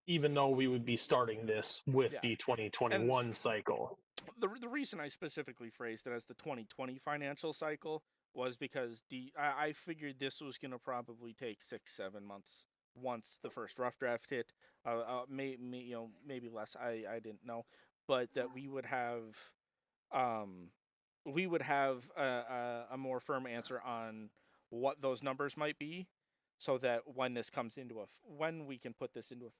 Even though we would be starting this with the 2021 cycle. The reason I specifically phrased it as the 2020 financial cycle was because I figured this was going to probably take 6-7 months once the first rough draft hit. Maybe less. I didn't know, but that we would have a more firm answer on what those numbers might be, so that when this comes into when we can put this into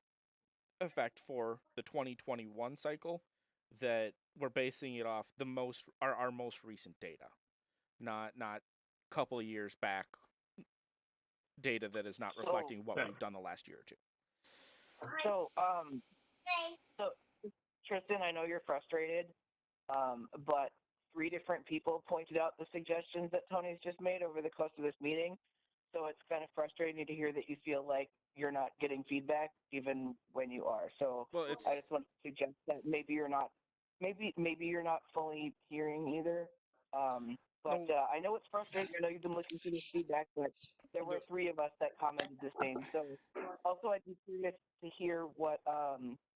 effect for the 2021 cycle, that we're basing it off our most recent data, not couple of years back data that is not reflecting what we've done the last year or two. So Tristan, I know you're frustrated, but 3 different people pointed out the suggestions that Tony's just made over the course of this meeting. So it's kind of frustrating to hear that you feel like you're not getting feedback even when you are. So I just want to suggest that maybe you're not fully hearing either. But I know it's frustrating. I know you've been looking for this feedback, but there were 3 of us that commented the same. So also I'd be curious to hear what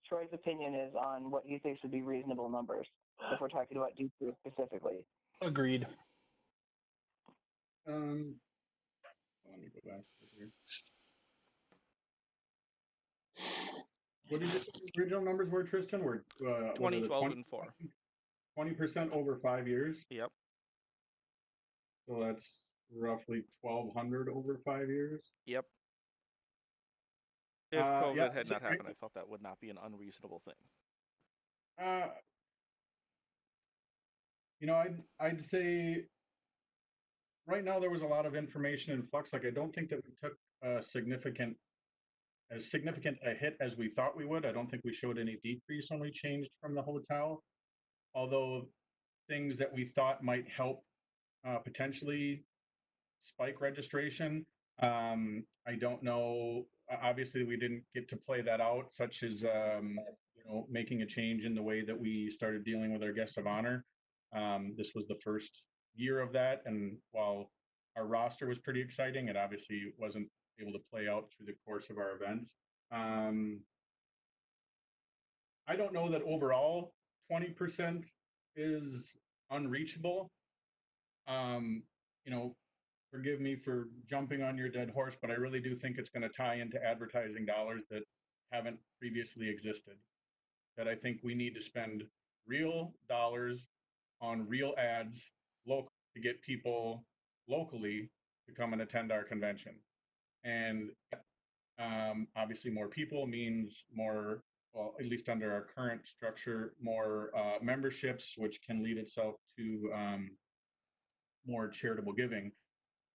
Troy's opinion is on what he thinks would be reasonable numbers if we're talking about D2 specifically. Agreed. Let me go back here. What did you say the original numbers were, Tristan? Were 2012 and 4. 20% over 5 years? Yep. So that's roughly 1,200 over 5 years? Yep. If COVID yeah, had so not happened, I felt that would not be an unreasonable thing. You know, I'd say right now there was a lot of information in flux. Like, I don't think that we took as significant a hit as we thought we would. I don't think we showed any decrease when we changed from the hotel. Although things that we thought might help potentially spike registration, I don't know. Obviously, we didn't get to play that out, such as making a change in the way that we started dealing with our guests of honor. This was the first year of that, and while our roster was pretty exciting, it obviously wasn't able to play out through the course of our events. I don't know that overall 20% is unreachable. Forgive me for jumping on your dead horse, but I really do think it's going to tie into advertising dollars that haven't previously existed. That I think we need to spend real dollars on real ads local to get people locally to come and attend our convention. And obviously more people means more, well, at least under our current structure, more memberships, which can lead itself to more charitable giving.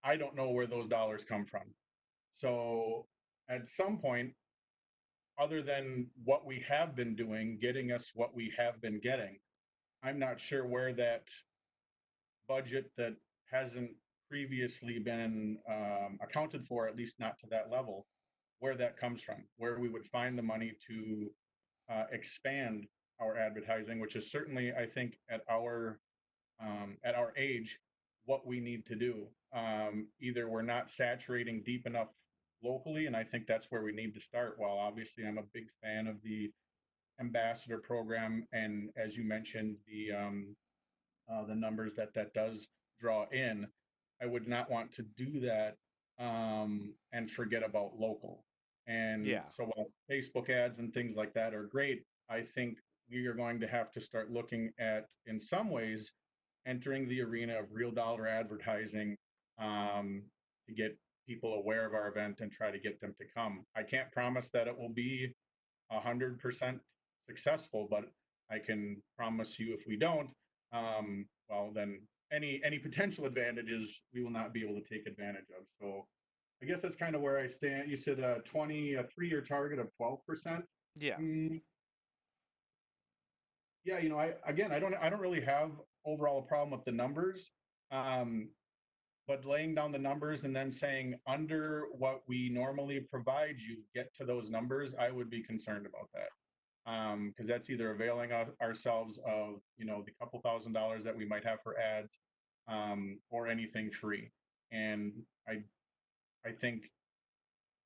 I don't know where those dollars come from. So at some point, other than what we have been doing, getting us what we have been getting, I'm not sure where that budget that hasn't previously been accounted for, at least not to that level, where that comes from, where we would find the money to expand our advertising, which is certainly, I think, at our age, what we need to do. Either we're not saturating deep enough locally, and I think that's where we need to start. While obviously I'm a big fan of the ambassador program, and as you mentioned, the numbers that does draw in, I would not want to do that and forget about local. And so while Facebook ads and things like that are great, I think we are going to have to start looking at, in some ways, entering the arena of real dollar advertising to get people aware of our event and try to get them to come. I can't promise that it will be 100% successful, but I can promise you if we don't, well, then any potential advantages we will not be able to take advantage of. So I guess that's kind of where I stand. You said a 3-year target of 12%. Yeah. Yeah, I don't really have overall a problem with the numbers, but laying down the numbers and then saying under what we normally provide you, get to those numbers, I would be concerned about that. Because that's either availing ourselves of the couple $1,000s that we might have for ads, or anything free. And I think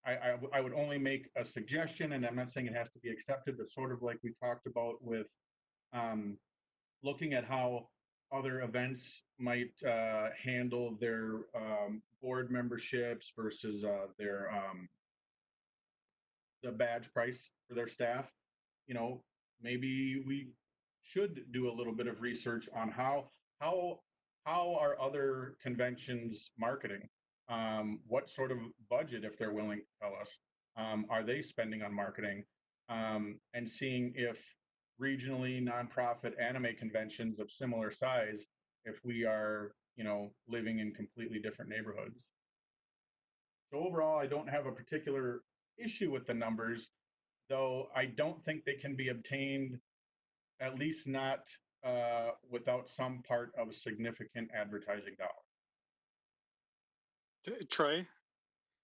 I would only make a suggestion, and I'm not saying it has to be accepted, but sort of like we talked about with looking at how other events might handle their board memberships versus their the badge price for their staff. Maybe we should do a little bit of research on how how are other conventions marketing? What sort of budget, if they're willing to tell us, are they spending on marketing? And seeing if regionally nonprofit anime conventions of similar size, if we are, you know, living in completely different neighborhoods. So overall, I don't have a particular issue with the numbers, though I don't think they can be obtained, at least not without some part of significant advertising dollars. Troy,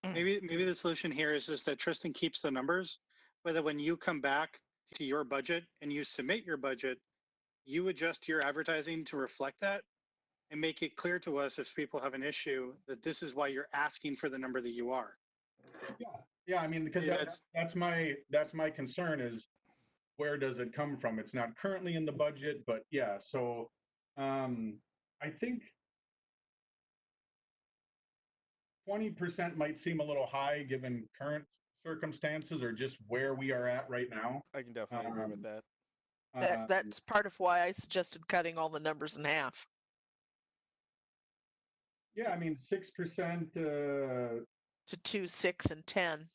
maybe the solution here is just that Tristan keeps the numbers, but that when you come back to your budget and you submit your budget, you adjust your advertising to reflect that and make it clear to us if people have an issue that this is why you're asking for the number that you are. Yeah. I mean, because that's my concern is where does it come from? It's not currently in the budget, but yeah. So I think 20% might seem a little high given current circumstances or just where we are at right now. I can definitely agree with that. That's part of why I suggested cutting all the numbers in half. Yeah, I mean 6%. To 2, 6, and 10.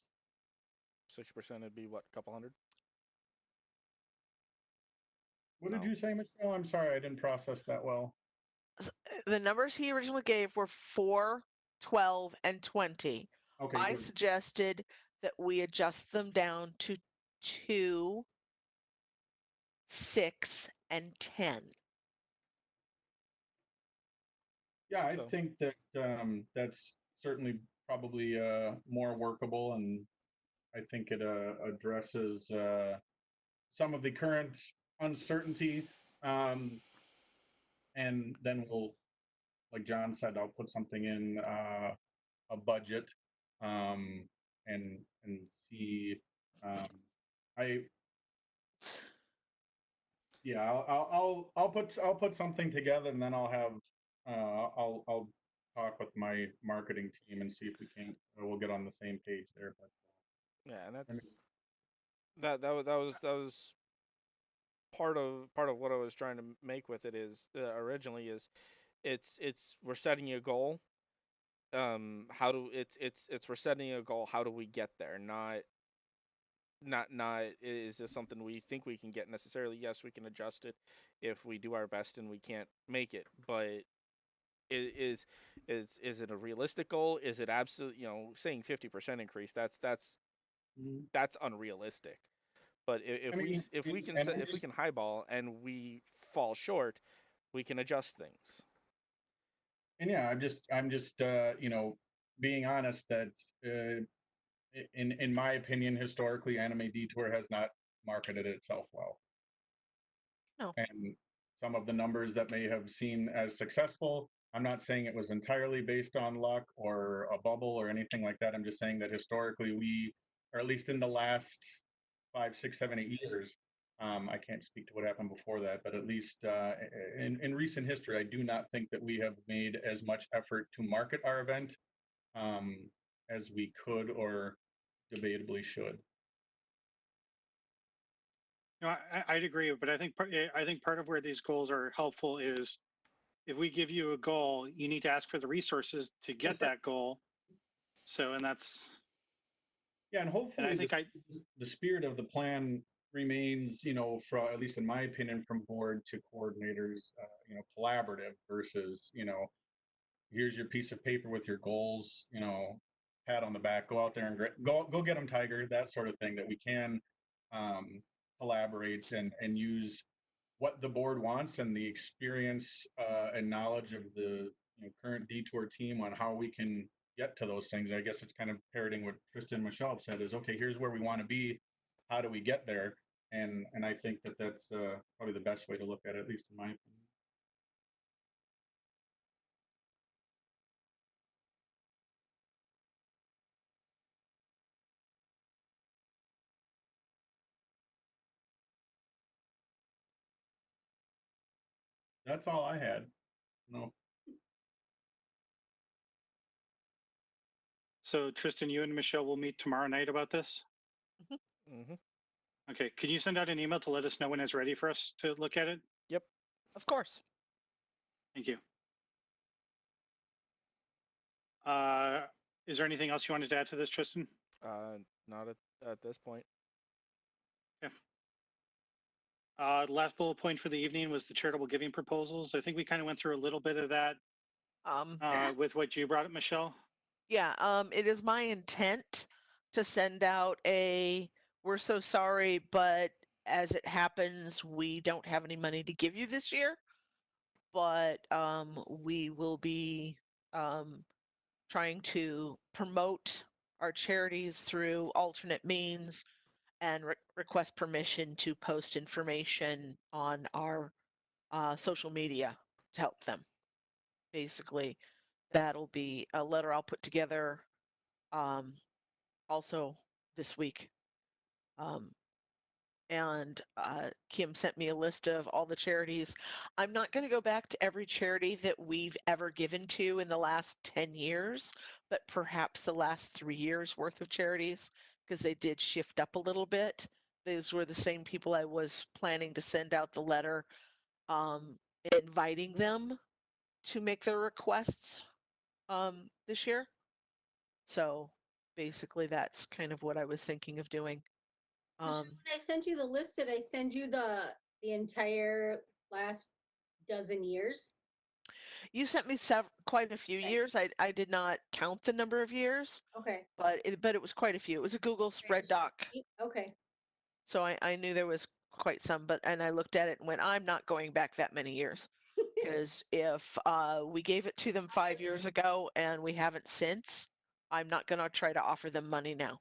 6% would be what, a couple hundred? What did you say, Michelle? I'm sorry, I didn't process that well. The numbers he originally gave were 4, 12, and 20. Okay, I good. suggested that we adjust them down to 2, 6, and 10. Yeah, I So- think that that's certainly probably more workable, and I think it addresses some of the current uncertainty. And then we'll, like John said, I'll put something in a budget and see. I Yeah, I'll put something together, and then I'll have I'll talk with my marketing team and see if we can we'll get on the same page there. But Yeah, and I mean, that was part of what I was trying to make with it is originally is it's we're setting a goal. How do it's we're setting a goal. How do we get there? Not is this something we think we can get necessarily? Yes, we can adjust it if we do our best and we can't make it, but is it a realistic goal? Is it absolute, saying 50% increase, that's unrealistic. But if we can highball and we fall short, we can adjust things. And yeah, I'm just being honest that in my opinion, historically, Anime Detour has not marketed itself well. No. And some of the numbers that may have seemed as successful, I'm not saying it was entirely based on luck or a bubble or anything like that. I'm just saying that historically we, or at least in the last 5, 6, 7, 8 years, I can't speak to what happened before that, but at least in recent history, I do not think that we have made as much effort to market our event as we could or debatably should. I'd agree, but I think part of where these goals are helpful is if we give you a goal, you need to ask for the resources to get that goal. So, and that's and hopefully and I think the spirit of the plan remains, for at least in my opinion, from board to coordinators, collaborative versus, here's your piece of paper with your goals, pat on the back, go out there and go get them, Tiger, that sort of thing, that we can collaborate and use what the board wants and the experience and knowledge of the current Detour team on how we can get to those things. I guess it's kind of parroting what Tristan and Michelle said is, okay, here's where we want to be. How do we get there? And I think that that's probably the best way to look at it, at least in my opinion. That's all I had. No. So Tristan, you and Michelle will meet tomorrow night about this. Mm-hmm. Okay, can you send out an email to let us know when it's ready for us to look at it? Of course. Thank you. Is there anything else you wanted to add to this, Tristan? Not at this point. Last bullet point for the evening was the charitable giving proposals. I think we kind of went through a little bit of that with what you brought up, Michelle. Yeah, it is my intent to send out a "we're so sorry, but as it happens, we don't have any money to give you this year, but we will be trying to promote our charities through alternate means and request permission to post information on our social media to help them." Basically, that'll be a letter I'll put together also this week. And Kim sent me a list of all the charities. I'm not going to go back to every charity that we've ever given to in the last 10 years, but perhaps the last 3 years worth of charities, because they did shift up a little bit. These were the same people I was planning to send out the letter inviting them to make their requests this year. So basically, that's kind of what I was thinking of doing. When I sent you the list, did I send you the entire last dozen years? You sent me quite a few years. I did not count the number of years, Okay. but it was quite a few. It was a Google spread doc, Okay. so I knew there was quite some. And I looked at it and went, I'm not going back that many years, because if we gave it to them 5 years ago and we haven't since, I'm not going to try to offer them money now.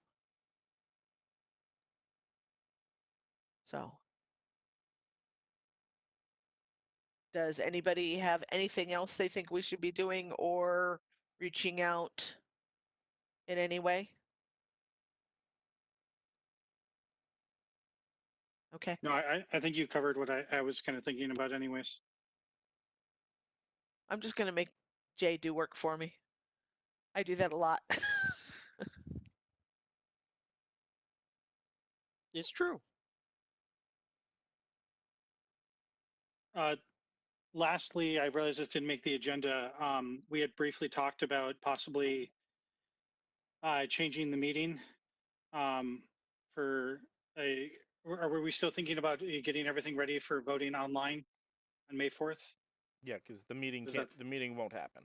So, does anybody have anything else they think we should be doing or reaching out in any way? Okay. No, I think you covered what I was kind of thinking about anyways. I'm just going to make Jay do work for me. I do that a lot. It's true. Lastly, I realized this didn't make the agenda. We had briefly talked about possibly changing the meeting for a, or were we still thinking about getting everything ready for voting online on May 4th? Yeah, because the meeting Is can't. that- The meeting won't happen.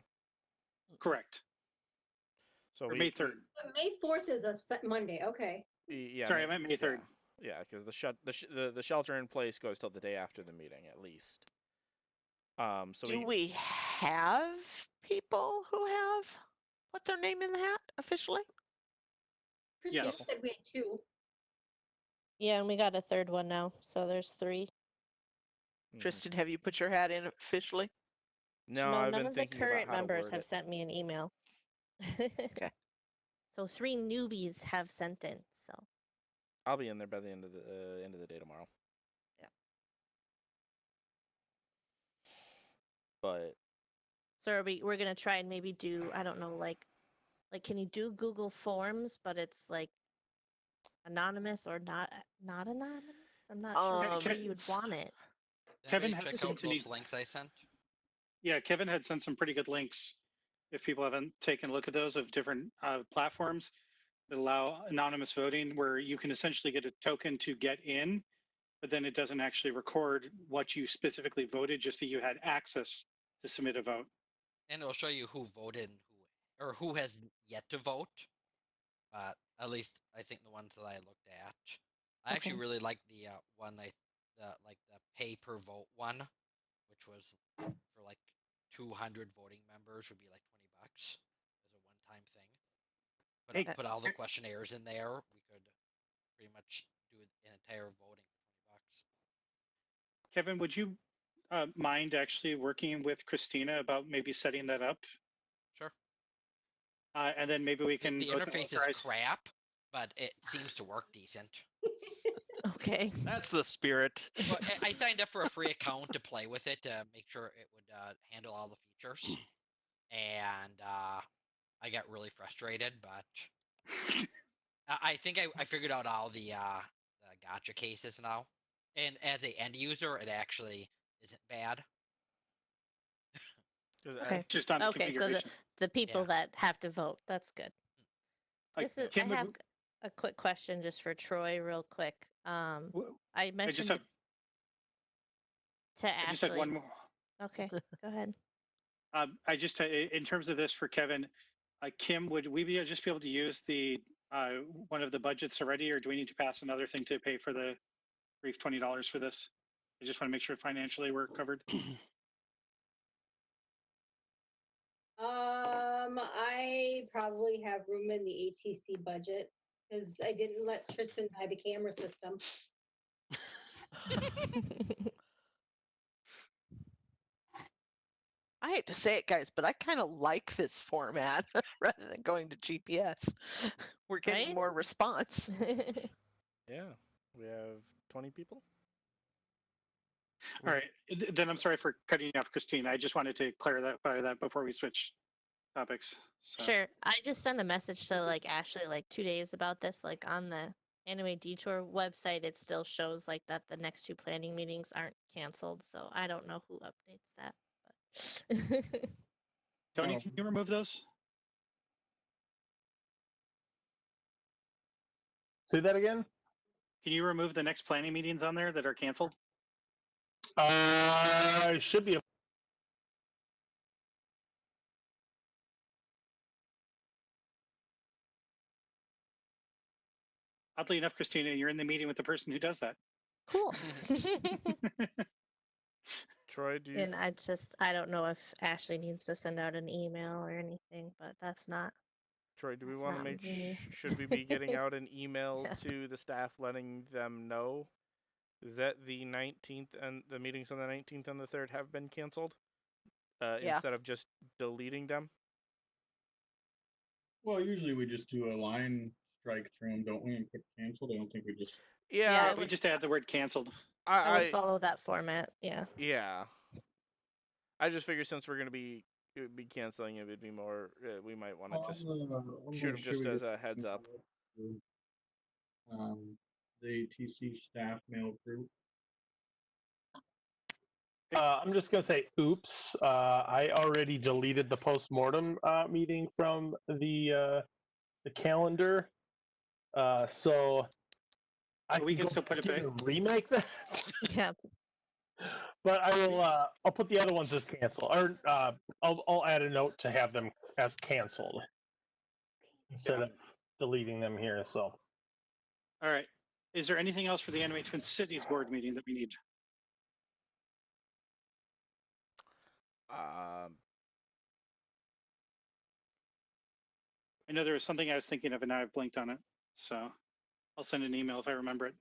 Correct. So Or May 3rd. But May 4th is a Monday. Okay. Yeah. Sorry, I meant May 3rd. Yeah, because the shelter in place goes till the day after the meeting at least. So Do we have people who have put their name in the hat officially? Christina Yes. said we had 2. Yeah, and we got a third one now, so there's 3. Tristan, have you put your hat in officially? No, No, I've none been of the thinking about current how to members word have it. sent me an email. Okay. So 3 newbies have sent in. So I'll be in there by the end of the day tomorrow. Yeah. But so we're gonna try and maybe do, I don't know, like can you do Google Forms, but it's like anonymous or not anonymous? I'm not sure which way you'd want it. Kevin Anybody had check sent out an those links I sent? Yeah, Kevin had sent some pretty good links. If people haven't taken a look at those of different platforms that allow anonymous voting, where you can essentially get a token to get in, but then it doesn't actually record what you specifically voted, just that you had access to submit a vote. And it'll show you who voted and who has yet to vote. But at least I think the ones that I looked at, I actually Okay. really like the one the pay per vote one, which was for like 200 voting members would be like $20 as a one-time thing. But Hey, put all the questionnaires in there. We could pretty much do an entire voting for $20. Kevin, would you mind actually working with Christina about maybe setting that up? Sure. And then maybe we can The both interface is authorize- crap, but it seems to work decent. Okay. That's the spirit. Well, I signed up for a free account to play with it to make sure it would handle all the features, and I got really frustrated. But I think I figured out all the gotcha cases now. And as a end user, it actually isn't bad. 'Cause Okay. Just on the Okay, so configuration. the people Yeah. that have to vote, that's good. This is, I Kim, have a quick question just for Troy, real quick. I I just mentioned have, it to I just had Ashley. one more. Okay, go ahead. I just, in terms of this for Kevin, Kim, would we just be able to use the one of the budgets already, or do we need to pass another thing to pay for the brief $20 for this? I just want to make sure financially we're covered. I probably have room in the ATC budget because I didn't let Tristan buy the camera system. I hate to say it, guys, but I kind of like this format rather than going to GPS. We're getting Right? more response. Yeah, we have 20 people. All right, then I'm sorry for cutting you off, Christine. I just wanted to clarify that before we switch topics. So. Sure. I just sent a message to like Ashley like 2 days about this. Like on the Anime Detour website, it still shows like that the next 2 planning meetings aren't canceled. So I don't know who updates that. But Tony, can you remove those? Say that again. Can you remove the next planning meetings on there that are canceled? Should be. Oddly enough, Christina, you're in the meeting with the person who does that. cool. Troy, do you? And I don't know if Ashley needs to send out an email or anything, but that's not. Troy, do we That's want to not make? me. Should we be getting out an email Yeah. to the staff letting them know that the 19th and the meetings on the 19th and the 3rd have been canceled, Yeah. instead of just deleting them? Well, usually we just do a line strike through them, don't we, and put canceled? I don't think we just. Yeah, I We would, just add the word canceled. I would follow that format. Yeah. Yeah. I just figured since we're gonna be canceling it, it'd be more. We might want to just shoot them just as a heads up. The ATC staff mail group. I'm just gonna say, oops. I already deleted the postmortem meeting from the calendar. So We can still put it back. Remake that. Yeah. But I will. I'll put the other ones as canceled, or I'll add a note to have them as canceled instead of deleting them here. So. All right. Is there anything else for the Anime Twin Cities board meeting that we need? I know there was something I was thinking of and now I've blinked on it. So I'll send an email if I remember it.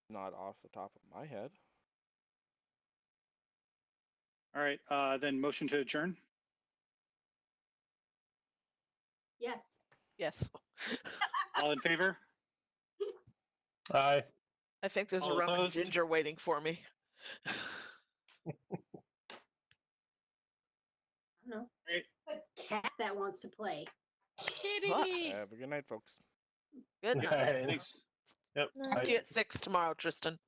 Not off the top of my head. All right. Then motion to adjourn. Yes. Yes. All in favor? Aye. I think there's All a Roman opposed? ginger waiting for me. I don't know. Right. A cat that wants to play. Kitty. Have a good night, folks. Good. Aye. Thanks. Yep. No. Talk to you at 6 tomorrow, Tristan.